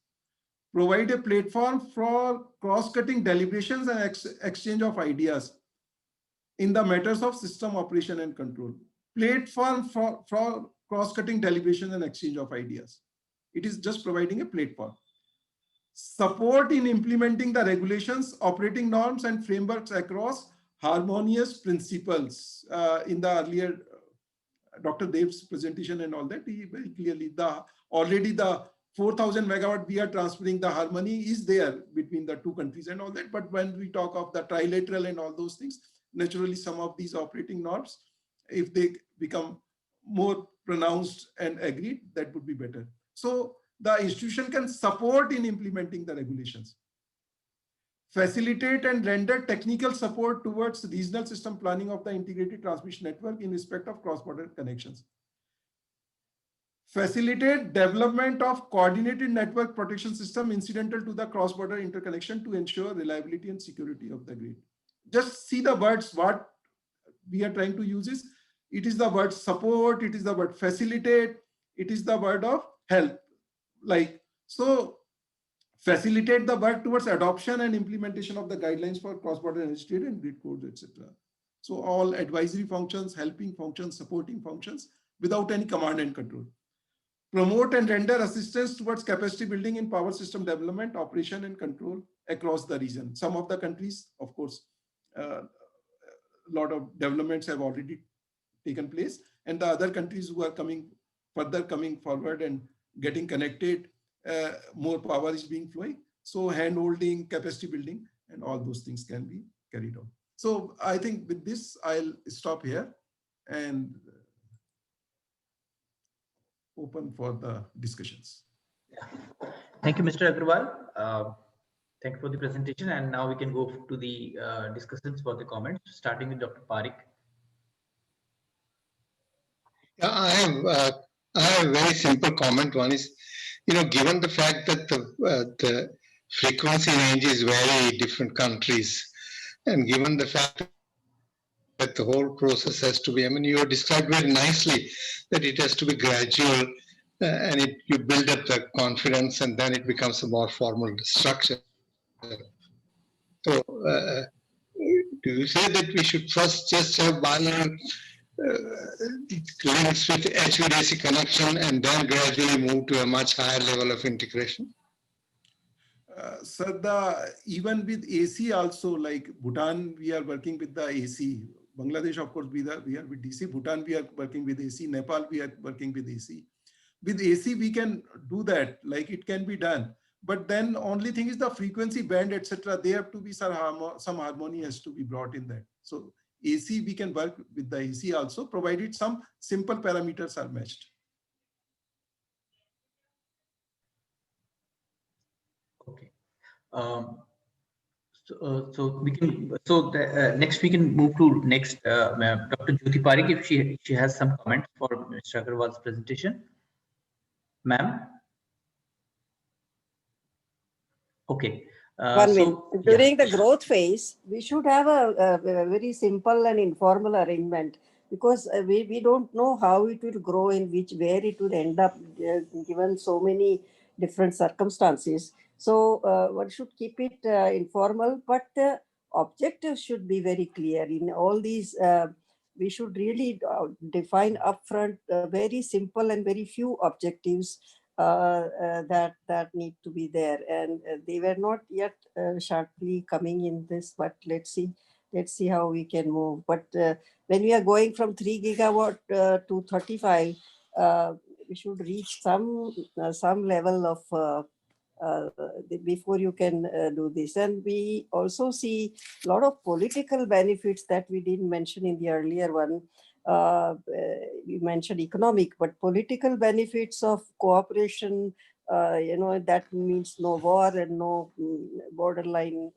Provide a platform for cross-cutting deliberations and exchange of ideas in the matters of system operation and control. Platform for cross-cutting deliberation and exchange of ideas. It is just providing a platform. Support in implementing the regulations, operating norms, and frameworks across harmonious principles. In the earlier Dr. Dev's presentation and all that, he very clearly already the 4,000 megawatt we are transferring, the harmony is there between the two countries and all that. But when we talk of the trilateral and all those things, naturally some of these operating norms, if they become more pronounced and agreed, that would be better. So the institution can support in implementing the regulations. Facilitate and render technical support towards regional system planning of the integrated transmission network in respect of cross-border connections. Facilitate development of coordinated network protection system incidental to the cross-border interconnection to ensure reliability and security of the grid. Just see the words, what we are trying to use is, it is the word support, it is the word facilitate, it is the word of help. Like, so facilitate the work towards adoption and implementation of the guidelines for cross-border energy trade and grid codes, etc. So all advisory functions, helping functions, supporting functions without any command and control. Promote and render assistance towards capacity building in power system development, operation and control across the region. Some of the countries, of course, a lot of developments have already taken place, and the other countries who are coming forward and getting connected, more power is being flowing. So hand holding, capacity building, and all those things can be carried out. So I think with this, I'll stop here and open for the discussions. Thank you, Mr. Agarwal. Thank you for the presentation. And now we can go to the discussions for the comments, starting with Dr. Parikh. I have a very simple comment. One is, given the fact that the frequency ranges vary in different countries, and given the fact that the whole process has to be, you have described very nicely that it has to be gradual, and you build up the confidence, and then it becomes a more formal structure. So, do you say that we should first just have bilateral links with HVDC connection and then gradually move to a much higher level of integration? So even with AC also, like Bhutan, we are working with the AC. Bangladesh, of course, we are with DC. Bhutan, we are working with AC. Nepal, we are working with AC. With AC, we can do that, like it can be done. But then only thing is the frequency band, etc. They have to be some harmony has to be brought in that. So AC, we can work with the AC also, provided some simple parameters are matched. Okay. Next we can move to Dr. Jyoti Parikh, if she has some comments for Mr. Agarwal's presentation. Ma'am. Okay. One minute. During the growth phase, we should have a very simple and informal arrangement, because we don't know how it will grow, where it will end up, given so many different circumstances. So one should keep it informal, but the objectives should be very clear. In all these, we should really define upfront very simple and very few objectives that need to be there, and they were not yet sharply coming in this, but let's see how we can move. But when we are going from 3 gigawatt to 35, we should reach some level of before you can do this. And we also see a lot of political benefits that we didn't mention in the earlier one. You mentioned economic, but political benefits of cooperation, that means no war and no borderline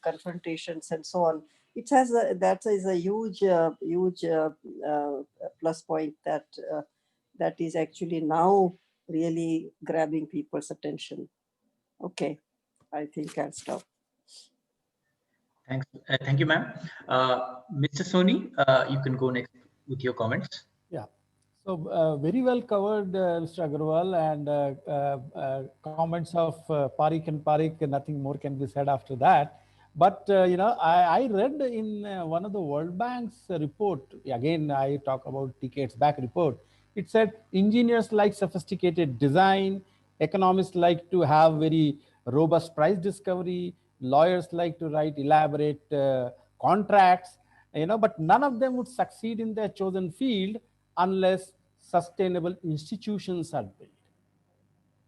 confrontations and so on. That is a huge plus point that is actually now really grabbing people's attention. Okay, I think I'll stop. Thanks. Thank you, ma'am. Mr. Soni, you can go next with your comments. Yeah. So very well covered, Mr. Agarwal, and comments of Parikh, nothing more can be said after that. But I read in one of the World Bank's report, again I talk about decades back report, it said engineers like sophisticated design, economists like to have very robust price discovery, lawyers like to write elaborate contracts, but none of them would succeed in their chosen field unless sustainable institutions are built.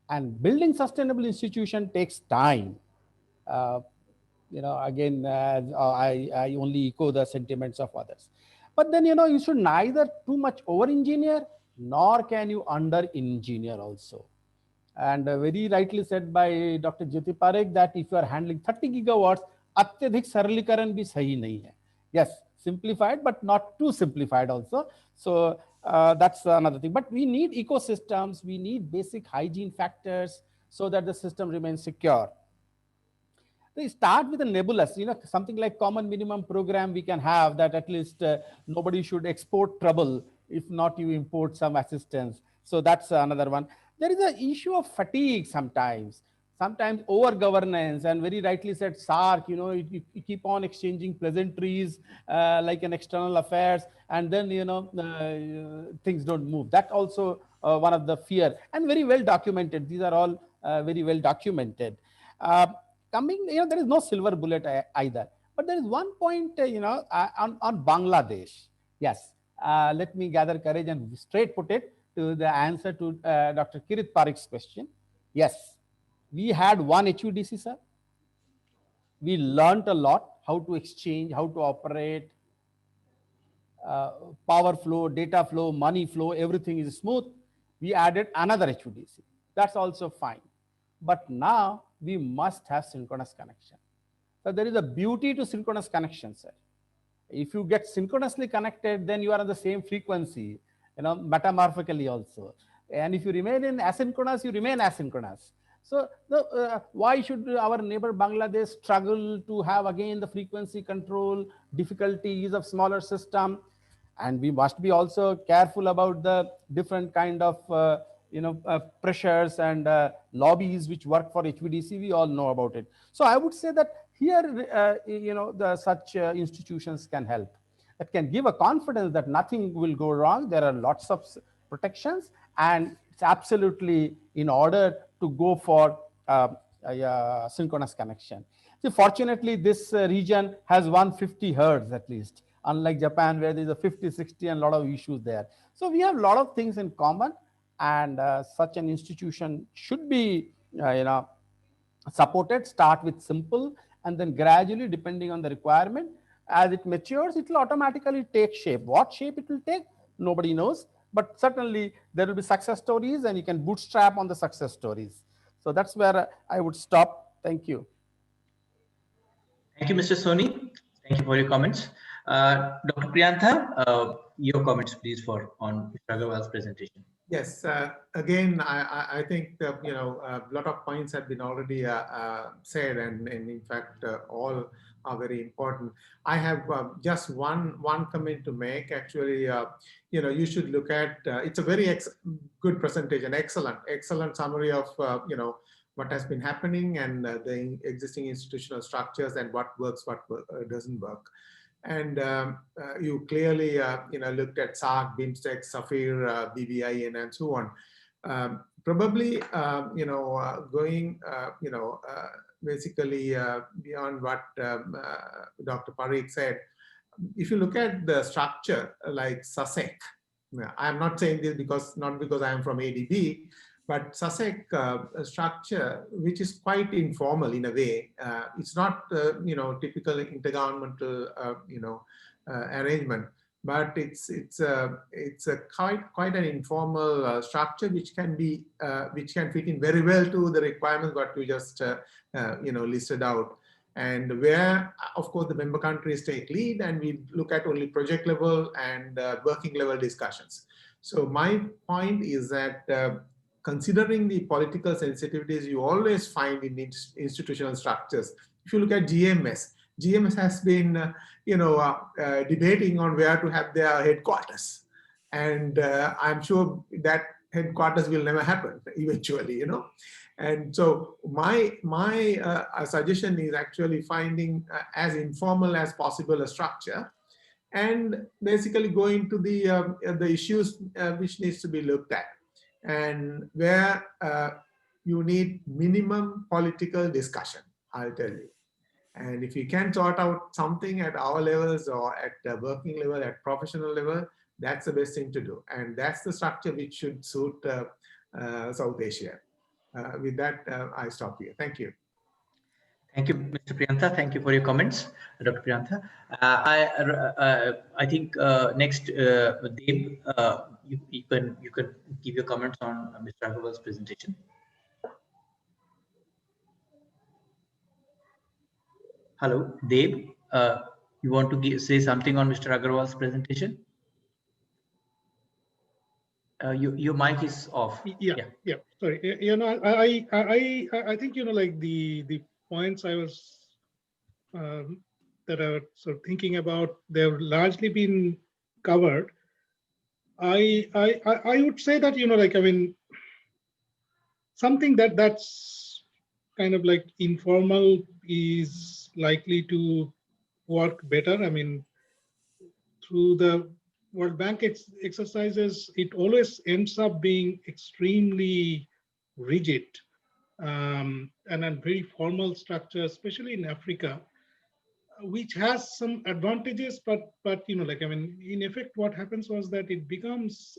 And building sustainable institution takes time. Uh, again, I only echo the sentiments of others. But then, you should neither too much over-engineer, nor can you under-engineer also. And very rightly said by Dr. Jyoti Parekh that if you are handling 30 gigawatts, अत्यधिक सरलीकरण भी सही नहीं है. Yes, simplified, but not too simplified also. So that's another thing. But we need ecosystems, we need basic hygiene factors so that the system remains secure. They start with a nebulous, something like common minimum program we can have, that at least nobody should export trouble. If not, you import some assistance. So that's another one. There is an issue of fatigue sometimes over governance, and very rightly said SARC, you keep on exchanging pleasantries like an external affairs, and then, things don't move. That also one of the fear, and very well documented. These are all very well documented. There is no silver bullet either. But there is one point, on Bangladesh. Yes, let me gather courage and straight put it to the answer to Dr. Kirit Parikh's question. Yes, we had one HVDC, sir. We learned a lot, how to exchange, how to operate, power flow, data flow, money flow, everything is smooth. We added another HVDC. That's also fine. But now we must have synchronous connection. So there is a beauty to synchronous connection, sir. If you get synchronously connected, then you are on the same frequency, metamorphically also. And if you remain in asynchronous, you remain asynchronous. So why should our neighbor Bangladesh struggle to have again the frequency control, difficulties of smaller system? And we must be also careful about the different kind of pressures and lobbies which work for HVDC. We all know about it. So I would say that here, such institutions can help. That can give a confidence that nothing will go wrong. There are lots of protections, and it's absolutely in order to go for synchronous connection. See, fortunately, this region has 150 hertz at least, unlike Japan where there's a 50, 60 and a lot of issues there. So we have a lot of things in common, and such an institution should be, supported. Start with simple, and then gradually, depending on the requirement, as it matures, it will automatically take shape. What shape it will take, nobody knows. But certainly there will be success stories, and you can bootstrap on the success stories. So that's where I would stop. Thank you. Thank you, Mr. Soni. Thank you for your comments. Dr. Priyantha, your comments, please, on Mr. Agarwal's presentation. Yes, again, I think a lot of points have been already said, and in fact, all are very important. I have just one comment to make. Actually, you should look at. It's a very good presentation, excellent summary of what has been happening, and the existing institutional structures, and what works, what doesn't work. And you clearly looked at SARC, BIMSTEC, SAFIR, BBIN, and so on. Probably going basically beyond what Dr. Parikh said. If you look at the structure like SASEC, I'm not saying this not because I am from ADB, but SASEC structure, which is quite informal in a way, it's not typical intergovernmental arrangement, but it's a quite an informal structure which can fit in very well to the requirements what we just listed out, and where of course the member countries take lead, and we look at only project level and working level discussions. So my point is that considering the political sensitivities you always find in institutional structures, if you look at GMS has been debating on where to have their headquarters. And I'm sure that headquarters will never happen eventually, you know. And so my suggestion is actually finding as informal as possible a structure, and basically going to the issues which needs to be looked at, and where you need minimum political discussion, I'll tell you. And if you can sort out something at our levels or at the working level, at professional level, that's the best thing to do. And that's the structure which should suit South Asia. With that, I stop here. Thank you. Thank you, Mr. Priyantha. Thank you for your comments, Dr. Priyantha. I think next, Deb, you can give your comments on Mr. Agarwal's presentation. Hello, Deb. You want to say something on Mr. Agarwal's presentation? Your mic is off. Yeah. Sorry. You know, I think, you know, like the points I was that I was sort of thinking about, they've largely been covered. I would say that, you know, like, I mean, something that's kind of like informal is likely to work better. I mean, through the World Bank exercises, it always ends up being extremely rigid and a very formal structure, especially in Africa, which has some advantages, but you know, like, I mean, in effect, what happens was that it becomes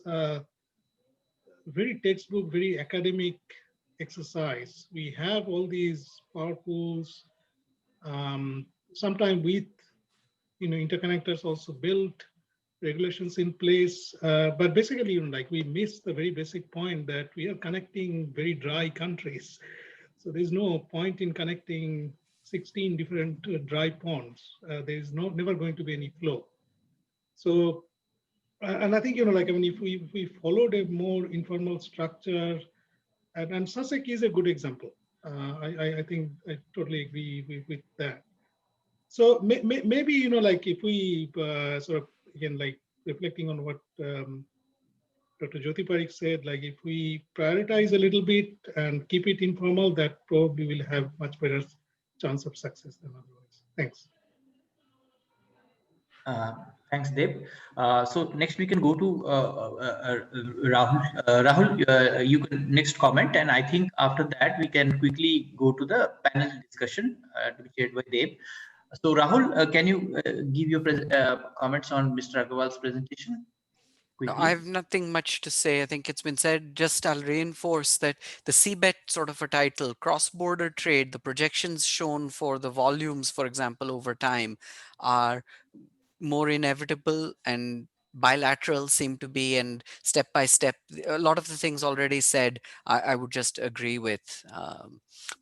very textbook, very academic exercise. We have all these power pools, sometimes with, you know, interconnectors also built, regulations in place, but basically, you know, like, we miss the very basic point that we are connecting very dry countries. So there's no point in connecting 16 different dry ponds. There is never going to be any flow. So, and I think, you know, like, I mean, if we followed a more informal structure, and SASEC is a good example. I think I totally agree with that. So maybe, you know, like, if we sort of, again, like, reflecting on what Dr. Jyoti Parikh said, like, if we prioritize a little bit and keep it informal, that probably will have much better chance of success than otherwise. Thanks. Thanks, Deb. So next we can go to Rahul. Rahul, you can next comment, and I think after that we can quickly go to the panel discussion to be chaired by Deb. So Rahul, can you give your comments on Mr. Agarwal's presentation? No, I have nothing much to say. I think it's been said. Just I'll reinforce that the CBET sort of a title, cross-border trade, the projections shown for the volumes, for example, over time are more inevitable, and bilateral seem to be, and step by step, a lot of the things already said, I would just agree with.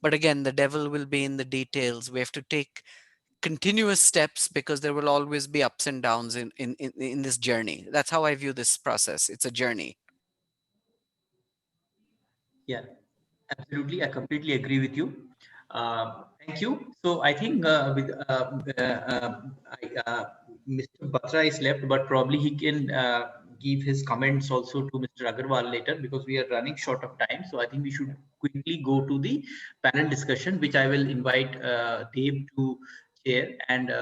But again, the devil will be in the details. We have to take continuous steps because there will always be ups and downs in this journey. That's how I view this process. It's a journey. Yeah, absolutely. I completely agree with you. Thank you. So I think Mr. Batra is left, but probably he can give his comments also to Mr. Agarwal later, because we are running short of time. So I think we should quickly go to the panel discussion, which I will invite Deb to chair and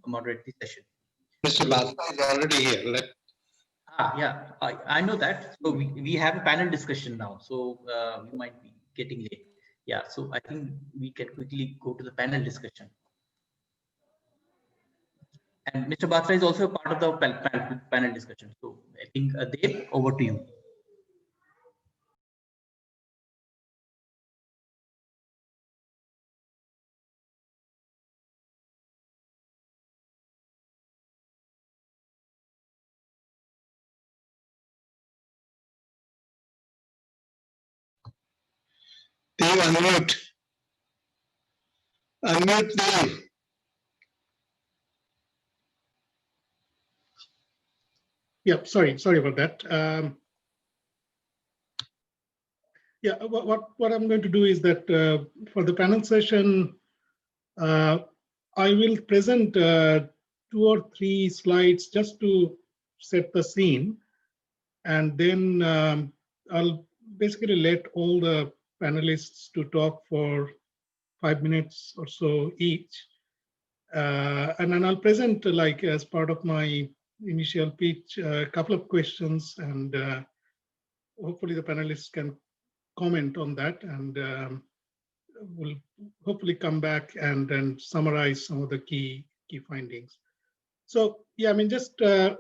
moderate the session. Mr. Batra is already here. Yeah, I know that. So we have a panel discussion now. So we might be getting late. Yeah, so I think we can quickly go to the panel discussion. And Mr. Batra is also a part of the panel discussion. So I think Deb, over to you. Dave, unmute. Unmute, Dave. Yeah, sorry about that. Yeah, what I'm going to do is that for the panel session, I will present 2 or 3 slides just to set the scene. And then I'll basically let all the panelists to talk for 5 minutes or so each. And then I'll present, like, as part of my initial pitch, a couple of questions, and hopefully the panelists can comment on that, and we'll hopefully come back and then summarize some of the key findings. So yeah, I mean, just the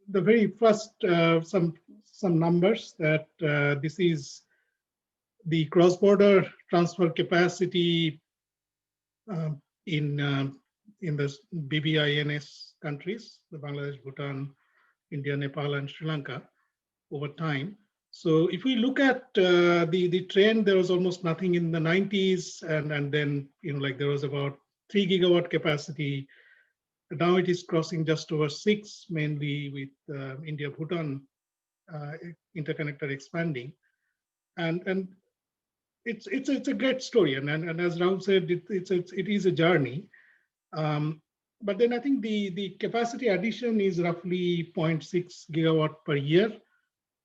very first, some numbers that this is the cross-border transfer capacity in the BBINS countries, the Bangladesh, Bhutan, India, Nepal, and Sri Lanka over time. So if we look at the trend, there was almost nothing in the 90s, and then, you know, like there was about 3 gigawatt capacity. Now it is crossing just over 6, mainly with India, Bhutan interconnector expanding, and it's a great story. And as Rahul said, it is a journey. But then I think the capacity addition is roughly 0.6 gigawatt per year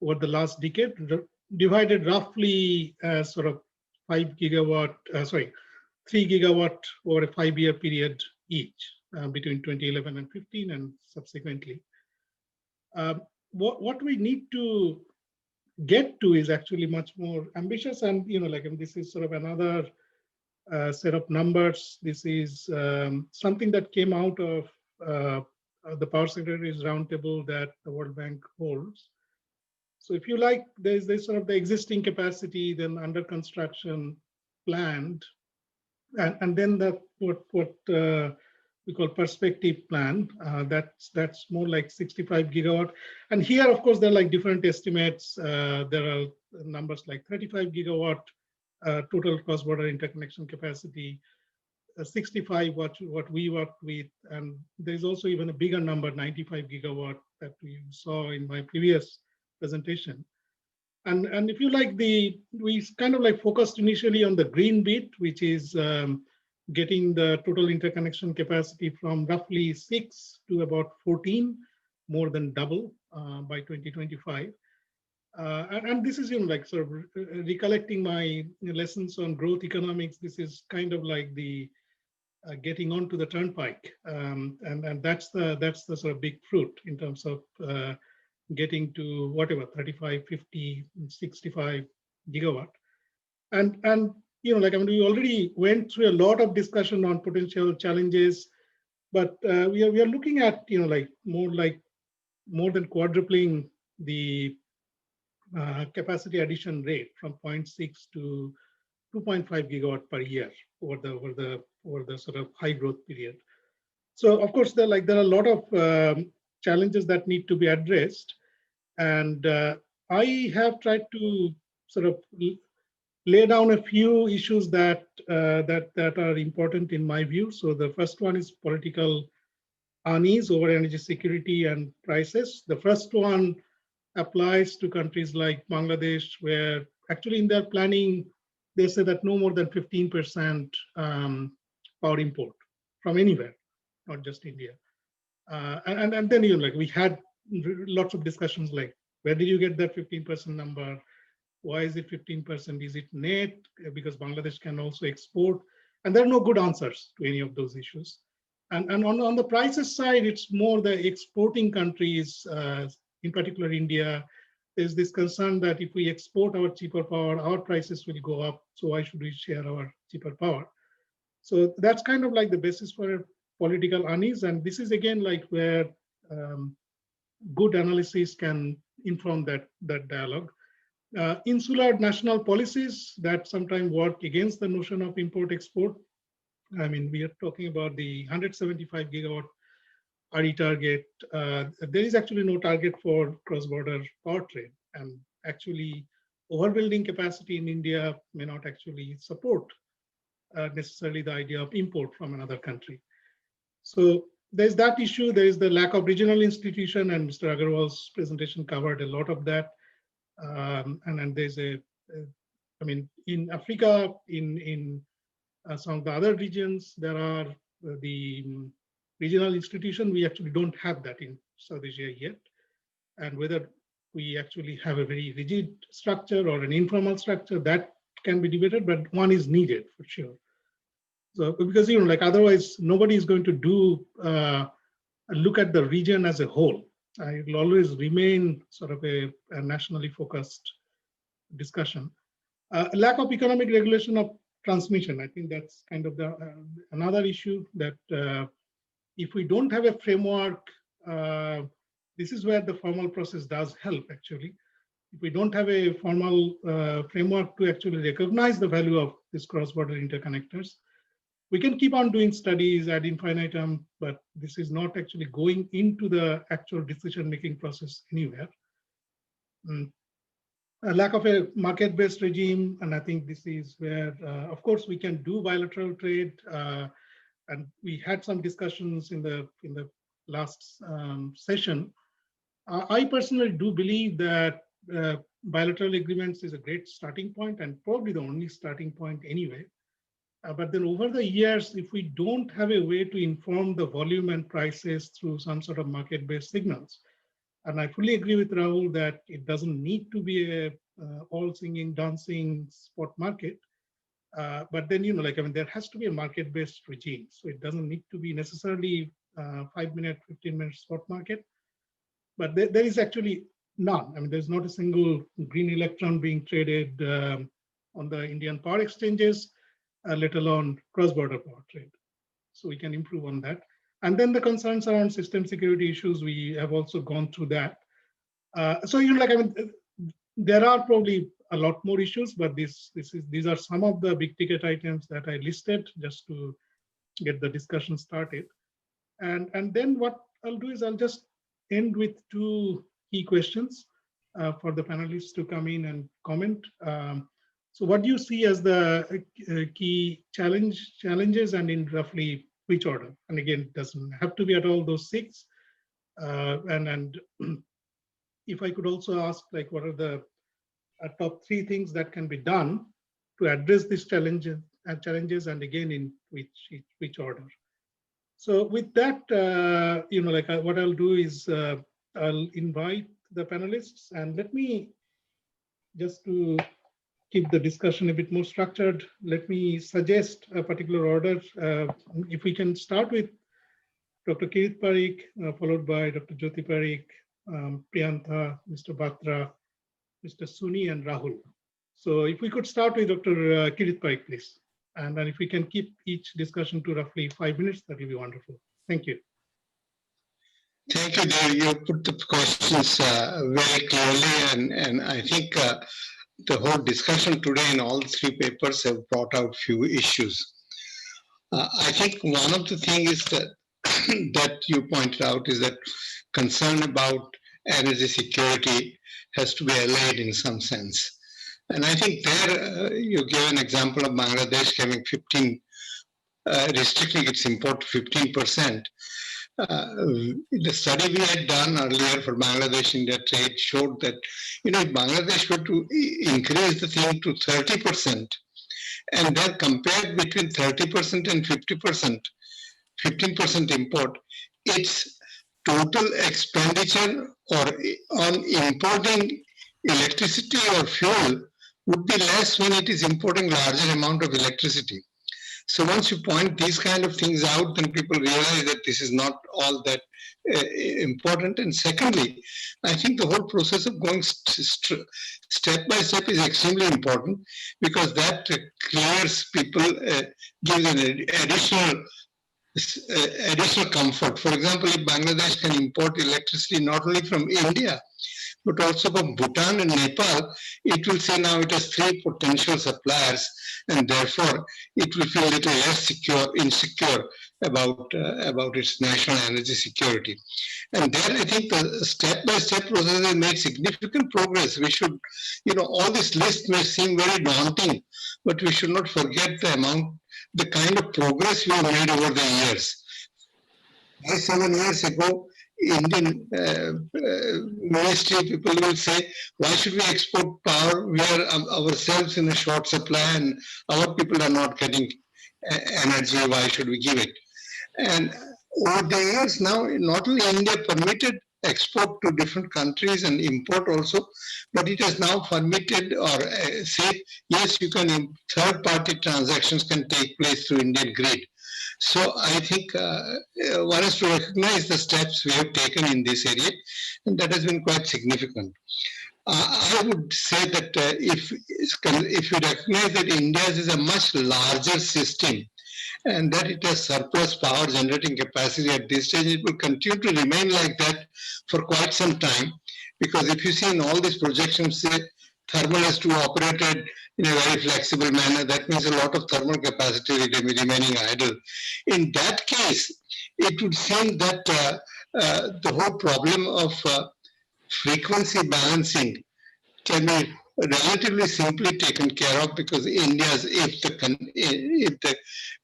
over the last decade, divided roughly sort of 3 gigawatt over a 5-year period each, between 2011 and 15 and subsequently. What we need to get to is actually much more ambitious, and, you know, like, this is sort of another set of numbers. This is something that came out of the Power Secretaries Roundtable that the World Bank holds. So if you like, there's sort of the existing capacity, then under construction, planned, and then what we call perspective plan. That's more like 65 gigawatt. And here, of course, there are like different estimates. There are numbers like 35 gigawatt total cross-border interconnection capacity, 65 what we worked with, and there's also even a bigger number, 95 gigawatt, that we saw in my previous presentation. And if you like, we kind of like focused initially on the green bit, which is getting the total interconnection capacity from roughly 6 to about 14, more than double by 2025. And this is, you know, like sort of recollecting my lessons on growth economics. This is kind of like the getting onto the turnpike, and that's the sort of big fruit in terms of getting to whatever 35, 50, 65 gigawatt. And you know, like, I mean, we already went through a lot of discussion on potential challenges, but we are looking at, you know, like more than quadrupling the capacity addition rate from 0.6 to 2.5 gigawatt per year over the sort of high growth period. So of course, there are a lot of challenges that need to be addressed, and I have tried to sort of lay down a few issues that are important in my view. So the first one is political unease over energy security and prices. The first one applies to countries like Bangladesh, where actually in their planning, they say that no more than 15% power import from anywhere, not just India. And then, you know, like, we had lots of discussions like, where did you get that 15% number? Why is it 15%? Is it net? Because Bangladesh can also export. And there are no good answers to any of those issues. And on the prices side, it's more the exporting countries, in particular India. There's this concern that if we export our cheaper power, our prices will go up. So why should we share our cheaper power? So that's kind of like the basis for political unease. And this is again like where good analysis can inform that dialogue. Insular national policies that sometimes work against the notion of import-export. I mean, we are talking about the 175 gigawatt RE target. There is actually no target for cross-border power trade, and actually overbuilding capacity in India may not actually support necessarily the idea of import from another country. So there's that issue. There is the lack of regional institution, and Mr. Agarwal's presentation covered a lot of that. And then there's I mean, in Africa, in some of the other regions, there are the regional institution. We actually don't have that in South Asia yet. And whether we actually have a very rigid structure or an informal structure, that can be debated, but one is needed for sure. So because like otherwise nobody is going to do look at the region as a whole. It will always remain sort of a nationally focused discussion. Lack of economic regulation of transmission. I think that's kind of the another issue that if we don't have a framework, this is where the formal process does help actually. If we don't have a formal framework to actually recognize the value of these cross-border interconnectors, we can keep on doing studies ad infinitum, but this is not actually going into the actual decision-making process anywhere. A lack of a market-based regime, and I think this is where, of course, we can do bilateral trade, and we had some discussions in the last session. I personally do believe that bilateral agreements is a great starting point and probably the only starting point anyway. But then over the years, if we don't have a way to inform the volume and prices through some sort of market-based signals, and I fully agree with Rahul that it doesn't need to be a all singing, dancing spot market. But then, like, I mean, there has to be a market-based regime. So it doesn't need to be necessarily 5-minute, 15-minute spot market. But there is actually none. I mean, there's not a single green electron being traded on the Indian power exchanges, let alone cross-border power trade. So we can improve on that. And then the concerns around system security issues, we have also gone through that. So, like, I mean, there are probably a lot more issues, but these are some of the big ticket items that I listed just to get the discussion started. And then what I'll do is I'll just end with 2 key questions for the panelists to come in and comment. So what do you see as the key challenges, and in roughly which order? And again, it doesn't have to be at all those 6. And if I could also ask, like, what are the top 3 things that can be done to address these challenges, and again, in which order? So with that, like, what I'll do is I'll invite the panelists, and let me, just to keep the discussion a bit more structured, let me suggest a particular order. If we can start with Dr. Kirit Parikh, followed by Dr. Jyoti Parikh, Priyantha, Mr. Batra, Mr. Suni, and Rahul. So if we could start with Dr. Kirit Parikh, please. And then if we can keep each discussion to roughly 5 minutes, that will be wonderful. Thank you. Thank you, Dev. You put the questions very clearly, and I think the whole discussion today in all 3 papers have brought out few issues. I think one of the things is that that you pointed out is that concern about energy security has to be allayed in some sense. And I think there you gave an example of Bangladesh having 15, restricting its import to 15%. The study we had done earlier for Bangladesh India trade showed that, if Bangladesh were to increase the thing to 30%, and then compared between 30% and 50%, 15% import, its total expenditure or on importing electricity or fuel would be less when it is importing larger amount of electricity. So once you point these kind of things out, then people realize that this is not all that important. And secondly, I think the whole process of going step by step is extremely important, because that clears people, gives an additional comfort. For example, if Bangladesh can import electricity not only from India, but also from Bhutan and Nepal, it will say now it has 3 potential suppliers, and therefore it will feel a little less insecure about its national energy security. And there I think the step-by-step process has made significant progress. We should, all this list may seem very daunting, but we should not forget the kind of progress we have made over the years. 7 years ago, Indian ministry people will say, why should we export power? We are ourselves in a short supply and our people are not getting energy. Why should we give it? And over the years now, not only India permitted export to different countries and import also, but it has now permitted or say, yes, you can, third-party transactions can take place through Indian grid. So I think one has to recognize the steps we have taken in this area, and that has been quite significant. I would say that if you recognize that India's is a much larger system and that it has surplus power generating capacity at this stage, it will continue to remain like that for quite some time. Because if you see in all these projections, say thermal has to operate in a very flexible manner, that means a lot of thermal capacity remaining idle. In that case, it would seem that the whole problem of frequency balancing can be relatively simply taken care of, because India's, if the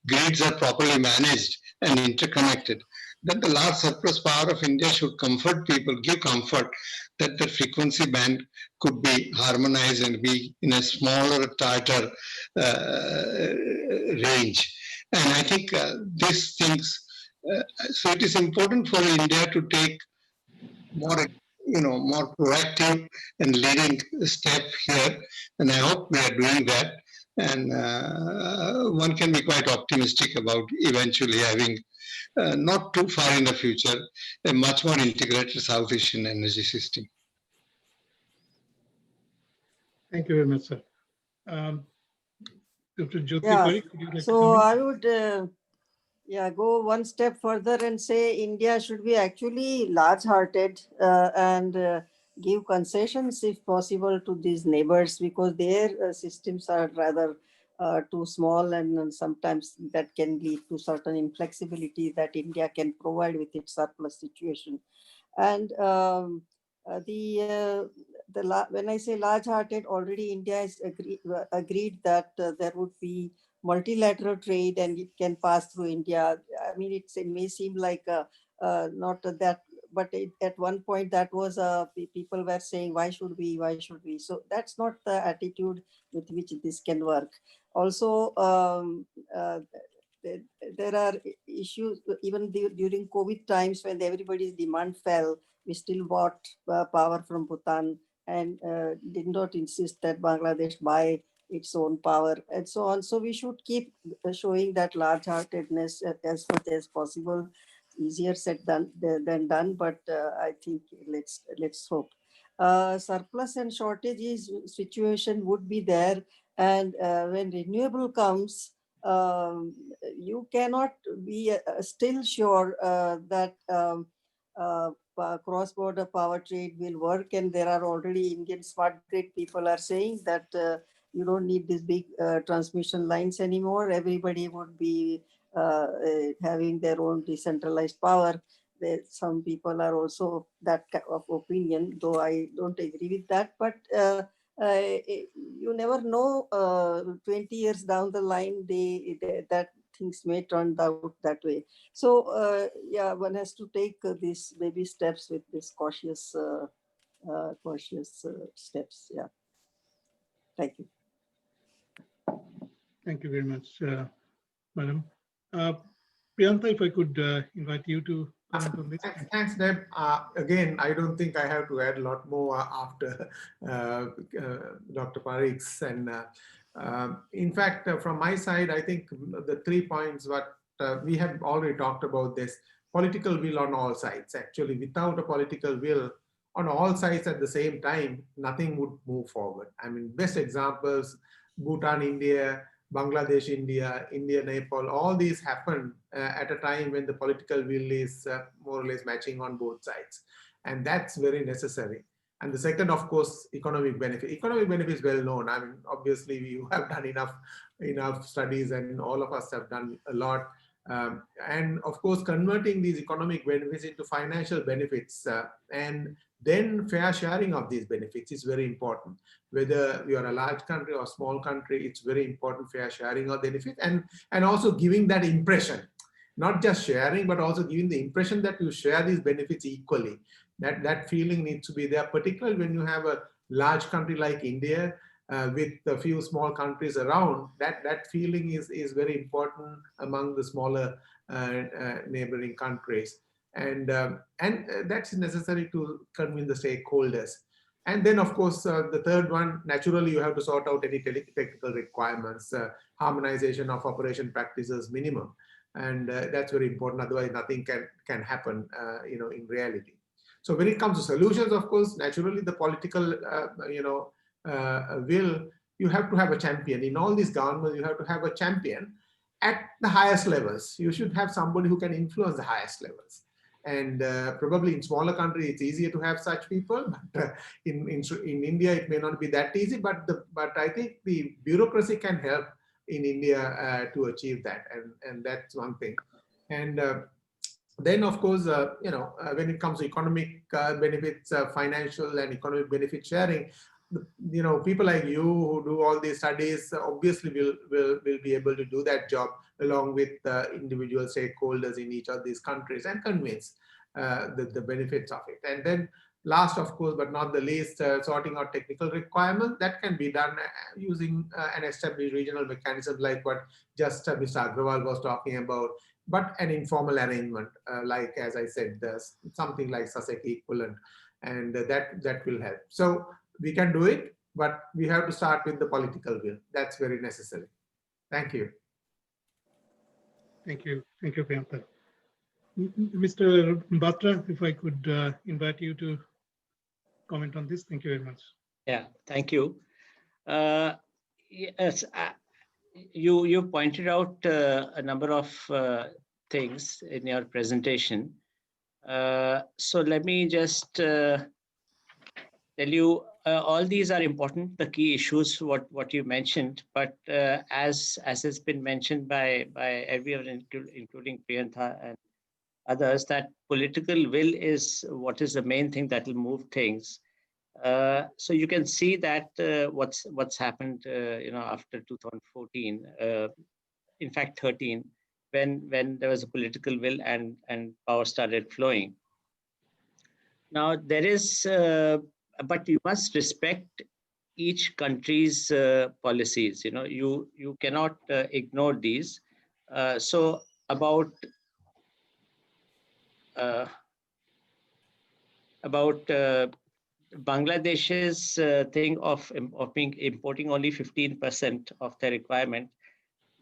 grids are properly managed and interconnected, then the large surplus power of India should comfort people, give comfort that the frequency band could be harmonized and be in a smaller, tighter range. And I think these things, so it is important for India to take more, more proactive and leading step here, and I hope we are doing that. And one can be quite optimistic about eventually having, not too far in the future, a much more integrated South Asian energy system. Thank you very much, sir. Dr. Jyoti Yeah. Parikh, would you like to So comment? I would go one step further and say India should be actually large-hearted and give concessions if possible to these neighbors, because their systems are rather too small, and sometimes that can lead to certain inflexibility that India can provide with its surplus situation. And when I say large-hearted, already India has agreed that there would be multilateral trade and it can pass through India. I mean, it may seem like not that, but at one point that was people were saying, why should we? Why should we? So that's not the attitude with which this can work. Also, there are issues even during COVID times when everybody's demand fell. We still bought power from Bhutan and did not insist that Bangladesh buy its own power and so on. So we should keep showing that large-heartedness as much as possible. Easier said than done, but I think let's hope. Surplus and shortages situation would be there, and when renewable comes, you cannot be still sure that cross-border power trade will work, and there are already Indian smart grid people are saying that you don't need these big transmission lines anymore. Everybody would be having their own decentralized power. Some people are also that of opinion, though I don't agree with that. But you never know. 20 years down the line, that things may turn out that way. So yeah, one has to take these baby steps with this cautious steps. Yeah. Thank you. Thank you very much, madam. Priyanta, if I could invite you to comment on this. Thanks, Deb. Again, I don't think I have to add a lot more after Dr. Parikh's. And in fact, from my side, I think the 3 points what we have already talked about this political will on all sides. Actually, without a political will on all sides at the same time, nothing would move forward. I mean, best examples, Bhutan, India, Bangladesh, India, Nepal, all these happen at a time when the political will is more or less matching on both sides. And that's very necessary. And the second, of course, economic benefit. Economic benefit is well known. I mean, obviously, we have done enough studies, and all of us have done a lot. And of course, converting these economic benefits into financial benefits and then fair sharing of these benefits is very important. Whether you are a large country or a small country, it's very important fair sharing of benefits, and also giving that impression, not just sharing, but also giving the impression that you share these benefits equally. That feeling needs to be there, particularly when you have a large country like India with a few small countries around. That feeling is very important among the smaller neighboring countries. And that's necessary to convince the stakeholders. And then, of course, the third one, naturally, you have to sort out any technical requirements, harmonization of operation practices minimum. And that's very important. Otherwise, nothing can happen, in reality. So when it comes to solutions, of course, naturally, the political, will, you have to have a champion. In all these governments, you have to have a champion at the highest levels. You should have somebody who can influence the highest levels. And probably in smaller countries, it's easier to have such people. But in India, it may not be that easy. But I think the bureaucracy can help in India to achieve that, and that's one thing. And then, of course, when it comes to economic benefits, financial and economic benefit sharing, people like you who do all these studies obviously will be able to do that job along with individual stakeholders in each of these countries and convince the benefits of it. And then last, of course, but not the least, sorting out technical requirements that can be done using an established regional mechanism like what just Mr. Agarwal was talking about, but an informal arrangement, like, as I said, something like Saseki equivalent, and that will help. So we can do it, but we have to start with the political will. That's very necessary. Thank you. Thank you, Priyanka. Mr. Batra, if I could invite you to comment on this. Thank you very much. Yeah, thank you. Yes, you pointed out a number of things in your presentation. So let me just tell you, all these are important, the key issues, what you mentioned, but as has been mentioned by everyone, including Priyanka and others, that political will is what is the main thing that will move things. So you can see that what's happened, after 2014, in fact 13, when there was a political will and power started flowing. Now there is, but you must respect each country's policies. You cannot ignore these. So about Bangladesh's thing of being importing only 15% of their requirement.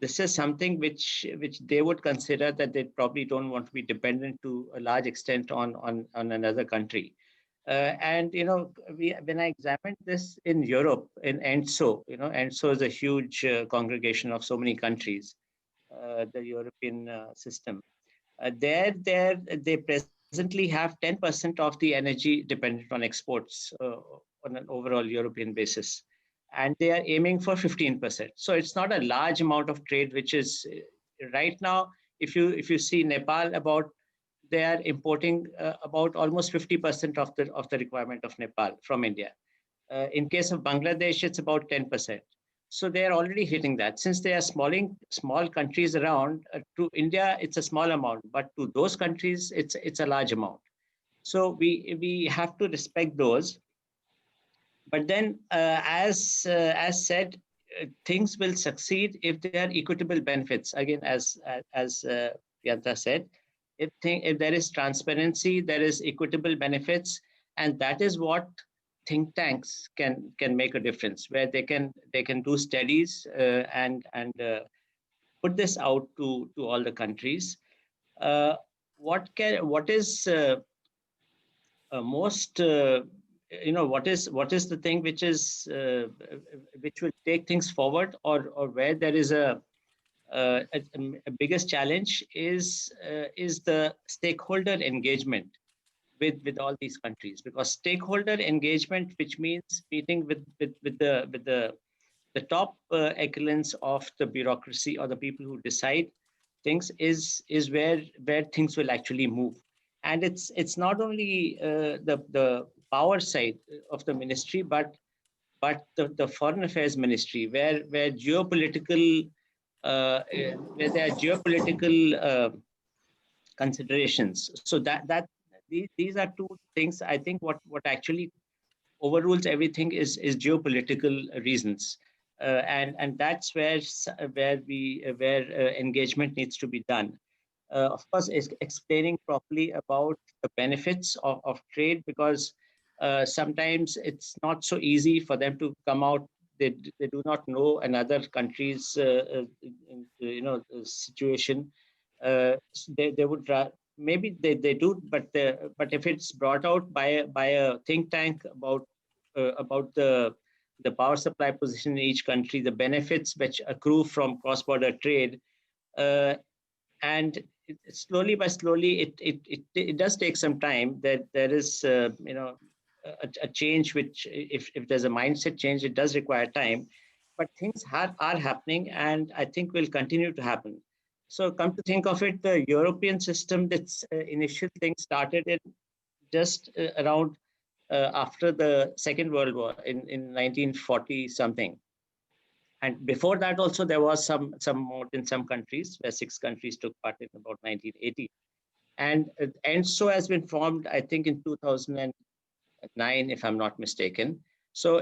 This is something which they would consider that they probably don't want to be dependent to a large extent on another country. And when I examined this in Europe, in ENTSO, ENTSO is a huge congregation of so many countries, the European system. They presently have 10% of the energy dependent on exports on an overall European basis, and they are aiming for 15%. So it's not a large amount of trade, which is right now. If you see Nepal, they are importing about almost 50% of the requirement of Nepal from India. In case of Bangladesh, it's about 10%. So they are already hitting that. Since they are small countries around, to India, it's a small amount, but to those countries, it's a large amount. So we have to respect those. But then, as said, things will succeed if there are equitable benefits. Again, as Priyanka said, if there is transparency, there is equitable benefits, and that is what think tanks can make a difference, where they can do studies and put this out to all the countries. What is most what is the thing which will take things forward, or where there is a biggest challenge is the stakeholder engagement with all these countries, because stakeholder engagement, which means meeting with the top echelons of the bureaucracy or the people who decide things, is where things will actually move. And it's not only the power side of the ministry, but the foreign affairs ministry, where geopolitical where there are geopolitical considerations. So that these are two things. I think what actually overrules everything is geopolitical reasons, and that's where engagement needs to be done. of course, is explaining properly about the benefits of trade, because sometimes it's not so easy for them to come out. They do not know another country's situation. They would maybe they do, but if it's brought out by a think tank about the power supply position in each country, the benefits which accrue from cross-border trade, and slowly by slowly, it does take some time. That there is a change, which if there's a mindset change, it does require time, but things are happening, and I think will continue to happen. So come to think of it, the European system, that's initial thing started in just around after the Second World War in 1940 something. And before that also, there was some more in some countries, where 6 countries took part in about 1980. And ENSO has been formed, I think, in 2009, if I'm not mistaken. So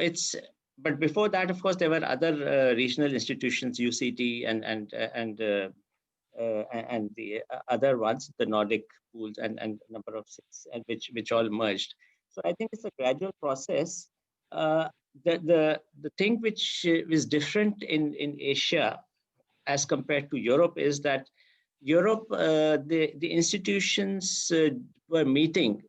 but before that, of course, there were other regional institutions, UCT and the other ones, the Nordic pools and number of 6, and which all merged. So I think it's a gradual process. The thing which is different in Asia as compared to Europe is that Europe, the institutions were meeting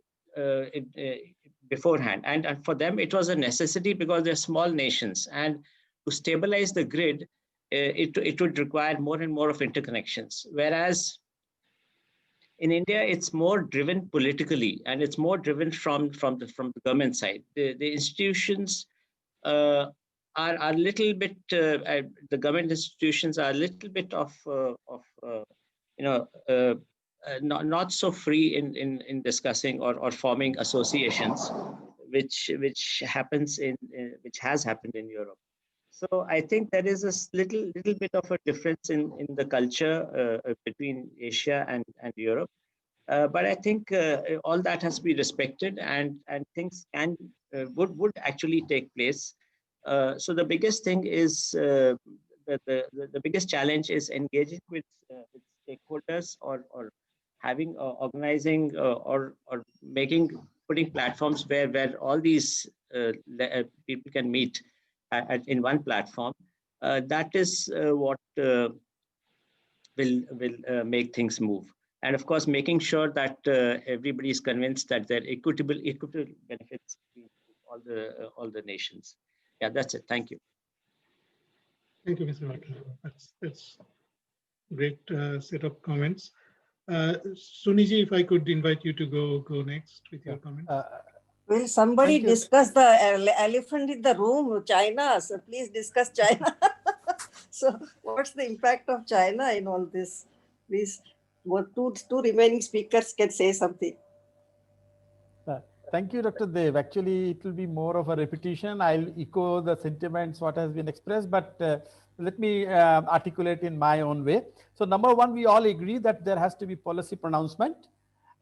beforehand, and for them it was a necessity, because they're small nations, and to stabilize the grid, it would require more and more of interconnections. Whereas in India, it's more driven politically, and it's more driven from the government side. The institutions are a little bit, the government institutions are a little bit of not so free in discussing or forming associations, which happens which has happened in Europe. So I think there is a little bit of a difference in the culture between Asia and Europe. But I think all that has to be respected, and things would actually take place. So the biggest thing is the biggest challenge is engaging with stakeholders, or having organizing or putting platforms where all these people can meet in one platform. That is what will make things move. And of course, making sure that everybody is convinced that there are equitable benefits between all the nations. Yeah, that's it. Thank you. Thank you, Mr. Vatkar. That's great set of comments. Suniji, if I could invite you to go next with your comment. Will somebody discuss the elephant in the room, China? So please discuss China. So what's the impact of China in all this? Please, two remaining speakers can say something. Thank you, Dr. Deb. Actually, it will be more of a repetition. I'll echo the sentiments what has been expressed, but let me articulate in my own way. So number one, we all agree that there has to be policy pronouncement.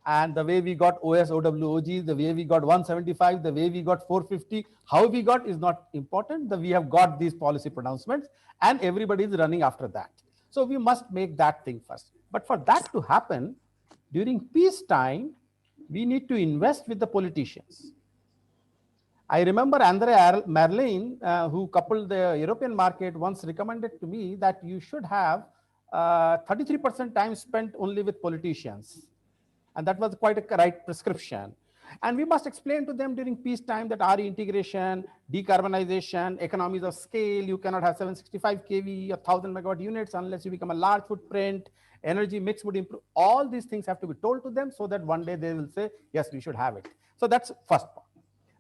And the way we got OSOWOG, the way we got 175, the way we got 450, how we got is not important. We have got these policy pronouncements, and everybody is running after that. So we must make that thing first. But for that to happen, during peacetime, we need to invest with the politicians. I remember Andre Merlin, who coupled the European market, once recommended to me that you should have 33% time spent only with politicians. And that was quite a right prescription. And we must explain to them during peacetime that RE integration, decarbonization, economies of scale, you cannot have 765 kV, 1000 megawatt units unless you become a large footprint, energy mix would improve. All these things have to be told to them so that one day they will say, yes, we should have it. So that's first part.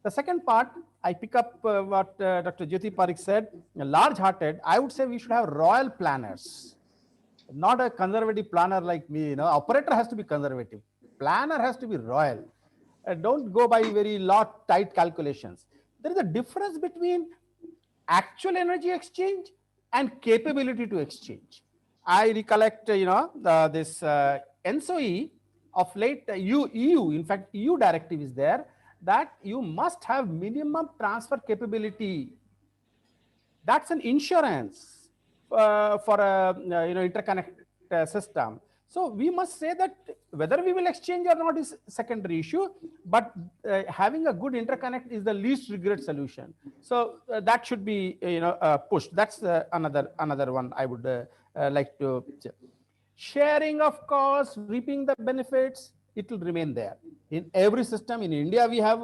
The second part, I pick up what Dr. Jyoti Parikh said, large-hearted. I would say we should have royal planners, not a conservative planner like me. Operator has to be conservative. Planner has to be royal. Don't go by very tight calculations. There is a difference between actual energy exchange and capability to exchange. I recollect, this NSOE of late EU, in fact, EU directive is there that you must have minimum transfer capability. That's an insurance for a interconnect system. So we must say that whether we will exchange or not is secondary issue, but having a good interconnect is the least regret solution. So that should be pushed. That's another one I would like to say. Sharing of costs, reaping the benefits, it will remain there. In every system, in India, we have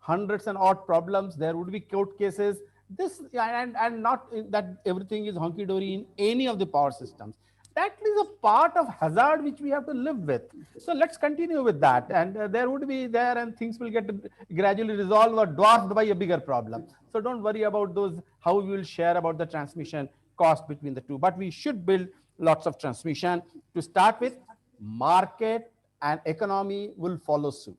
hundreds and odd problems. There would be court cases. This and not that everything is honky dory in any of the power systems. That is a part of hazard which we have to live with. So let's continue with that, and there would be there, and things will get gradually resolved or dwarfed by a bigger problem. So don't worry about those, how we will share about the transmission cost between the two, but we should build lots of transmission. To start with, market and economy will follow suit.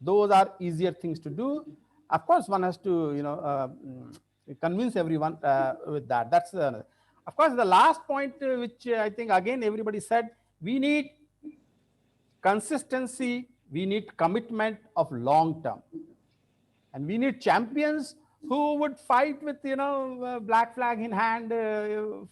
Those are easier things to do. Of course, one has to convince everyone with that. That's of course the last point, which I think again everybody said, we need consistency, we need commitment of long term, and we need champions who would fight with black flag in hand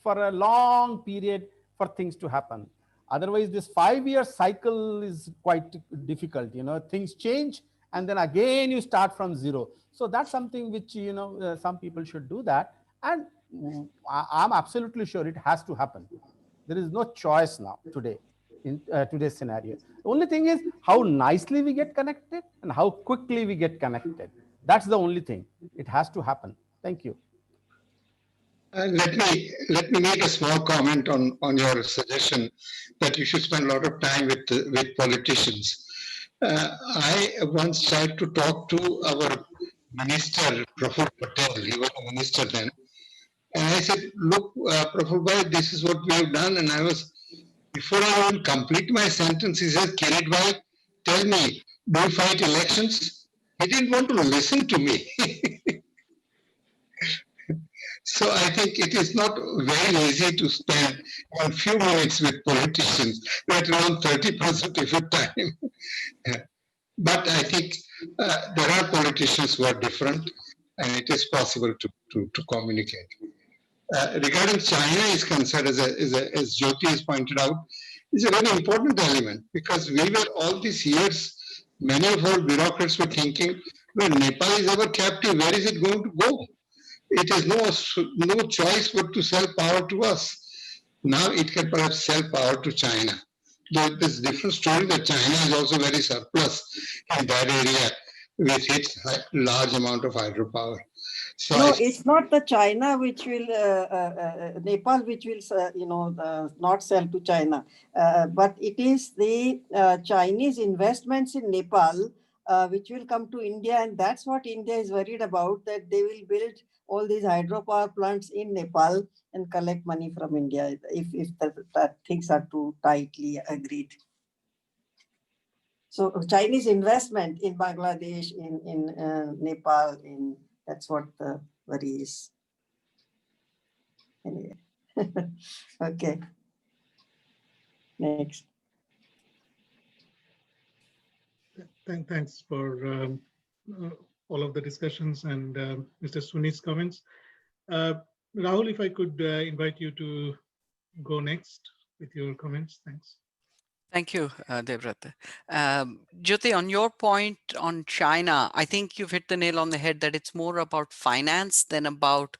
for a long period for things to happen. Otherwise, this 5-year cycle is quite difficult. Things change, and then again you start from zero. So that's something which some people should do that, and I'm absolutely sure it has to happen. There is no choice now today in today's scenario. The only thing is how nicely we get connected and how quickly we get connected. That's the only thing. It has to happen. Thank you. Let me make a small comment on your suggestion that you should spend a lot of time with politicians. I once tried to talk to our minister, Praful Patel. He was a minister then, and I said, "Look, Praful Bhai, this is what we have done." And before I even complete my sentence, he says, "Kirit Bhai, tell me, do you fight elections?" He didn't want to listen to me. So I think it is not very easy to spend a few minutes with politicians, let alone 30% of your time. But I think there are politicians who are different, and it is possible to communicate. Regarding China is concerned, as Jyoti has pointed out, is a very important element, because we were all these years, many of our bureaucrats were thinking, well, Nepal is our captive, where is it going to go? It has no choice but to sell power to us. Now it can perhaps sell power to China. Though there's a different story that China is also very surplus in that area with its large amount of hydropower. So no, it's not the China which will Nepal which will not sell to China, but it is the Chinese investments in Nepal which will come to India, and that's what India is worried about, that they will build all these hydropower plants in Nepal and collect money from India if that things are too tightly agreed. So Chinese investment in Bangladesh, in Nepal, that's what the worry is. Anyway, okay. Next. Thanks for all of the discussions and Mr. Suni's comments. Rahul, if I could invite you to go next with your comments. Thanks. Thank you, Debrata. Jyoti, on your point on China, I think you've hit the nail on the head that it's more about finance than about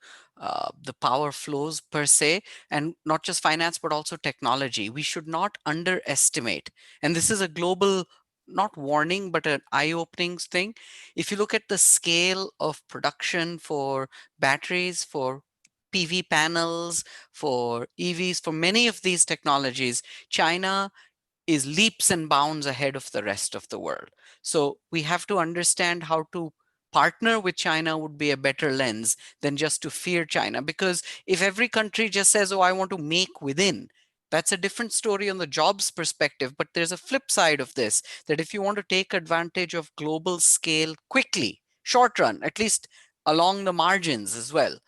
the power flows per se, and not just finance, but also technology. We should not underestimate. And this is a global, not warning, but an eye-opening thing. If you look at the scale of production for batteries, for PV panels, for EVs, for many of these technologies, China is leaps and bounds ahead of the rest of the world. So we have to understand how to partner with China would be a better lens than just to fear China. Because if every country just says, oh, I want to make within, that's a different story on the jobs perspective. But there's a flip side of this, that if you want to take advantage of global scale quickly, short run, at least along the margins as well,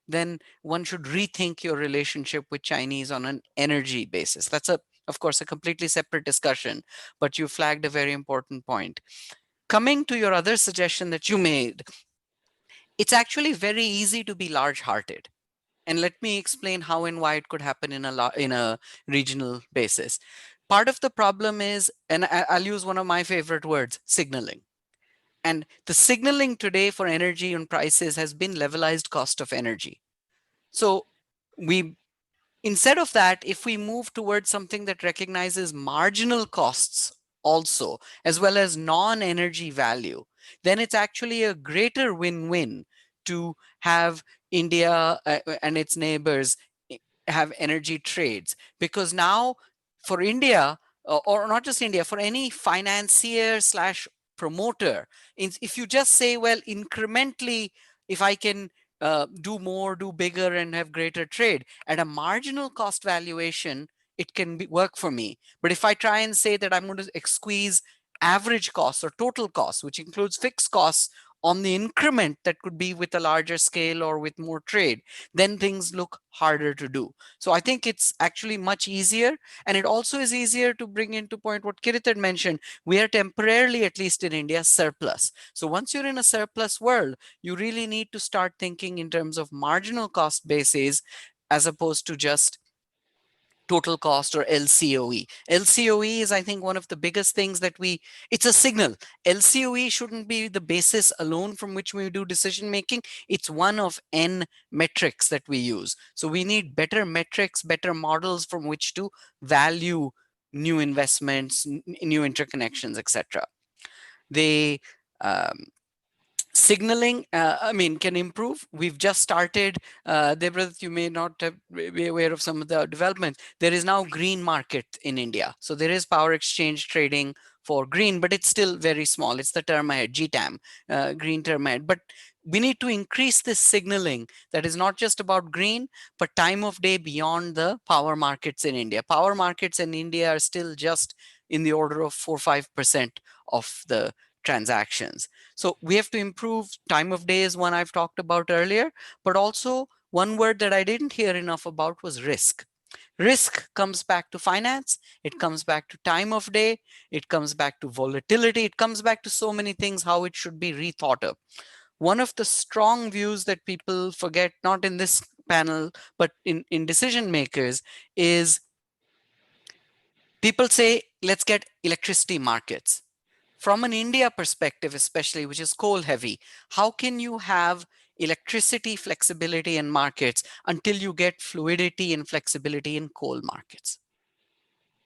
then one should rethink your relationship with Chinese on an energy basis. That's of course, a completely separate discussion, but you flagged a very important point. Coming to your other suggestion that you made, it's actually very easy to be large-hearted. And let me explain how and why it could happen in a regional basis. part of the problem is, and I'll use one of my favorite words, signaling. And the signaling today for energy and prices has been levelized cost of energy. So instead of that, if we move towards something that recognizes marginal costs also, as well as non-energy value, then it's actually a greater win-win to have India and its neighbors have energy trades. Because now for India, or not just India, for any financier slash promoter, if you just say, well, incrementally, if I can do more, do bigger, and have greater trade at a marginal cost valuation, it can work for me. But if I try and say that I'm going to squeeze average costs or total costs, which includes fixed costs on the increment that could be with a larger scale or with more trade, then things look harder to do. So I think it's actually much easier. And it also is easier to bring into point what Kirit had mentioned. We are temporarily, at least in India, surplus. So once you're in a surplus world, you really need to start thinking in terms of marginal cost bases as opposed to just total cost or LCOE. LCOE is, I think, one of the biggest things that it's a signal. LCOE shouldn't be the basis alone from which we do decision making. It's one of N metrics that we use. So we need better metrics, better models from which to value new investments, new interconnections, etc. They signaling, can improve. We've just started, Debra, you may not be aware of some of the developments. There is now green market in India. So there is power exchange trading for green, but it's still very small. It's the term ahead, GTAM, green term ahead. But we need to increase this signaling that is not just about green, but time of day beyond the power markets in India. Power markets in India are still just in the order of 4-5% of the transactions. So we have to improve. Time of day is one I've talked about earlier, but also one word that I didn't hear enough about was risk. Risk comes back to finance. It comes back to time of day. It comes back to volatility. It comes back to so many things, how it should be rethought of. One of the strong views that people forget, not in this panel, but in decision makers, is people say, let's get electricity markets. From an India perspective, especially, which is coal heavy, how can you have electricity flexibility in markets until you get fluidity and flexibility in coal markets?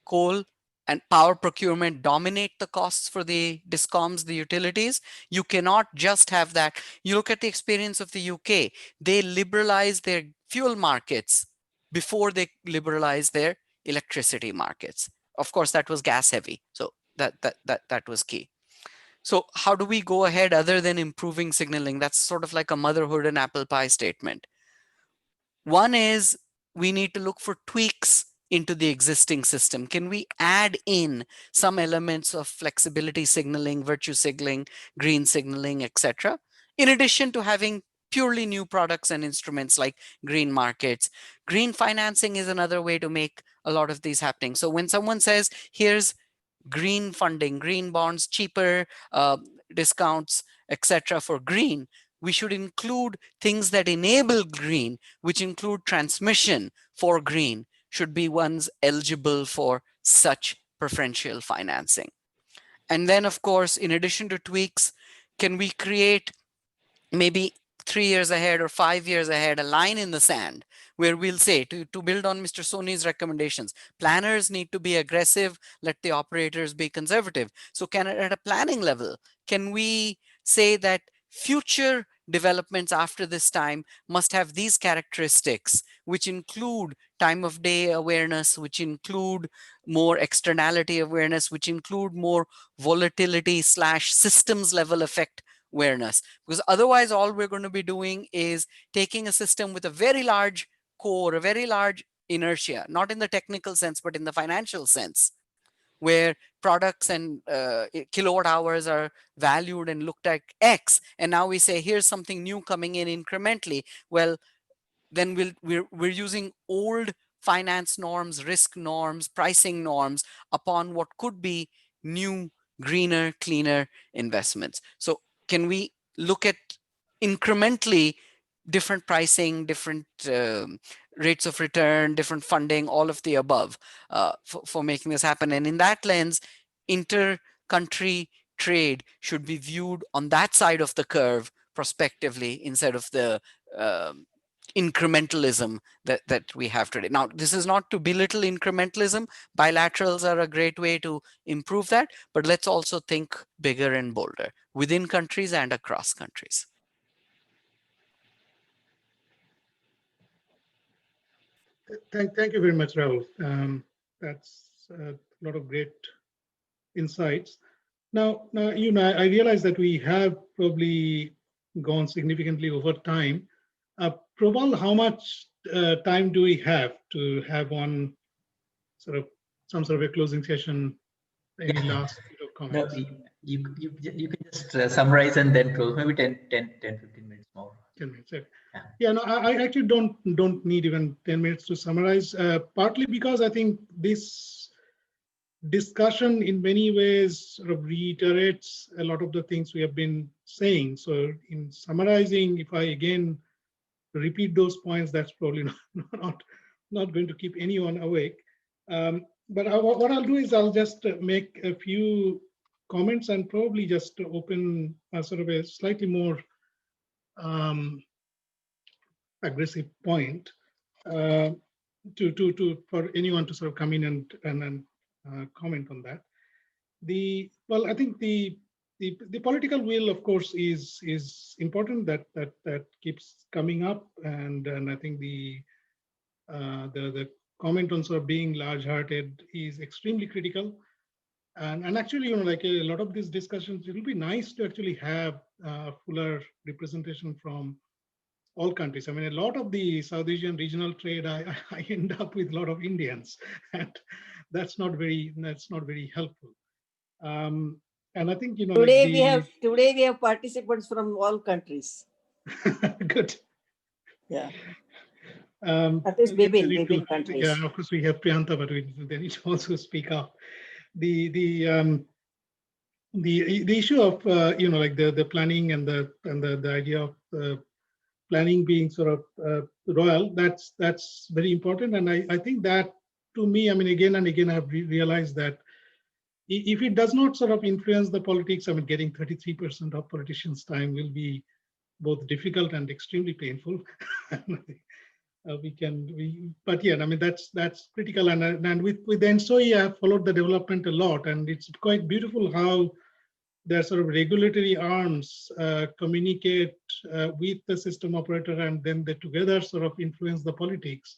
Coal and power procurement dominate the costs for the discoms, the utilities. You cannot just have that. You look at the experience of the UK. They liberalized their fuel markets before they liberalized their electricity markets. Of course, that was gas heavy. So that was key. So how do we go ahead other than improving signaling? That's sort of like a motherhood and apple pie statement. One is we need to look for tweaks into the existing system. Can we add in some elements of flexibility signaling, virtue signaling, green signaling, etc., in addition to having purely new products and instruments like green markets? Green financing is another way to make a lot of these happening. So when someone says, here's green funding, green bonds, cheaper discounts, etc., for green, we should include things that enable green, which include transmission for green, should be ones eligible for such preferential financing. And then, of course, in addition to tweaks, can we create maybe 3 years ahead or 5 years ahead, a line in the sand where we'll say, to build on Mr. Soni's recommendations, planners need to be aggressive, let the operators be conservative. So at a planning level, can we say that future developments after this time must have these characteristics, which include time of day awareness, which include more externality awareness, which include more volatility / systems level effect awareness? Because otherwise all we're going to be doing is taking a system with a very large core, a very large inertia, not in the technical sense, but in the financial sense, where products and kilowatt hours are valued and looked at X. And now we say, here's something new coming in incrementally. Well, then we're using old finance norms, risk norms, pricing norms upon what could be new, greener, cleaner investments. So can we look at incrementally different pricing, different rates of return, different funding, all of the above for making this happen. And in that lens, inter-country trade should be viewed on that side of the curve prospectively instead of the incrementalism that we have today. Now, this is not to belittle incrementalism. Bilaterals are a great way to improve that, but let's also think bigger and bolder within countries and across countries. Thank you very much, Rahul. That's a lot of great insights. Now, I realize that we have probably gone significantly over time. Prabal, how much time do we have to have one some sort of a closing session? Any last comments? No, you can just summarize and then close. Maybe 10, 15 minutes more. 10 minutes. Yeah, no, I actually don't need even 10 minutes to summarize. Partly because I think this discussion in many ways sort of reiterates a lot of the things we have been saying. So in summarizing, if I again repeat those points, that's probably not going to keep anyone awake. But what I'll do is I'll just make a few comments and probably just open sort of a slightly more aggressive point for anyone to sort of come in and comment on that. I think the political will, of course, is important. That keeps coming up, and I think the comment on sort of being large-hearted is extremely critical. And actually, like a lot of these discussions, it will be nice to actually have fuller representation from all countries. I mean, a lot of the South Asian regional trade, I end up with a lot of Indians, and that's not very helpful. And I think today we have participants from all countries. Good. Yeah. That is Bibin countries. Yeah, of course we have Priyanta, but they need to also speak up. The issue of like the planning and the idea of planning being sort of royal, that's very important. And I think that, to me, I mean, again and again, I've realized that if it does not sort of influence the politics, I mean, getting 33% of politicians' time will be both difficult and extremely painful. But yeah, I mean, that's critical. And with the NSOE, I have followed the development a lot, and it's quite beautiful how their sort of regulatory arms communicate with the system operator, and then they together sort of influence the politics.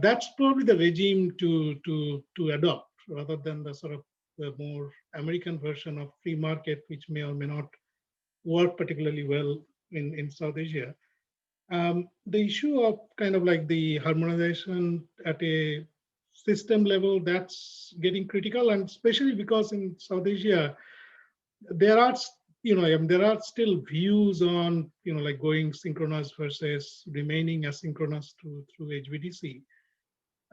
That's probably the regime to adopt, rather than the sort of the more American version of free market, which may or may not work particularly well in South Asia. The issue of kind of like the harmonization at a system level, that's getting critical, and especially because in South Asia, there are still views on like going synchronous versus remaining asynchronous through HVDC.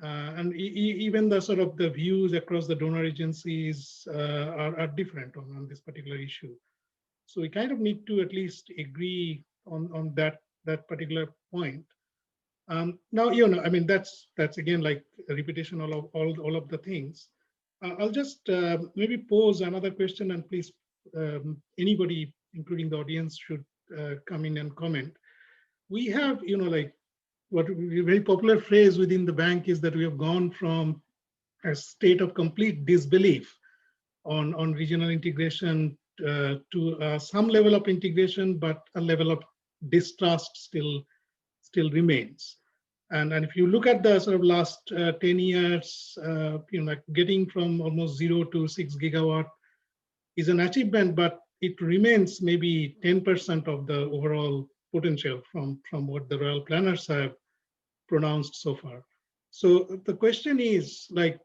And even the sort of the views across the donor agencies are different on this particular issue. So we kind of need to at least agree on that particular point. Now, I mean, that's again like a repetition of all of the things. I'll just maybe pose another question, and please, anybody, including the audience, should come in and comment. We have, like, what a very popular phrase within the bank is that we have gone from a state of complete disbelief on regional integration to some level of integration, but a level of distrust still remains. And if you look at the sort of last 10 years, like getting from almost 0 to 6 gigawatt is an achievement, but it remains maybe 10% of the overall potential from what the royal planners have pronounced so far. So the question is, like,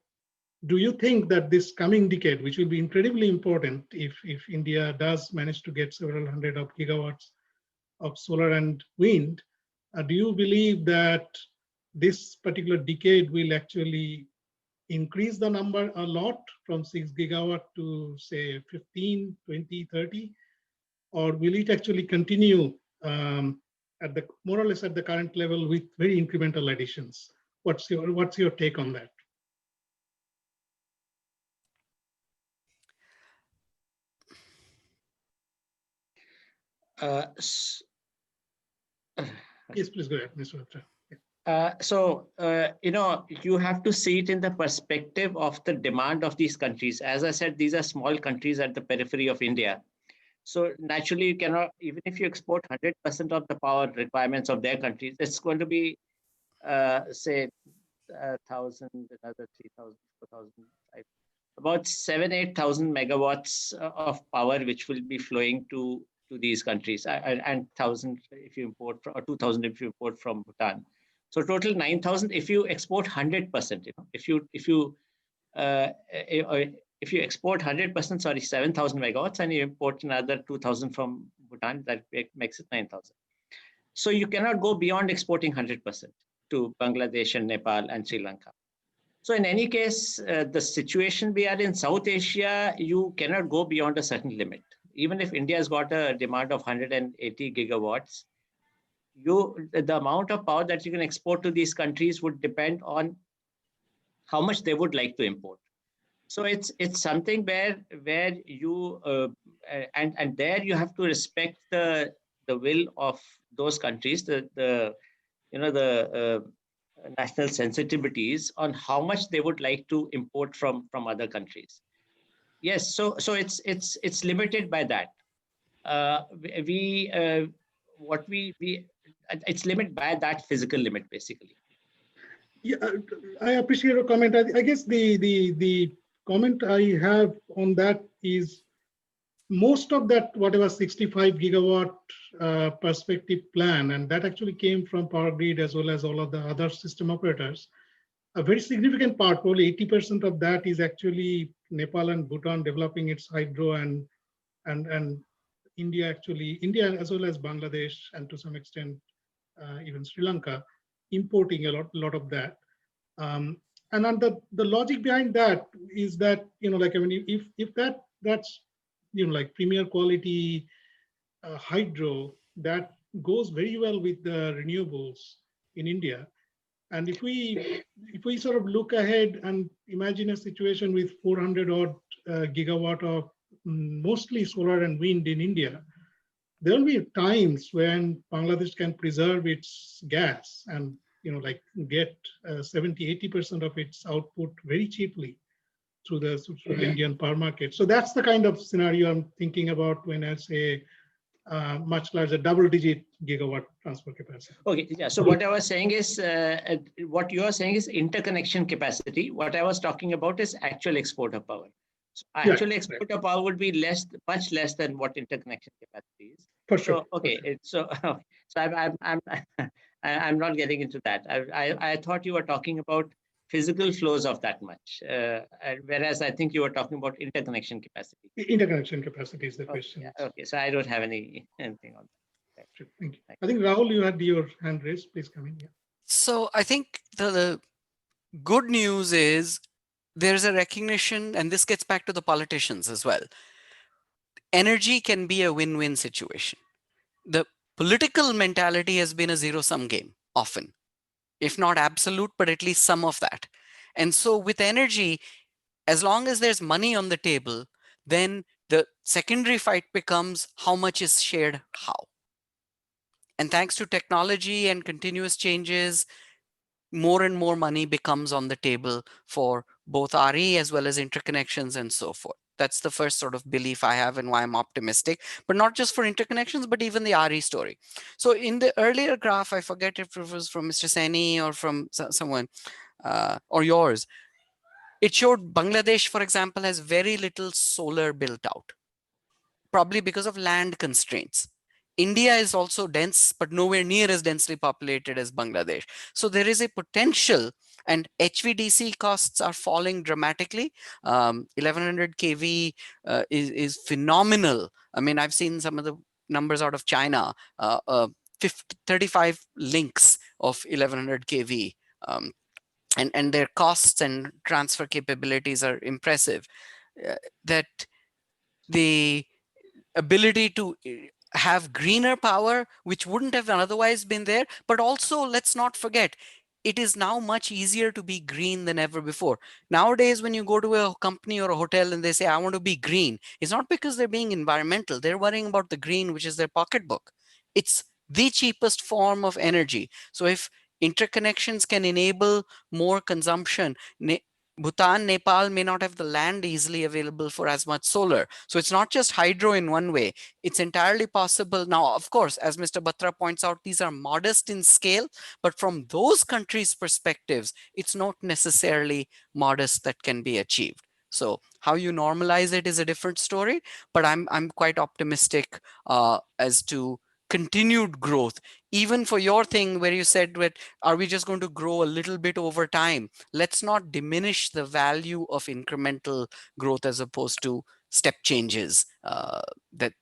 do you think that this coming decade, which will be incredibly important if India does manage to get several hundred of gigawatts of solar and wind, do you believe that this particular decade will actually increase the number a lot from 6 gigawatt to say 15, 20, 30? Or will it actually continue at the more or less at the current level with very incremental additions. What's your take on that? Yes, please go ahead, Mr. Batra. You have to see it in the perspective of the demand of these countries. As I said, these are small countries at the periphery of India. So naturally, you cannot, even if you export 100% of the power requirements of their countries, it's going to be, say, 1,000, another 3,000, 4,000, about 8,000 megawatts of power, which will be flowing to these countries, and 1,000 if you import, or 2,000 if you import from Bhutan. So total 9,000 if you export 100%. If you export 100%, sorry, 7,000 megawatts, and you import another 2,000 from Bhutan, that makes it 9,000. So you cannot go beyond exporting 100% to Bangladesh and Nepal and Sri Lanka. So in any case, the situation we are in South Asia, you cannot go beyond a certain limit. Even if India has got a demand of 180 gigawatts, the amount of power that you can export to these countries would depend on how much they would like to import. So it's something where you and there you have to respect the will of those countries, the national sensitivities on how much they would like to import from other countries. Yes, so it's limited by that. It's limited by that physical limit, basically. Yeah, I appreciate your comment. I guess the comment I have on that is most of that, whatever 65 gigawatt perspective plan, and that actually came from Power Grid as well as all of the other system operators. A very significant part, probably 80% of that, is actually Nepal and Bhutan developing its hydro, and India as well as Bangladesh, and to some extent even Sri Lanka, importing a lot of that. And then the logic behind that is that, if that's like premier quality hydro, that goes very well with the renewables in India. And if we sort of look ahead and imagine a situation with 400 odd gigawatt of mostly solar and wind in India, there will be times when Bangladesh can preserve its gas and get 70-80% of its output very cheaply through the Indian power market. So that's the kind of scenario I'm thinking about when I say much larger double-digit gigawatt transfer capacity. Okay, yeah. So what I was saying is, what you are saying is interconnection capacity. What I was talking about is actual export of power. So actual export of power would be much less than what interconnection capacity is. For sure. So okay, so I'm not getting into that. I thought you were talking about physical flows of that much, whereas I think you were talking about interconnection capacity. Interconnection capacity is the question. Yeah, okay, so I don't have anything on that. Sure, thank you. I think Rahul, you had your hand raised. Please come in. Yeah. So I think the good news is there's a recognition, and this gets back to the politicians as well. Energy can be a win-win situation. The political mentality has been a zero-sum game often, if not absolute, but at least some of that. And so with energy, as long as there's money on the table, then the secondary fight becomes how much is shared how. And thanks to technology and continuous changes, more and more money becomes on the table for both RE as well as interconnections and so forth. That's the first sort of belief I have and why I'm optimistic, but not just for interconnections, but even the RE story. So in the earlier graph, I forget if it was from Mr. Saini or from someone or yours, it showed Bangladesh, for example, has very little solar built out, probably because of land constraints. India is also dense, but nowhere near as densely populated as Bangladesh. So there is a potential, and HVDC costs are falling dramatically. 1100 kV is phenomenal. I mean, I've seen some of the numbers out of China, 35 links of 1100 kV. And their costs and transfer capabilities are impressive. That the ability to have greener power, which wouldn't have otherwise been there. But also, let's not forget, it is now much easier to be green than ever before. Nowadays, when you go to a company or a hotel and they say, I want to be green, it's not because they're being environmental. They're worrying about the green, which is their pocketbook. It's the cheapest form of energy. So if interconnections can enable more consumption, Bhutan, Nepal may not have the land easily available for as much solar. So it's not just hydro in one way. It's entirely possible. Now, of course, as Mr. Batra points out, these are modest in scale, but from those countries' perspectives, it's not necessarily modest that can be achieved. So how you normalize it is a different story, but I'm quite optimistic as to continued growth. Even for your thing where you said, are we just going to grow a little bit over time? Let's not diminish the value of incremental growth as opposed to step changes that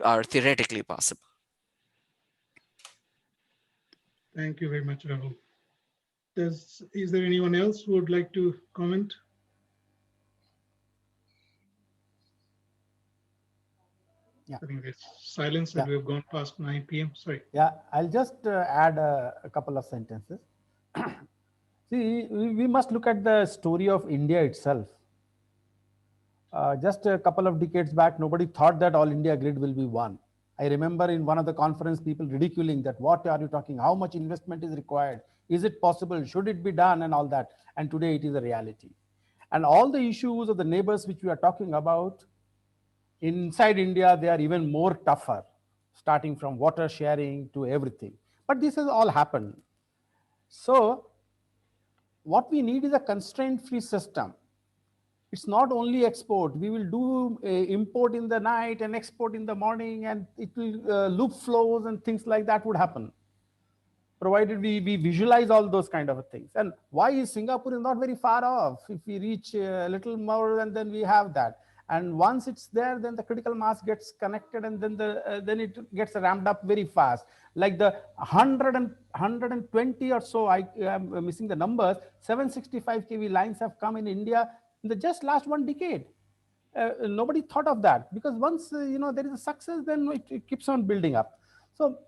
are theoretically possible. Thank you very much, Rahul. Is there anyone else who would like to comment? Yeah. I think there's silence and we've gone past 9 p.m. Sorry. Yeah, I'll just add a couple of sentences. See, we must look at the story of India itself. Just a couple of decades back, nobody thought that all India grid will be one. I remember in one of the conference, people ridiculing that, what are you talking? How much investment is required? Is it possible? Should it be done? And all that. And today it is a reality. And all the issues of the neighbors which we are talking about, inside India, they are even more tougher, starting from water sharing to everything. But this has all happened. So what we need is a constraint-free system. It's not only export. We will do import in the night and export in the morning, and it will loop flows and things like that would happen, provided we visualize all those kind of things. And why is Singapore is not very far off? If we reach a little more, and then we have that. And once it's there, then the critical mass gets connected, and then then it gets ramped up very fast. Like the 120 or so, I am missing the numbers, 765 kV lines have come in India in the just last 1 decade. Nobody thought of that, because once there is a success, then it keeps on building up. So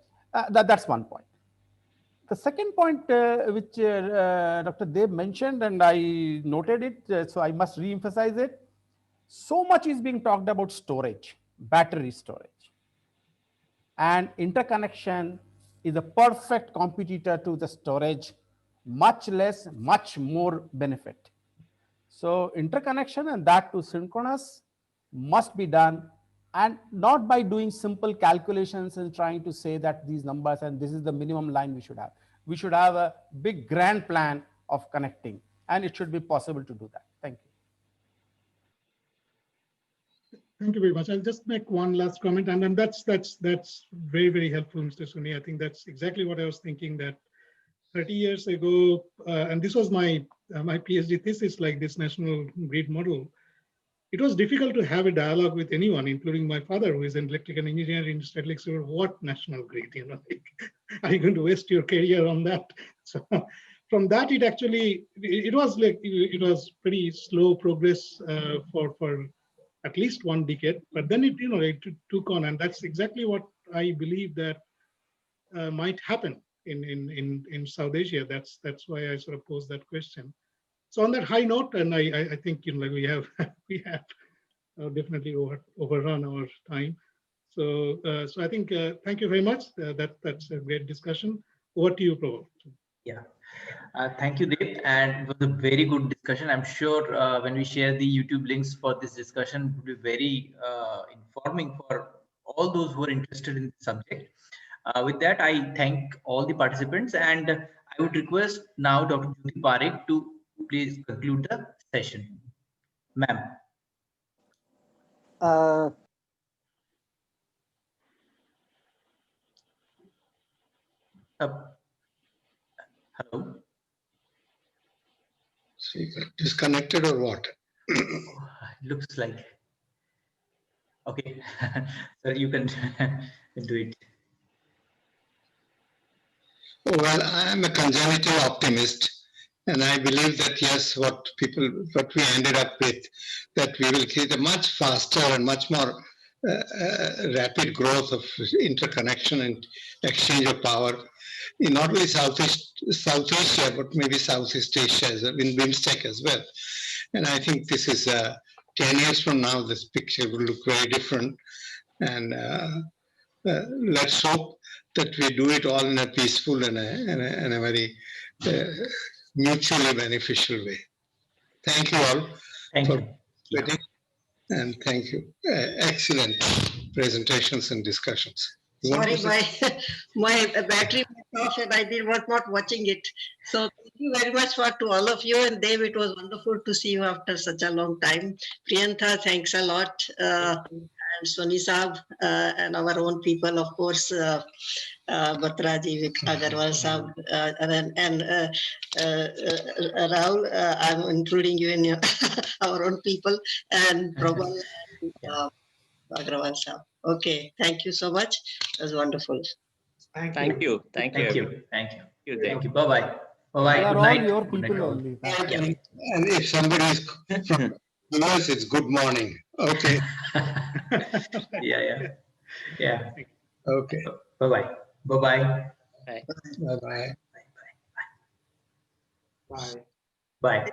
that's one point. The second point which Dr. Deb mentioned, and I noted it, so I must re-emphasize it. So much is being talked about storage, battery storage. And interconnection is a perfect competitor to the storage, much less, much more benefit. So interconnection, and that to synchronous, must be done, and not by doing simple calculations and trying to say that these numbers and this is the minimum line we should have. We should have a big grand plan of connecting, and it should be possible to do that. Thank you. Thank you very much. I'll just make one last comment, and then that's very, very helpful, Mr. Suni. I think that's exactly what I was thinking, that 30 years ago, and this was my PhD thesis, like this national grid model. It was difficult to have a dialogue with anyone, including my father, who is an electrical engineer in Statelix. What national grid? Are you going to waste your career on that? So from that, it was pretty slow progress for at least 1 decade. But then it took on, and that's exactly what I believe that might happen in South Asia. That's why I sort of posed that question. So on that high note, and I think we have definitely overrun our time. So I think thank you very much. That's a great discussion. Over to you, Prabhu. Yeah. Thank you, Deb, and it was a very good discussion. I'm sure when we share the YouTube links for this discussion, it will be very informing for all those who are interested in the subject. With that, I thank all the participants, and I would request now Dr. Jyoti Parekh to please conclude the session. Ma'am. Hello. So you got disconnected or what? Looks like. Okay, so you can do it. Well, I'm a congenital optimist, and I believe that yes, what we ended up with, that we will create a much faster and much more rapid growth of interconnection and exchange of power in not only South Asia, but maybe Southeast Asia as a BIMSTEC as well. And I think this is 10 years from now, this picture will look very different. And let's hope that we do it all in a peaceful and a very mutually beneficial way. Thank you all. Thank you. Yeah. And thank you. Excellent presentations and discussions. Sorry, my battery went off and I was not watching it. So thank you very much to all of you. And Dave, it was wonderful to see you after such a long time. Priyantha, thanks a lot. And Soni Saab, and our own people, of course, Batraji, Agarwal Saab, and Rahul, I'm including you in our own people, and Prabal and Agarwal Saab. Okay, thank you so much. It was wonderful. Thank you. Thank you. Thank you. Thank you. Bye-bye. Bye-bye. They Good are all night. your Good night. people only. Thank you. And if somebody is from US, it's good morning. Okay. Yeah. Okay. Bye-bye. Bye-bye. Bye-bye. Bye. Bye.